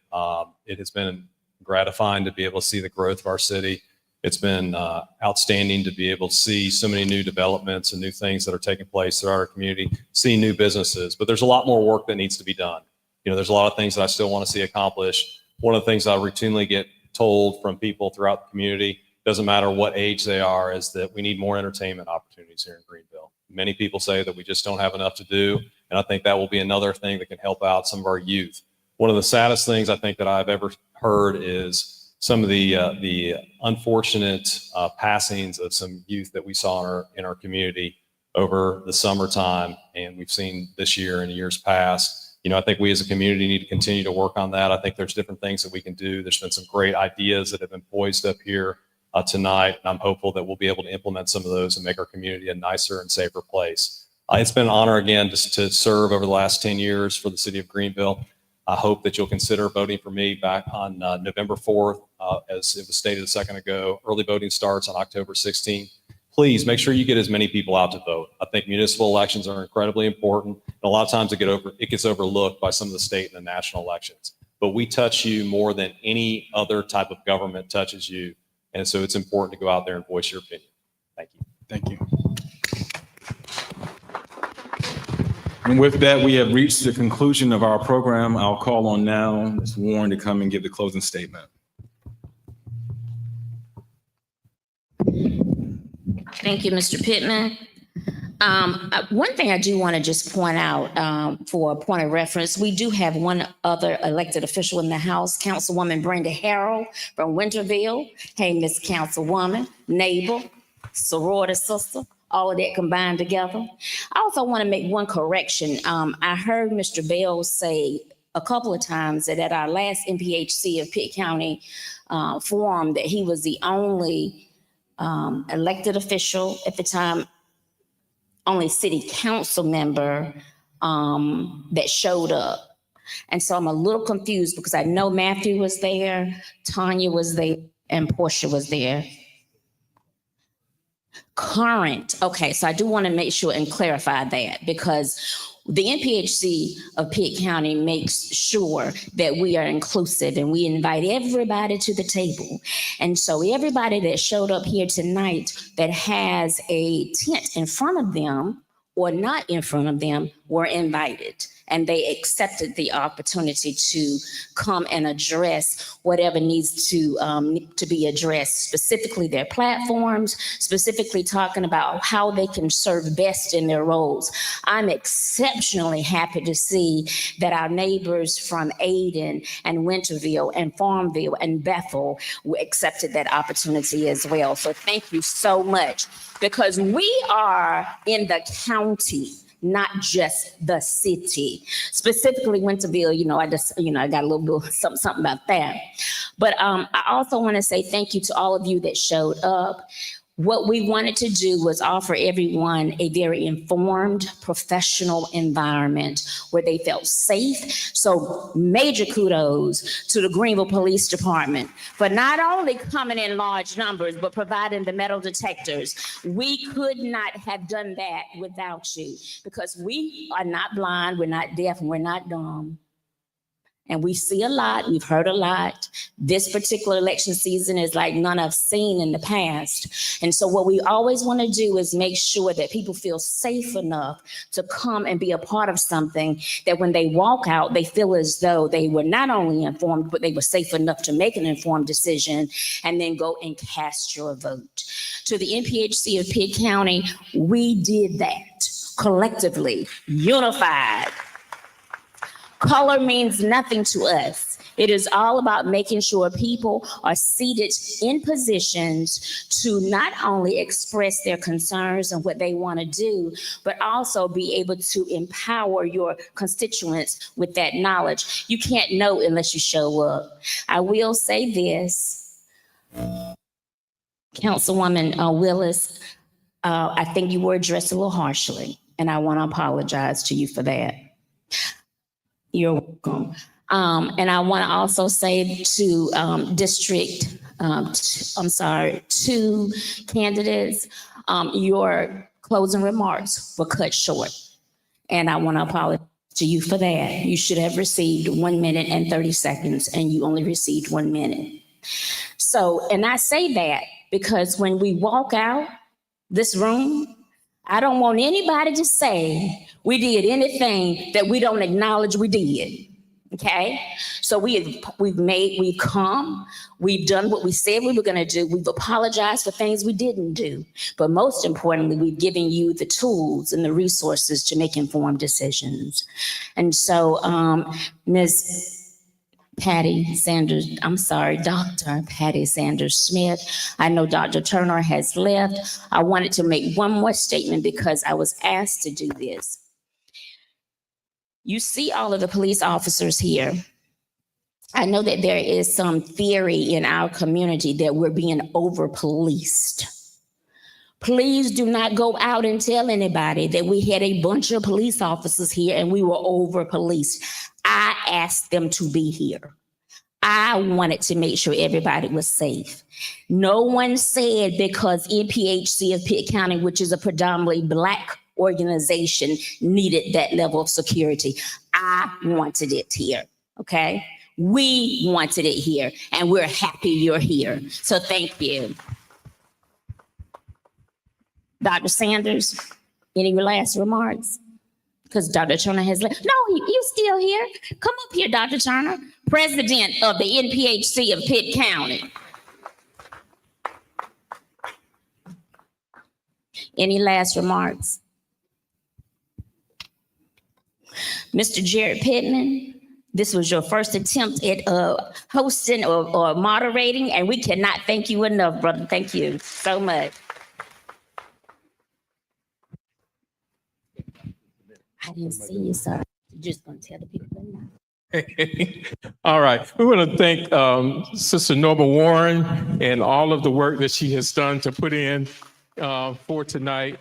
It has been gratifying to be able to see the growth of our city. It's been outstanding to be able to see so many new developments and new things that are taking place throughout our community, see new businesses, but there's a lot more work that needs to be done. You know, there's a lot of things that I still want to see accomplished. One of the things I routinely get told from people throughout the community, doesn't matter what age they are, is that we need more entertainment opportunities here in Greenville. Many people say that we just don't have enough to do, and I think that will be another thing that can help out some of our youth. One of the saddest things I think that I've ever heard is some of the unfortunate passings of some youth that we saw in our community over the summertime, and we've seen this year and years past. You know, I think we as a community need to continue to work on that. I think there's different things that we can do. There's been some great ideas that have been poised up here tonight, and I'm hopeful that we'll be able to implement some of those and make our community a nicer and safer place. It's been an honor again to serve over the last 10 years for the city of Greenville. I hope that you'll consider voting for me back on November 4th. As it was stated a second ago, early voting starts on October 16th. Please make sure you get as many people out to vote. I think municipal elections are incredibly important, and a lot of times it gets overlooked by some of the state and the national elections. But we touch you more than any other type of government touches you, and so it's important to go out there and voice your opinion. Thank you. Thank you. And with that, we have reached the conclusion of our program. I'll call on now Ms. Warren to come and give the closing statement. Thank you, Mr. Pittman. One thing I do want to just point out for a point of reference, we do have one other elected official in the House, Councilwoman Brenda Harrell from Winterville. Hey, Miss Councilwoman, neighbor, sorority sister, all of that combined together. I also want to make one correction. I heard Mr. Bell say a couple of times that at our last MPHC of Pitt County forum that he was the only elected official at the time, only city council member that showed up. And so I'm a little confused because I know Matthew was there, Tanya was there, and Portia was there. Current, okay, so I do want to make sure and clarify that because the NPHC of Pitt County makes sure that we are inclusive and we invite everybody to the table. And so everybody that showed up here tonight that has a tent in front of them or not in front of them were invited. And they accepted the opportunity to come and address whatever needs to be addressed, specifically their platforms, specifically talking about how they can serve best in their roles. I'm exceptionally happy to see that our neighbors from Ayden and Winterville and Farmville and Bethel accepted that opportunity as well. So thank you so much, because we are in the county, not just the city. Specifically Winterville, I got a little bit something about that. But I also want to say thank you to all of you that showed up. What we wanted to do was offer everyone a very informed, professional environment where they felt safe. So major kudos to the Greenville Police Department for not only coming in large numbers, but providing the metal detectors. We could not have done that without you, because we are not blind, we're not deaf, and we're not dumb. And we see a lot, we've heard a lot. This particular election season is like none I've seen in the past. And so what we always want to do is make sure that people feel safe enough to come and be a part of something that when they walk out, they feel as though they were not only informed, but they were safe enough to make an informed decision and then go and cast your vote. To the NPHC of Pitt County, we did that collectively, unified. Color means nothing to us. It is all about making sure people are seated in positions to not only express their concerns and what they want to do, but also be able to empower your constituents with that knowledge. You can't know unless you show up. I will say this, Councilwoman Willis, I think you were addressed a little harshly, and I want to apologize to you for that. You're welcome. And I want to also say to two candidates, your closing remarks were cut short. And I want to apologize to you for that. You should have received 1 minute and 30 seconds, and you only received 1 minute. So, and I say that because when we walk out this room, I don't want anybody to say we did anything that we don't acknowledge we did. Okay, so we've come, we've done what we said we were going to do. We've apologized for things we didn't do, but most importantly, we've given you the tools and the resources to make informed decisions. And so, Ms. Dr. Patty Sanders Smith. I know Dr. Turner has left. I wanted to make one more statement because I was asked to do this. You see all of the police officers here. I know that there is some theory in our community that we're being over-policed. Please do not go out and tell anybody that we had a bunch of police officers here and we were over-policed. I asked them to be here. I wanted to make sure everybody was safe. No one said because NPHC of Pitt County, which is a predominantly Black organization, needed that level of security. I wanted it here, okay? We wanted it here, and we're happy you're here. So thank you. Dr. Sanders, any last remarks? Because Dr. Turner has left. No, you still here. Come up here, Dr. Turner, president of the NPHC of Pitt County. Any last remarks? Mr. Jared Pittman, this was your first attempt at hosting or moderating, and we cannot thank you enough, brother. Thank you so much. I didn't see you, sir. You're just going to tell the people now. All right. We want to thank Sister Norma Warren and all of the work that she has done to put in for tonight.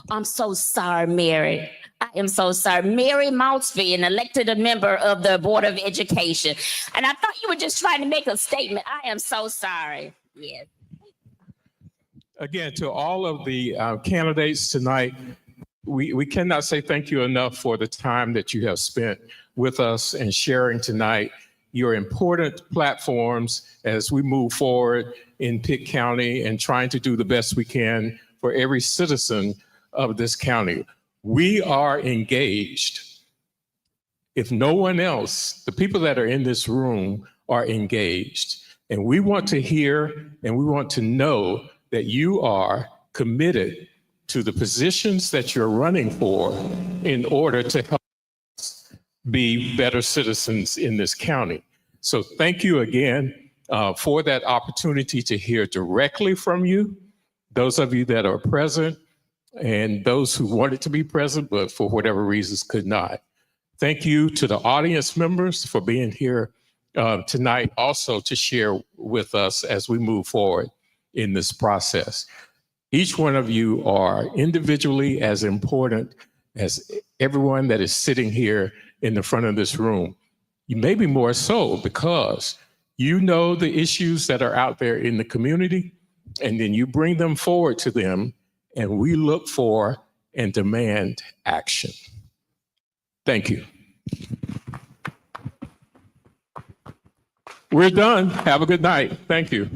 I'm so sorry, Mary. I am so sorry. Mary Moutsby, an elected member of the Board of Education. And I thought you were just trying to make a statement. I am so sorry. Yes. Again, to all of the candidates tonight, we cannot say thank you enough for the time that you have spent with us and sharing tonight your important platforms as we move forward in Pitt County and trying to do the best we can for every citizen of this county. We are engaged. If no one else, the people that are in this room are engaged. And we want to hear and we want to know that you are committed to the positions that you're running for in order to help us be better citizens in this county. So thank you again for that opportunity to hear directly from you, those of you that are present and those who wanted to be present, but for whatever reasons could not. Thank you to the audience members for being here tonight, also to share with us as we move forward in this process. Each one of you are individually as important as everyone that is sitting here in the front of this room. You may be more so because you know the issues that are out there in the community, and then you bring them forward to them, and we look for and demand action. Thank you. We're done. Have a good night. Thank you.